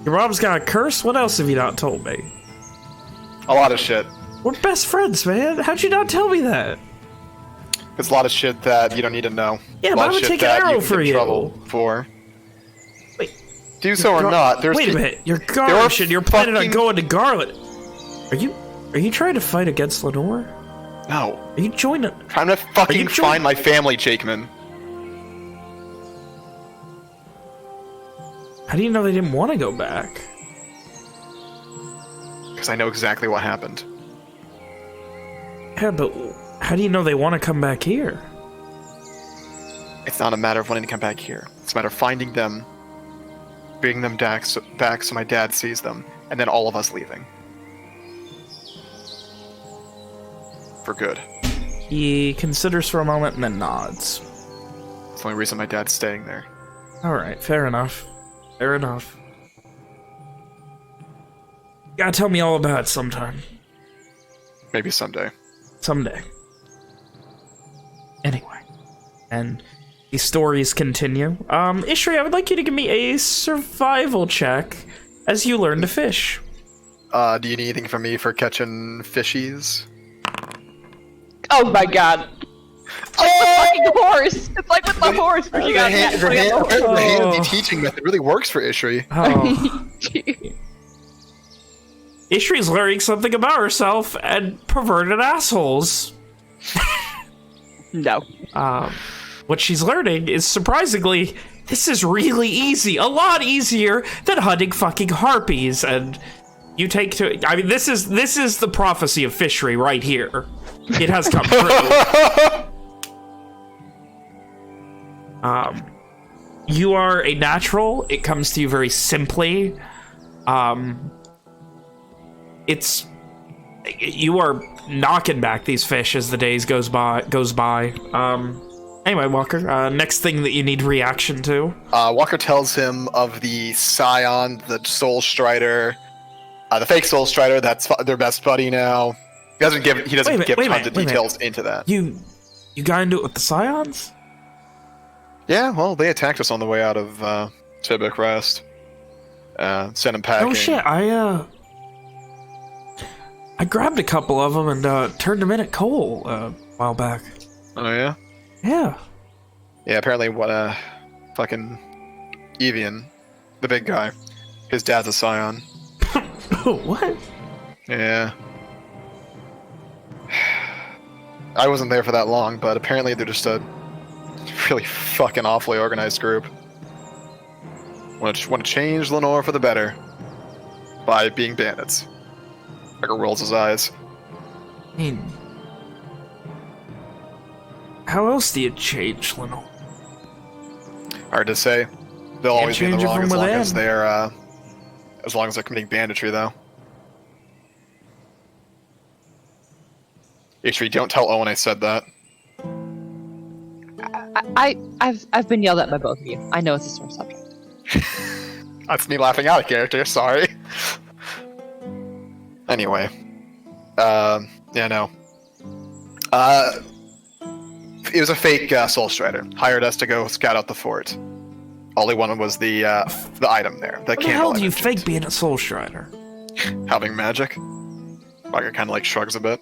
your mom's got a curse. What else have you not told me? A lot of shit. We're best friends, man. How'd you not tell me that? There's a lot of shit that you don't need to know. Yeah, a but lot I of would shit take an that arrow you can for get in you. trouble for. Wait, Do so or not. There's wait a minute. You're garish, and you're planning on fucking- going to Garland. Are you trying to fight against Lenore? No. Are you joining? Trying to fucking find my family, Jakeman. How do you know they didn't want to go back? Because I know exactly what happened. Yeah, but how do you know they want to come back here? It's not a matter of wanting to come back here. It's a matter of finding them, bringing them back so my dad sees them, and then all of us leaving. For good. He considers for a moment and then nods. It's the only reason my dad's staying there. Alright, fair enough. Fair enough. You gotta tell me all about it sometime. Maybe someday. Someday. Anyway. And these stories continue. Ishri, I would like you to give me a survival check as you learn to fish. Do you need anything from me for catching fishies? Oh my god. It's like the fucking horse. It's like with the horse. Where she got The handy teaching method really works for Ishri. Oh. Ishri's learning something about herself and perverted assholes. No. What she's learning is, surprisingly, this is really easy. A lot easier than hunting fucking harpies. And you take to... I mean, this is the prophecy of fishery right here. It has come true. You are a natural. It comes to you very simply. You are knocking back these fish as the days goes by. Anyway, Walker, next thing that you need reaction to. Walker tells him of the Scion, the Soul Strider, the fake Soul Strider. That's their best buddy now. He doesn't give tons of details into that. You got into it with the Scions? Yeah, well, they attacked us on the way out of Tibuk Rest. Sent him packing. Oh shit! I grabbed a couple of them and turned them in at Cole a while back. Oh, yeah? Yeah. Yeah, apparently what, fucking Evian, the big guy, his dad's a scion. What? Yeah. I wasn't there for that long, but apparently they're just a really fucking awfully organized group. Want to change Lenore for the better by being bandits. Tucker rolls his eyes. I mean, how else do you change, Lenore? Hard to say. They'll always be in the change it wrong from as long within. as they're committing banditry, though. Ishri, don't tell Owen I said that. I've been yelled at by both of you. I know it's a sore subject. That's me laughing out of character, sorry. Anyway. Yeah, no. It was a fake Soul Strider. Hired us to go scout out the fort. All he wanted was the item there. The How the candle hell I do you mentioned. fake being a Soul Strider? Having magic. Bugger kind of like shrugs a bit.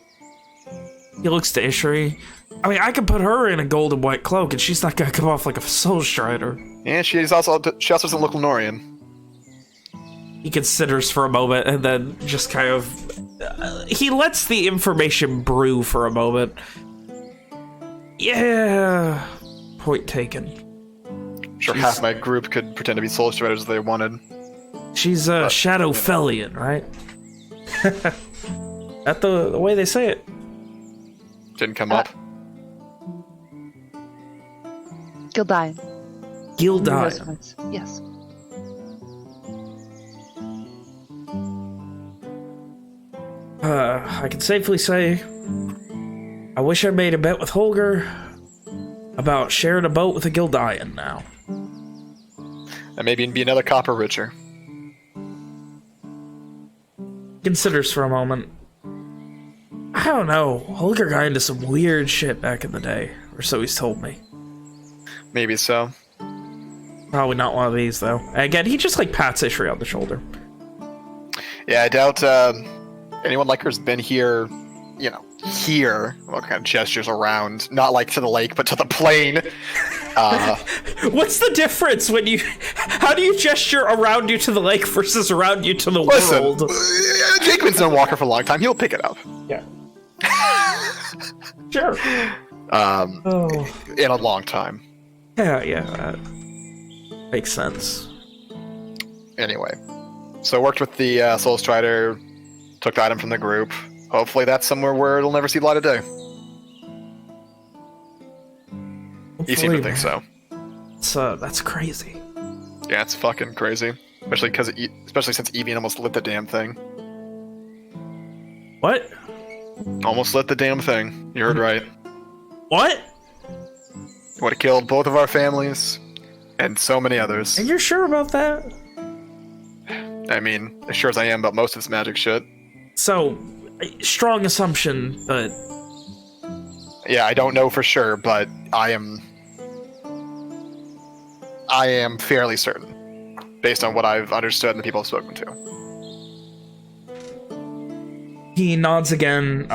He looks to Ishri. I mean, I could put her in a gold and white cloak, and she's not gonna come off like a Soul Strider. And she also doesn't look Lenorian. He considers for a moment, and then just kind of... he lets the information brew for a moment. Yeah... Point taken. Sure, half my group could pretend to be Soul Striders if they wanted. She's a Shadow Fellion, right? That's the way they say it. Didn't come up. Gildian. Gildian. Yes. I can safely say, I wish I made a bet with Holger about sharing a boat with a Gildian now. And maybe be another copper richer. Considers for a moment. I don't know. Holger got into some weird shit back in the day, or so he's told me. Maybe so. Probably not one of these, though. Again, he just like pats Ishri on the shoulder. Yeah, I doubt anyone like her's been here, you know, here. Well, kind of gestures around, not like to the lake, but to the plain. What's the difference when you... How do you gesture around you to the lake versus around you to the world? Jakeman's known Walker for a long time. He'll pick it up. Yeah. Sure. In a long time. Yeah, that makes sense. Anyway, so worked with the Soul Strider, took the item from the group. Hopefully that's somewhere where it'll never see the light of day. You seem to think so. That's crazy. Yeah, it's fucking crazy. Especially since Evian almost lit the damn thing. What? Almost lit the damn thing. You heard right. What? Would have killed both of our families, and so many others. And you're sure about that? I mean, as sure as I am about most of this magic shit. So, strong assumption, but... Yeah, I don't know for sure, but I am fairly certain, based on what I've understood and the people I've spoken to. He nods again,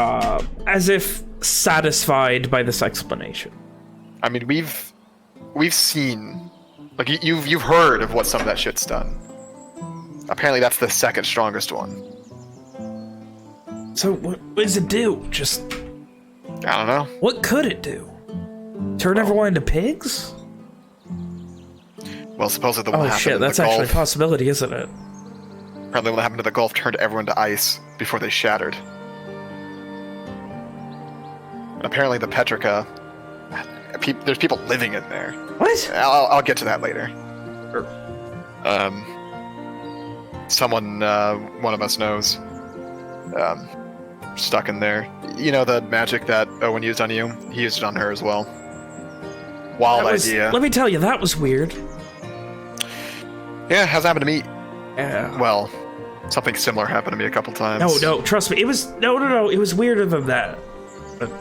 as if satisfied by this explanation. I mean, we've seen, like, you've heard of what some of that shit's done. Apparently that's the second strongest one. So, what does it do? Just... I don't know. What could it do? Turn everyone into pigs? Well, supposedly the one Oh happened shit, in that's the actually a Gulf. possibility, isn't it? Apparently what happened to the Gulf turned everyone to ice before they shattered. And apparently the Petrica, there's people living in there. What? I'll get to that later. Someone, one of us knows, stuck in there. You know the magic that Owen used on you? He used it on her as well. Wild idea. Let me tell you, that was weird. Yeah, it hasn't happened to me. Yeah. Well, something similar happened to me a couple times. No, trust me. It was... No. It was weirder than that. But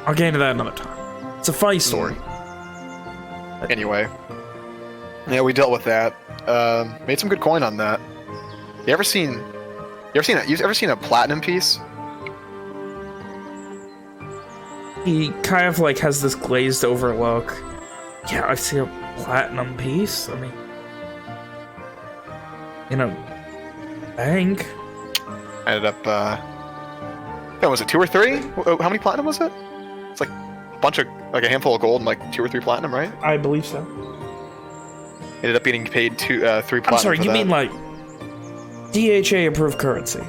I'll get into that another time. It's a funny story. Anyway. Yeah, we dealt with that. Made some good coin on that. You ever seen a platinum piece? He kind of like has this glazed over look. Yeah, I see a platinum piece. I mean, in a bank. Ended up, what was it, 2 or 3? How many platinum was it? It's like a bunch of, like a handful of gold and like 2 or 3 platinum, right? I believe so. Ended up getting paid 3 platinum. I'm sorry, for you that. mean like DHA approved currency?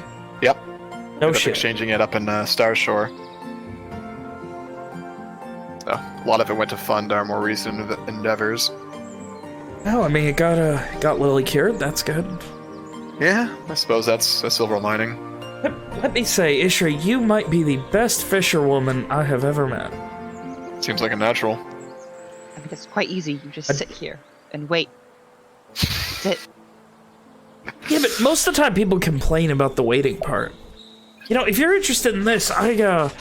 Yep. No Ended up shit. exchanging it up in Star Shore. So, a lot of it went to fund our more recent endeavors. Well, I mean, it got Lily cured. That's good. Yeah, I suppose that's a silver lining. Let me say, Ishri, you might be the best fisherwoman I have ever met. Seems like a natural. I think it's quite easy. You just sit here and wait. Sit. Yeah, but most of the time people complain about the waiting part. You know, if you're interested in this, I got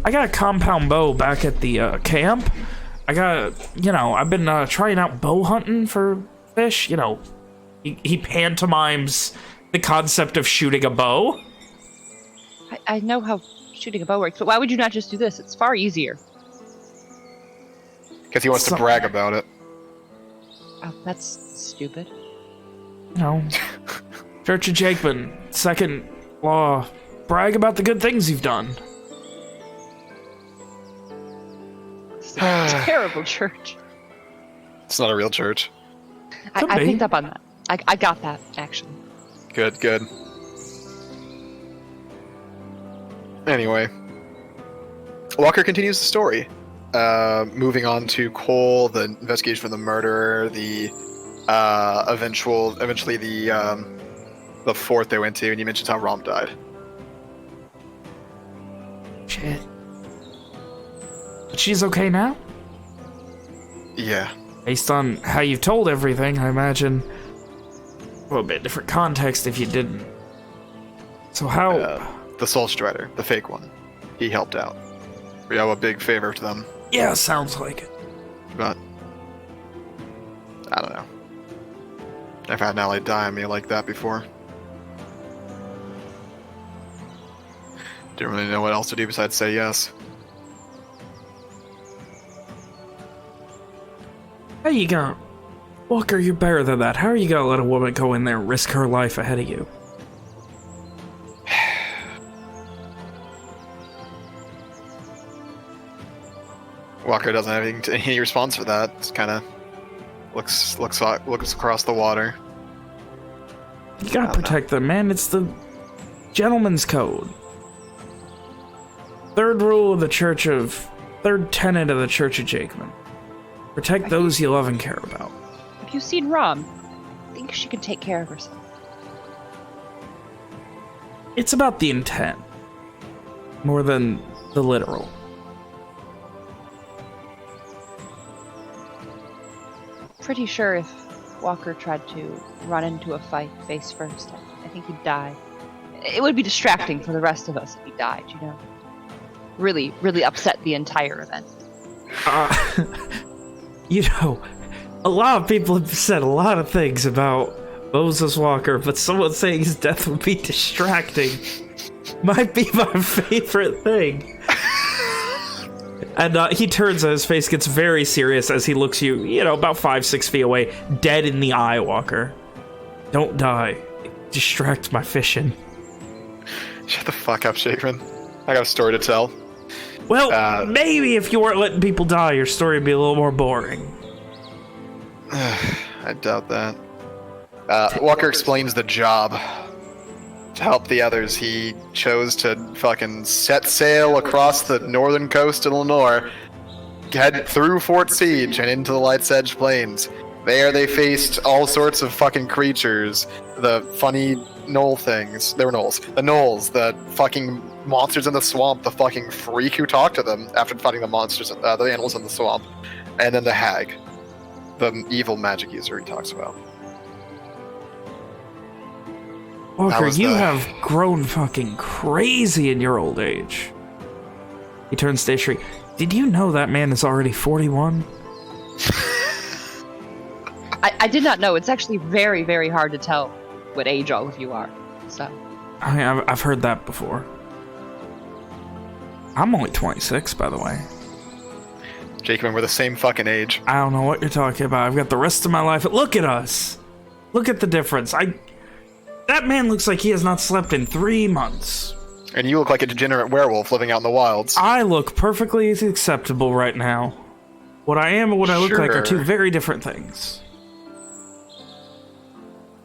a compound bow back at the camp. I've been trying out bow hunting for fish. You know, he pantomimes the concept of shooting a bow. I know how shooting a bow works, but why would you not just do this? It's far easier. Because he wants to brag about it. Oh, that's stupid. You know, Church of Jakeman, second law, brag about the good things you've done. It's a terrible church. It's not a real church. I picked up on that. I got that, actually. Good, good. Anyway. Walker continues the story. Moving on to Cole, the investigation for the murderer, the eventually the fort they went to, and you mentioned how Rom died. Shit. But she's okay now? Yeah. Based on how you've told everything, I imagine a little bit different context if you didn't. So how... The Soul Strider, the fake one. He helped out. We owe a big favor to them. Yeah, sounds like it. But I don't know. I've had an ally die on me like that before. Didn't really know what else to do besides say yes. How you gonna... Walker, you're better than that. How are you gonna let a woman go in there and risk her life ahead of you? Walker doesn't have any response for that. Just kind of looks across the water. You gotta protect them, man. It's the gentleman's code. Third tenet of the Church of Jakeman. Protect those you love and care about. Have you seen Rom? I think she can take care of herself. It's about the intent, more than the literal. Pretty sure if Walker tried to run into a fight face first, I think he'd die. It would be distracting for the rest of us if he died, you know? Really, really upset the entire event. You know, a lot of people have said a lot of things about Moses Walker, but someone saying his death would be distracting might be my favorite thing. And he turns and his face gets very serious as he looks you, about 5-6 feet away, dead in the eye, Walker. Don't die. Distract my fishing. Shut the fuck up, Jakeman. I got a story to tell. Well, maybe if you weren't letting people die, your story would be a little more boring. I doubt that. Walker explains the job. To help the others, he chose to fucking set sail across the northern coast of Lenore, head through Fort Siege and into the Light's Edge Plains. There they faced all sorts of fucking creatures. The funny gnoll things. They were gnolls. The gnolls, the fucking monsters in the swamp, the fucking freak who talked to them after fighting the monsters, the animals in the swamp. And then the hag. The evil magic user he talks about. Walker, you have grown fucking crazy in your old age. He turns to Ishri. Did you know that man is already 41? I did not know. It's actually very, very hard to tell what age all of you are. So. I've heard that before. I'm only 26, by the way. Jakeman, we're the same fucking age. I don't know what you're talking about. I've got the rest of my life. Look at us. Look at the difference. That man looks like he has not slept in 3 months. And you look like a degenerate werewolf living out in the wilds. I look perfectly acceptable right now. What I am and what I look like are two very different things.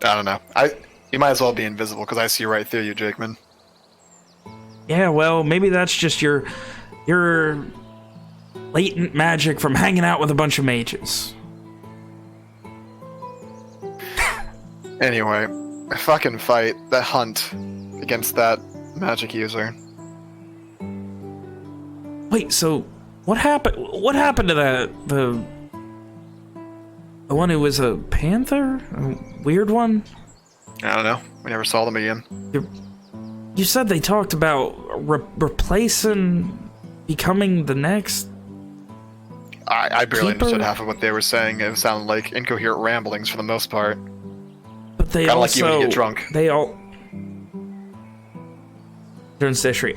I don't know. You might as well be invisible because I see right through you, Jakeman. Yeah, well, maybe that's just your latent magic from hanging out with a bunch of mages. Anyway, fucking fight that hunt against that magic user. Wait, so what happened? What happened to the one who was a panther? A weird one? I don't know. We never saw them again. You said they talked about replacing, becoming the next. I barely Keeper? understood half of what they were saying. It sounded like incoherent ramblings for the most part. But they Kinda also like you when you get drunk. They all. Turns to Ishri.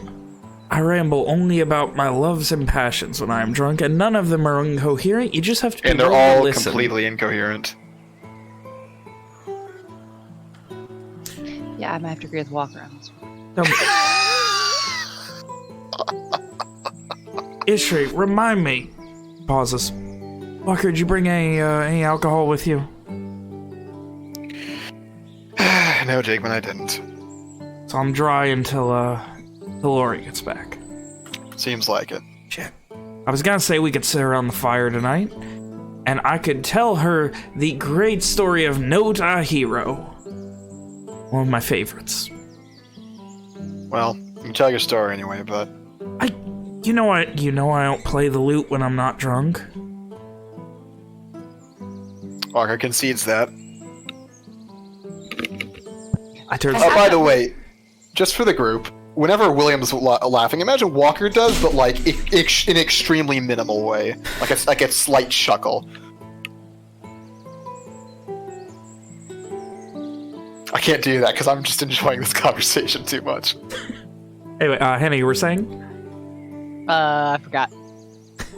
I ramble only about my loves and passions when I am drunk, and none of them are incoherent. You just have to be And they're willing to all listen. completely incoherent. Yeah, I might have to agree with Walker on this one. Ishri, remind me. Pauses. Walker, did you bring any alcohol with you? No, Jakeman, I didn't. So I'm dry until Lori gets back. Seems like it. Shit. I was gonna say we could sit around the fire tonight, and I could tell her the great story of Note a Hero. One of my favorites. Well, you can tell your story anyway, but... You know I don't play the lute when I'm not drunk. Walker concedes that. I turn. Oh, by the way, just for the group, whenever William's laughing, imagine Walker does, but like in an extremely minimal way, like a slight chuckle. I can't do that because I'm just enjoying this conversation too much. Anyway, Henny, you were saying? I forgot.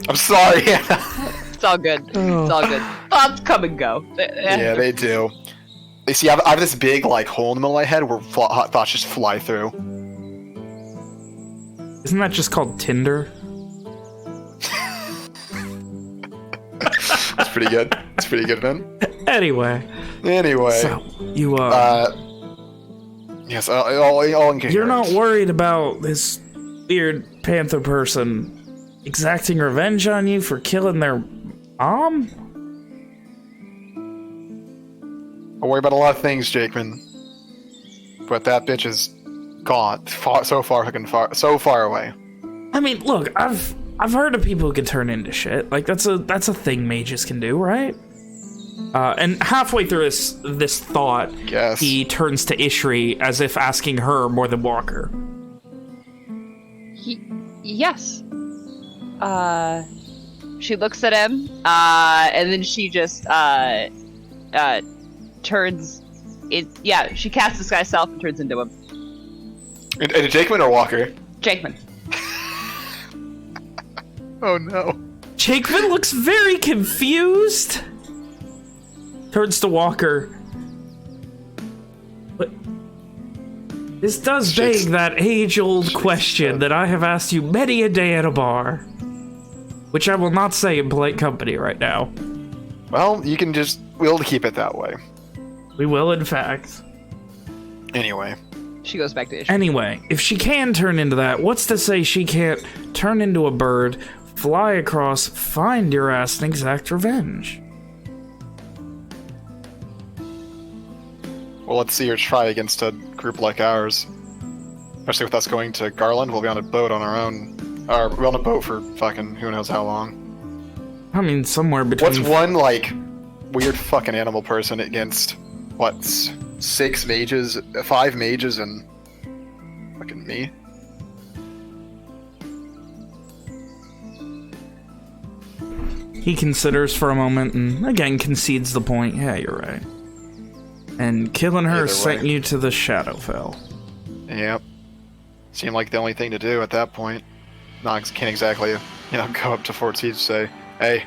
I'm sorry. It's all good. It's all good. Thoughts come and go. Yeah, they do. You see, I have this big like hole in the middle of my head where thoughts just fly through. Isn't that just called Tinder? That's pretty good. That's pretty good, man. Anyway. So you yes, all incoherent. you're not worried about this weird panther person exacting revenge on you for killing their mom? I worry about a lot of things, Jakeman. But that bitch is gone. So far away. I mean, look, I've heard of people who can turn into shit. Like that's a thing mages can do, right? And halfway through this thought, Yes. he turns to Ishri as if asking her more than Walker. Yes. She looks at him, and then she just turns. She casts disguise self and turns into him. And Jakeman or Walker? Jakeman. Oh no. Jakeman looks very confused. Turns to Walker. But this does beg that age-old question that I have asked you many a day at a bar, which I will not say in polite company right now. Well, we'll keep it that way. We will, in fact. Anyway. She goes back to Ishri. Anyway, if she can turn into that, what's to say she can't turn into a bird, fly across, find your ass, and exact revenge? Well, let's see her try against a group like ours. Especially with us going to Garland, we'll be on a boat on our own. Or we'll be on a boat for fucking who knows how long. I mean, somewhere between... What's one, like, weird fucking animal person against, what, 5 mages, and fucking me? He considers for a moment and again concedes the point. Yeah, you're right. And killing her sent you to the Shadowfell. Yep. Seemed like the only thing to do at that point. Can't exactly, go up to Fort Siege say, Hey,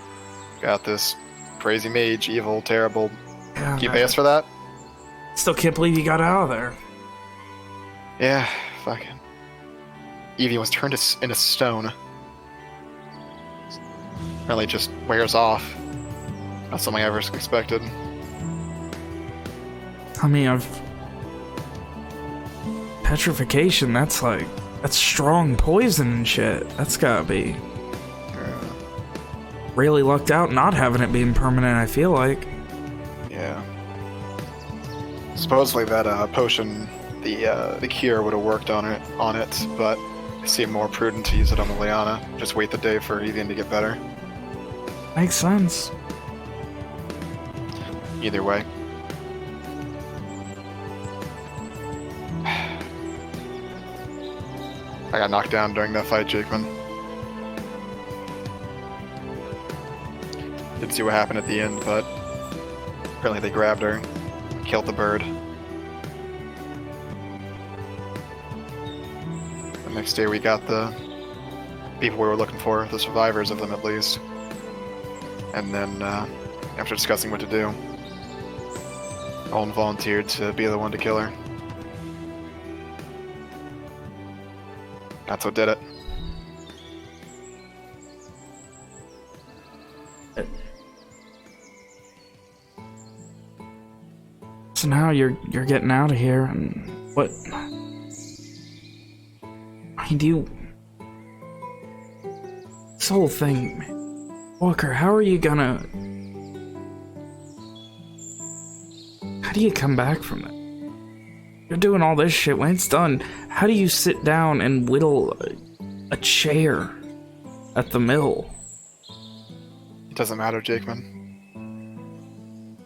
got this crazy mage, evil, terrible. Yeah, Can you pay us for that? still can't believe you got out of there. Yeah, fucking. Evie was turned into stone. Really just wears off. Not something I ever expected. I mean, petrification, that's strong poison and shit. That's gotta be really lucked out not having it being permanent, I feel like. Yeah. Supposedly that potion, the cure would have worked on it, but it seemed more prudent to use it on the Liana. Just wait the day for Evian to get better. Makes sense. Either way. I got knocked down during that fight, Jakeman. Didn't see what happened at the end, but apparently they grabbed her, killed the bird. The next day we got the people we were looking for, the survivors of them at least. And then, after discussing what to do, Olin volunteered to be the one to kill her. That's what did it. So now you're getting out of here, and what? I mean, do you... This whole thing, Walker, how are you gonna... How do you come back from it? You're doing all this shit. When it's done, how do you sit down and whittle a chair at the mill? It doesn't matter, Jakeman.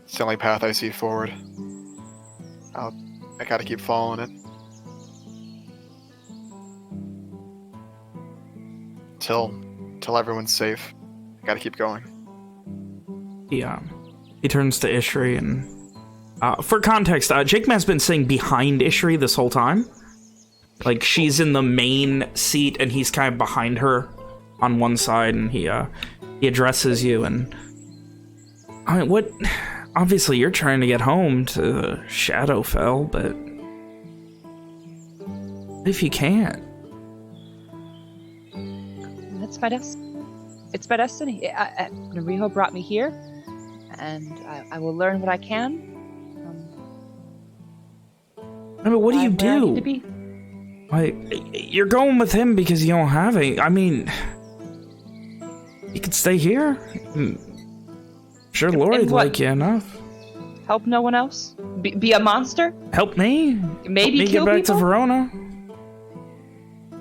It's the only path I see forward. I gotta keep following it. Till everyone's safe. I gotta keep going. He turns to Ishri and... for context, Jakeman's been sitting behind Ishri this whole time. Like, she's in the main seat, and he's kind of behind her on one side, and he addresses you, and... I mean, what... Obviously, you're trying to get home to Shadowfell, but... What if you can't? That's my destiny. It's my destiny. Nariho brought me here, and I will learn what I can. I mean, what do you where I need to do? be. Like, you're going with him because you don't have any. I mean, you could stay here. Sure, Lori'd like you enough. Help no one else? Be a monster? Help me. Maybe Help me kill get back people? to Verona.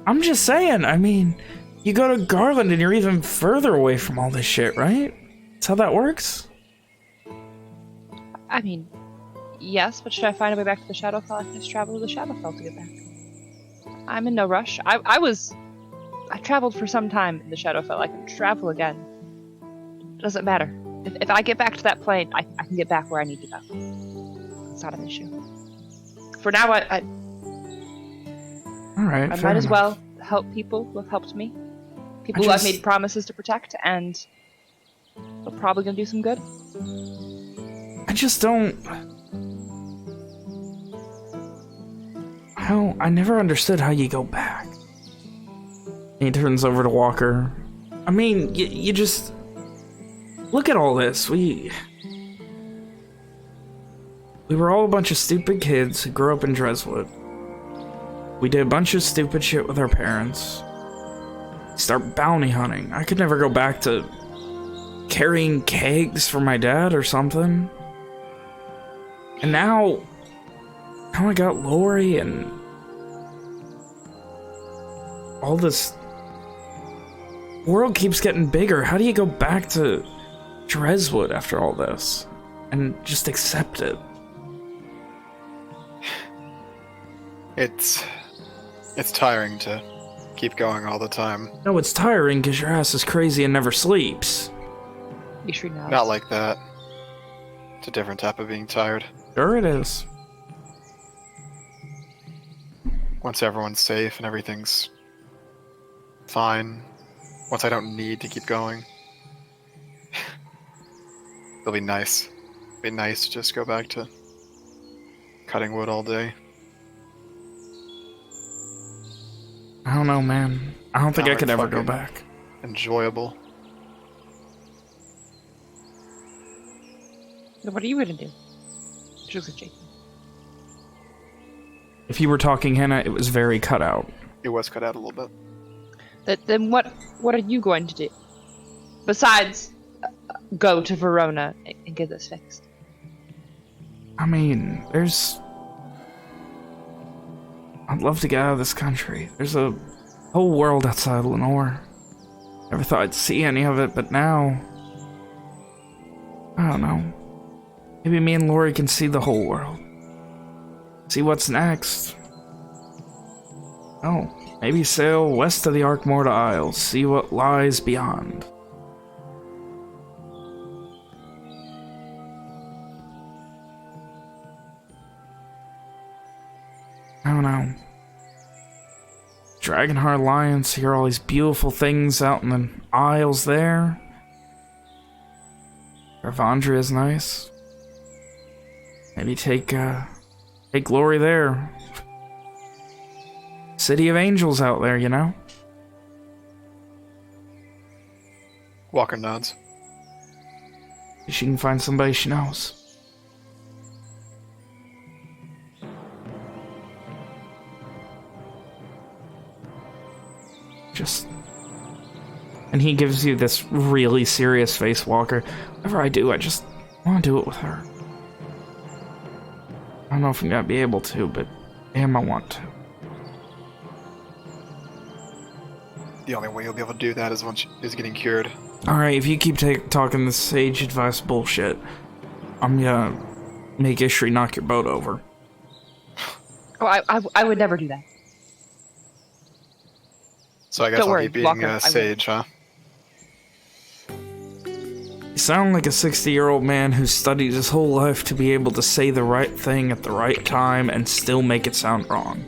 I'm just saying. I mean, you go to Garland and you're even further away from all this shit, right? That's how that works. I mean, yes, but should I find a way back to the Shadowfell? I can just travel to the Shadowfell to get back. I'm in no rush. I traveled for some time in the Shadowfell. I can travel again. It doesn't matter. If I get back to that plane, I can get back where I need to go. It's not an issue. For now, I All right. might fair as enough. well help people who have helped me. People who I've made promises to protect, and they're probably going to do some good. I just don't... I never understood how you go back. And he turns over to Walker. I mean, you just... Look at all this. We were all a bunch of stupid kids who grew up in Dreswood. We did a bunch of stupid shit with our parents. Start bounty hunting. I could never go back to carrying kegs for my dad or something. And now I got Lori and all this world keeps getting bigger. How do you go back to Dreswood after all this and just accept it? It's tiring to keep going all the time. No, it's tiring because your ass is crazy and never sleeps. Ishri nods. Not like that. It's a different type of being tired. Sure it is. Once everyone's safe and everything's fine, once I don't need to keep going, It'll be nice. It'll be nice to just go back to cutting wood all day. I don't know, man. I don't think I could ever go fucking back. Enjoyable. So what are you gonna do? She looks at Jakeman. If you were talking Hannah, it was very cut out. It was cut out a little bit. Then what are you going to do? Besides, go to Verona and get this fixed. I mean, I'd love to get out of this country. There's a whole world outside Lenore. Never thought I'd see any of it, but now... I don't know. Maybe me and Lori can see the whole world. See what's next. Oh, maybe sail west of the Arkmorda Isles. See what lies beyond. I don't know. Dragonheart Alliance, hear all these beautiful things out in the Isles there. Ravandria is nice. Maybe take Glory there. City of Angels out there, you know? Walker nods. She can find somebody she knows. And he gives you this really serious face, Walker. Whatever I do, I just want to do it with her. I don't know if I'm gonna be able to, but damn, I want to. The only way you'll be able to do that is once is getting cured. Alright, if you keep talking this sage advice bullshit, I'm gonna make Ishri knock your boat over. Oh, I would never do that. So I guess I'll keep being Walker, sage, huh? You sound like a 60-year-old man who studied his whole life to be able to say the right thing at the right time and still make it sound wrong.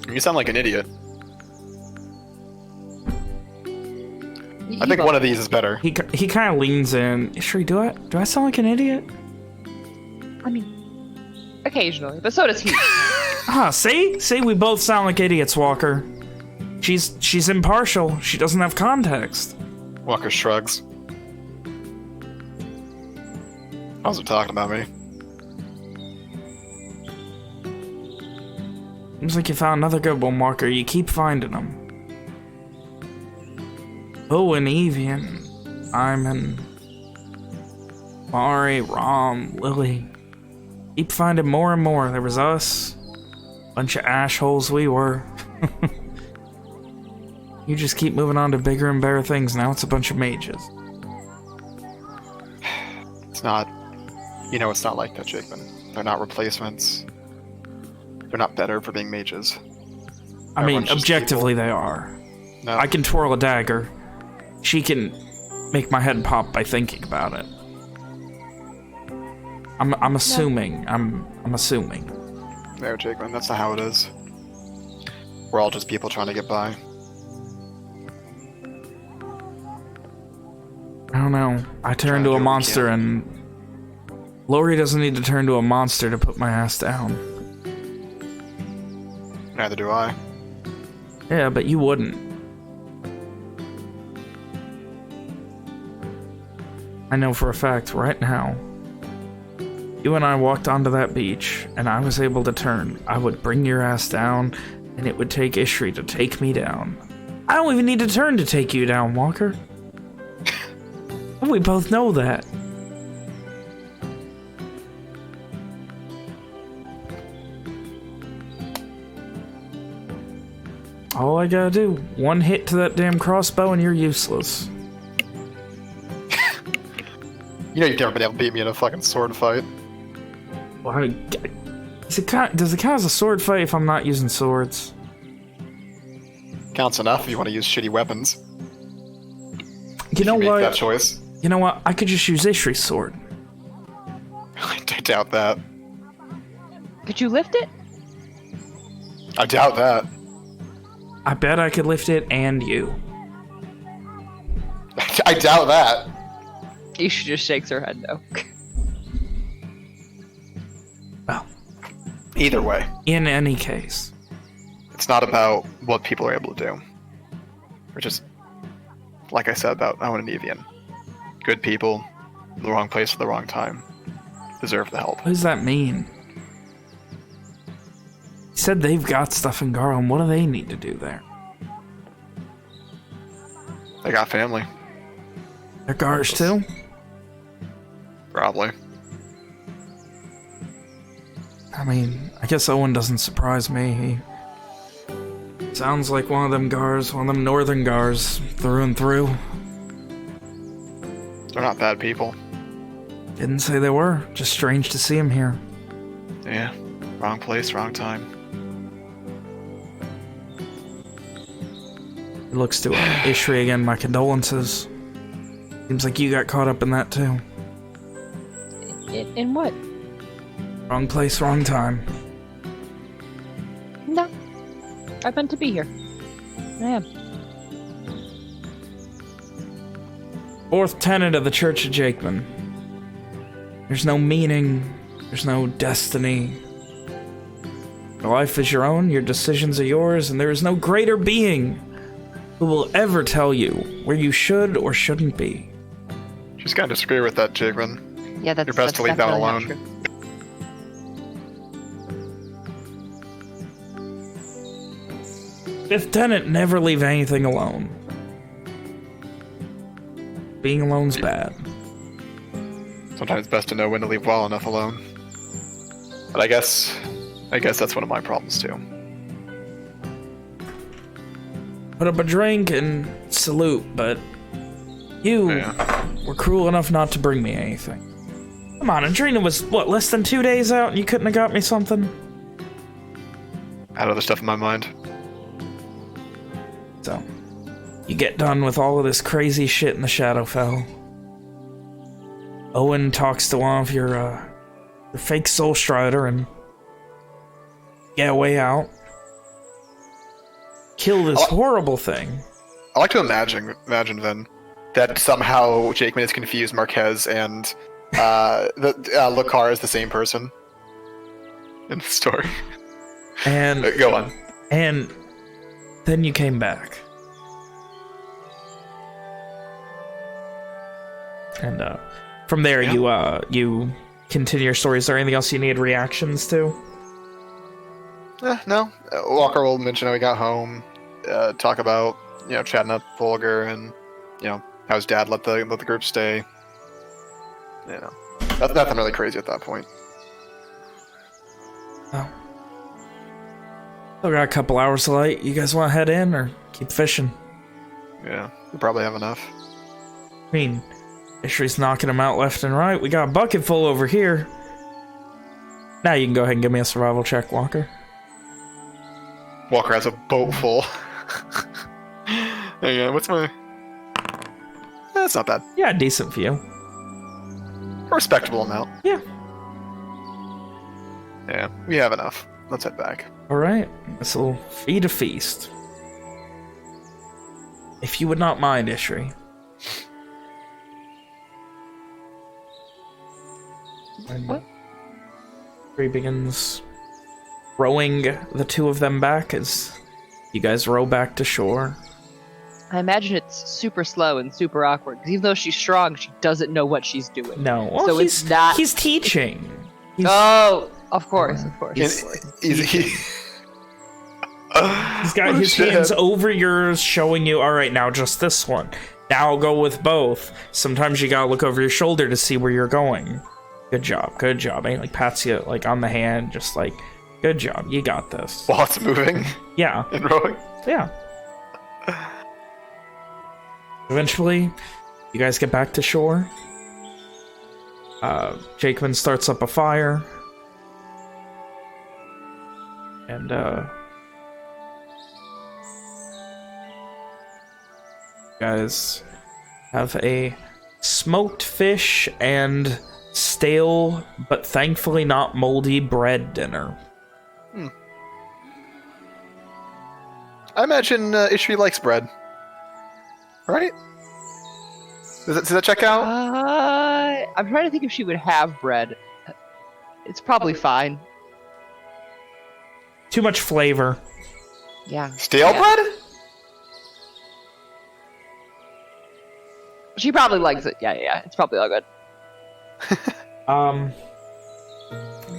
You sound like an idiot. I think one of these is better. He kind of leans in. Ishri, do I sound like an idiot? I mean, occasionally, but so does he. See, we both sound like idiots, Walker. She's impartial. She doesn't have context. Walker shrugs. How's it talking about me? Seems like you found another good one, Walker. You keep finding them. Owen, Evian, Iman, Mari, Rom, Lily. Keep finding more and more. There was us. Bunch of ashholes we were. You just keep moving on to bigger and better things. Now it's a bunch of mages. It's not... You know it's not like that, Jakeman. They're not replacements. They're not better for being mages. I mean, objectively they are. No. I can twirl a dagger. She can make my head pop by thinking about it. I'm assuming. No. I'm assuming. No, Jakeman, that's not how it is. We're all just people trying to get by. I don't know. I turn to a monster and... Lori doesn't need to turn to a monster to put my ass down. Neither do I. Yeah, but you wouldn't. I know for a fact right now, you and I walked onto that beach, and I was able to turn. I would bring your ass down, and it would take Ishri to take me down. I don't even need to turn to take you down, Walker. And we both know that. All I gotta do, one hit to that damn crossbow and you're useless. You know you've never been able to beat me in a fucking sword fight. Well, I mean, does it count as a sword fight if I'm not using swords? Counts enough if you want to use shitty weapons. You know what? Make that choice. You know what? I could just use Ishri's sword. I doubt that. Could you lift it? I doubt that. I bet I could lift it and you. I doubt that. She just shakes her head no. Well, Either way, in any case. it's not about what people are able to do. We're just, like I said about Owen and Evian. Good people, in the wrong place at the wrong time. Deserve the help. What does that mean? He said they've got stuff in Garland. What do they need to do there? They got family. They're Gars too? Probably. I mean, I guess Owen doesn't surprise me. He sounds like one of them Gars, one of them northern Gars, through and through. They're not bad people. Didn't say they were. Just strange to see him here. Yeah. Wrong place, wrong time. He looks to Ishri again. My condolences. Seems like you got caught up in that too. In what? Wrong place, wrong time. No. I meant to be here. I am. Fourth tenet of the Church of Jakeman. There's no meaning. There's no destiny. Your life is your own, your decisions are yours, and there is no greater being who will ever tell you where you should or shouldn't be. Just gotta disagree with that, Jakeman. Yeah, that's You're best to leave that definitely not alone. true. Fifth tenet, never leave anything alone. Being alone's bad. Sometimes it's best to know when to leave well enough alone. But I guess that's one of my problems too. Put up a drink and salute, but you were cruel enough not to bring me anything. Come on, Adrena was, what, less than 2 days out and you couldn't have got me something? I had other stuff in my mind. So, you get done with all of this crazy shit in the Shadowfell. Owen talks to one of your fake Soul Strider and get a way out. Kill this horrible thing. I like to imagine then that somehow Jakeman has confused Marquez and Lakar is the same person in the story. And Go on. And then you came back. And from there you continue your story. Is there anything else you need reactions to? No. Walker will mention how he got home, talk about, chatting up Volger and, how his dad let the group stay. That's nothing really crazy at that point. Oh. Still got a couple hours of light. You guys want to head in or keep fishing? Yeah, we probably have enough. I mean, Ishri's knocking them out left and right. We got a bucket full over here. Now you can go ahead and give me a survival check, Walker. Walker has a boat full. Yeah, what's my... That's not bad. Yeah, decent for you. A respectable amount. Yeah. Yeah, we have enough. Let's head back. Alright, this will feed a feast. If you would not mind, Ishri. What? Ishri begins rowing the two of them back as you guys row back to shore. I imagine it's super slow and super awkward, because even though she's strong, she doesn't know what she's doing. No, well, so it's not... He's teaching. Oh, of course, of course. He's got his hands over yours, showing you, alright, now just this one. Now I'll go with both. Sometimes you gotta look over your shoulder to see where you're going. Good job, good job. And he, pats you, on the hand, just good job, you got this. While it's moving? Yeah. And rowing? Yeah. Eventually, you guys get back to shore. Jakeman starts up a fire. And, you guys have a smoked fish and stale, but thankfully not moldy bread dinner. I imagine Ishri likes bread. Right? Does that check out? I'm trying to think if she would have bread. It's probably fine. Too much flavor. Yeah. Stale bread? She probably likes it. Yeah. It's probably all good.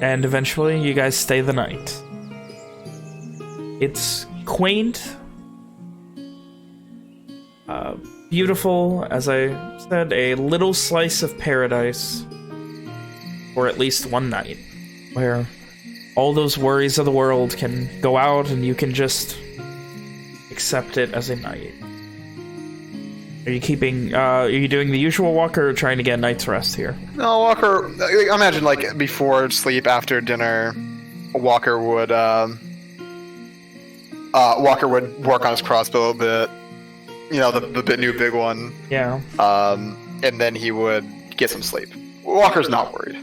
And eventually you guys stay the night. It's quaint, beautiful, as I said, a little slice of paradise for at least one night, where all those worries of the world can go out and you can just accept it as a night. Are you doing the usual Walker or trying to get a night's rest here? No, Walker. I imagine like before sleep, after dinner, Walker would work on his crossbow a bit. You know, the new big one. Yeah. And then he would get some sleep. Walker's not worried.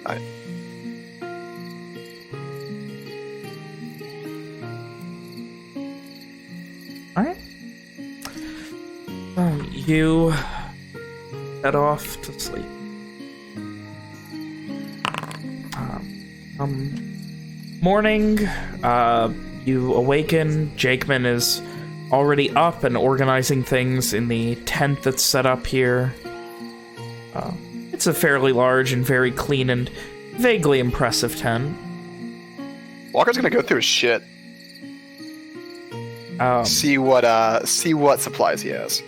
Alright. You head off to sleep. Morning, you awaken. Jakeman is already up and organizing things in the tent that's set up here. It's a fairly large and very clean and vaguely impressive tent. Walker's gonna go through his shit. See what supplies he has.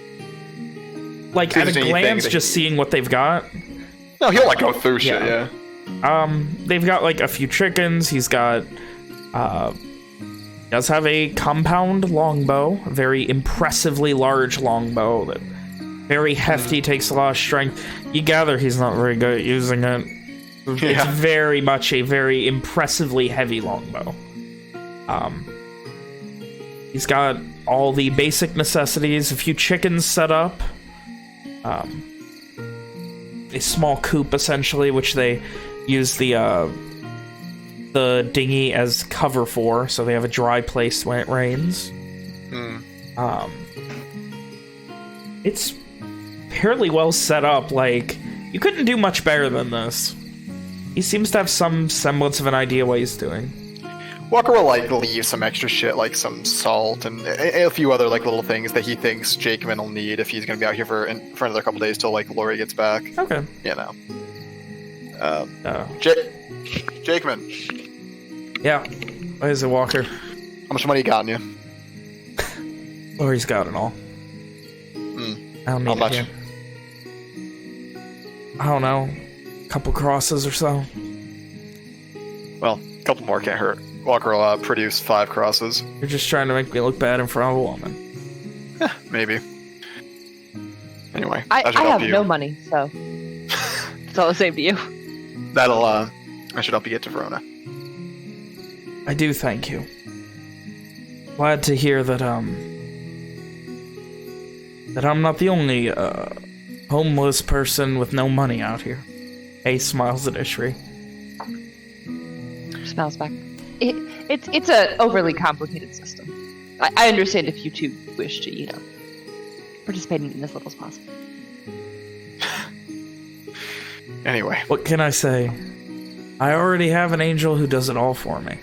Like, See if at a there's anything glance, that just seeing what they've got. No, he'll like go through shit. Yeah. Yeah. They've got like a few chickens. He's got, does have a compound longbow, a very impressively large longbow that very hefty, takes a lot of strength. You gather he's not very good at using it. It's very much a very impressively heavy longbow. He's got all the basic necessities, a few chickens set up, a small coop essentially, which they use the dinghy as cover for, so they have a dry place when it rains. It's fairly well set up. Like, you couldn't do much better than this. He seems to have some semblance of an idea what he's doing. Walker will like leave some extra shit, like some salt and a few other like little things that he thinks Jakeman will need if he's gonna be out here for another couple days till like Lori gets back. Okay. You know. Jakeman. Yeah. Why is it, Walker? How much money you got on you? Lori's got it all. I don't need How much? it here. I don't know. A couple crosses or so. Well, a couple more can't hurt. Walker will produce 5 crosses. You're just trying to make me look bad in front of a woman. Maybe. Anyway, I that should help have you. no money, so it's all the same to you. That'll I should help you get to Verona. I do thank you. Glad to hear that that I'm not the only homeless person with no money out here. Ace smiles at Ishri. Smells back. It's a overly complicated system. I understand if you two wish to, you know, participate in as little as possible. Anyway. What can I say? I already have an angel who does it all for me.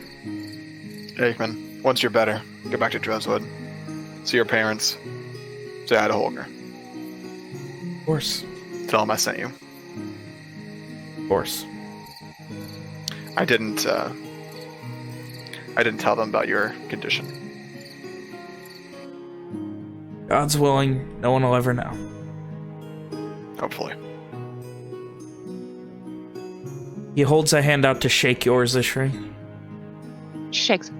Jakeman, once you're better, go back to Dreswood. See your parents. Say hi to Holger. Of course. Tell him I sent you. Of course. I didn't tell them about your condition. God's willing, no one will ever know. Hopefully. He holds a hand out to shake yours, Ishri. Shakes.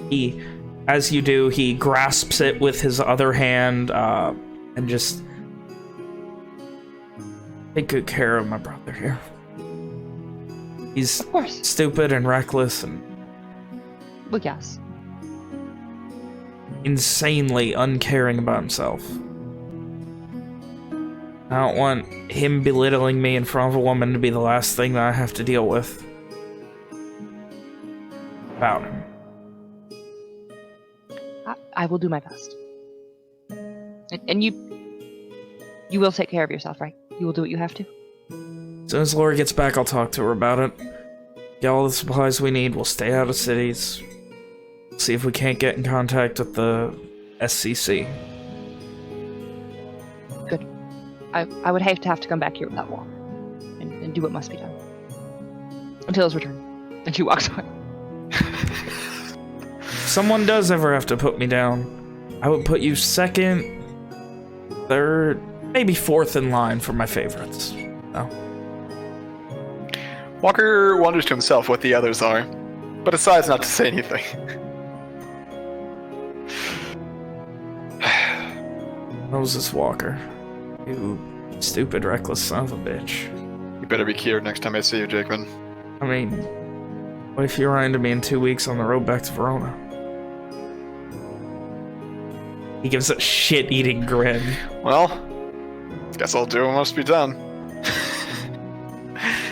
He, as you do, he grasps it with his other hand, and just take good care of my brother here. He's Of course. stupid and reckless and Well, yes. insanely uncaring about himself. I don't want him belittling me in front of a woman to be the last thing that I have to deal with about him. I will do my best. And you will take care of yourself, right? You will do what you have to. As soon as Laura gets back, I'll talk to her about it. Get all the supplies we need. We'll stay out of cities. See if we can't get in contact with the SCC. Good. I would hate to have to come back here without Walker. And do what must be done. Until his return. And she walks away. If someone does ever have to put me down, I would put you second, third, maybe fourth in line for my favorites. Oh. Walker wonders to himself what the others are, but decides not to say anything. Moses Walker. You stupid, reckless son of a bitch. You better be cured next time I see you, Jakeman. I mean, what if you ran into me in 2 weeks on the road back to Verona? He gives a shit-eating grin. Well, guess I'll do what must be done.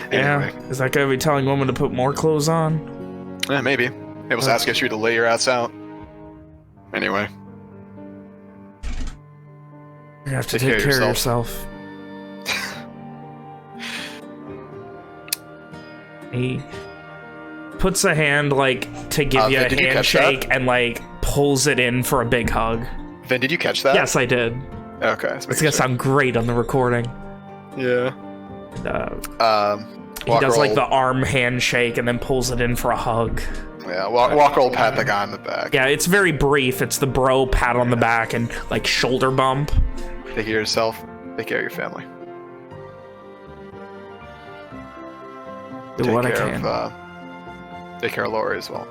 Anyway. Yeah, is that gonna be telling women to put more clothes on? Yeah, maybe. It was ask Ishri to lay your ass out. Anyway. You have to take care of yourself. He puts a hand, like, to give you a handshake and, like, pulls it in for a big hug. Vin, did you catch that? Yes, I did. Okay. It's gonna sound great on the recording. Yeah. He does, like, the arm handshake and then pulls it in for a hug. Yeah, Walker will pat the guy on the back. Yeah, it's very brief. It's the bro pat on the back and, like, shoulder bump. Take care of yourself. Take care of your family. Do what I can. Take care of Laura as well.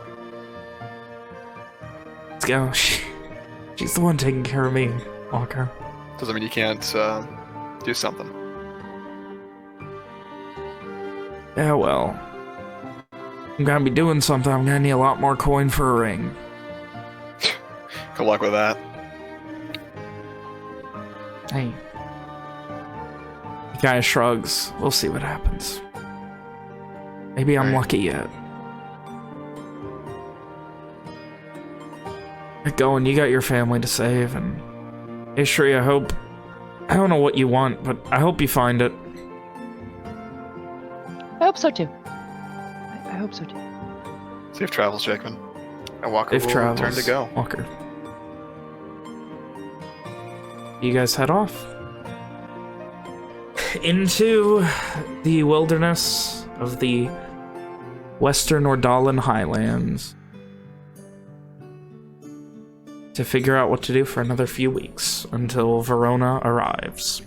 Let's go. She's the one taking care of me, Walker. Doesn't mean you can't do something. Yeah, well. I'm gonna be doing something. I'm gonna need a lot more coin for a ring. Good luck with that. Hey. The guy shrugs. We'll see what happens. Maybe I'm lucky yet. Get going. You got your family to save, and Ishri, I don't know what you want, but I hope you find it. I hope so too. I hope so too. Safe travels, Jakeman. And Walker will turn to go. Walker. You guys head off into the wilderness of the Western Ordalan Highlands to figure out what to do for another few weeks until Verona arrives.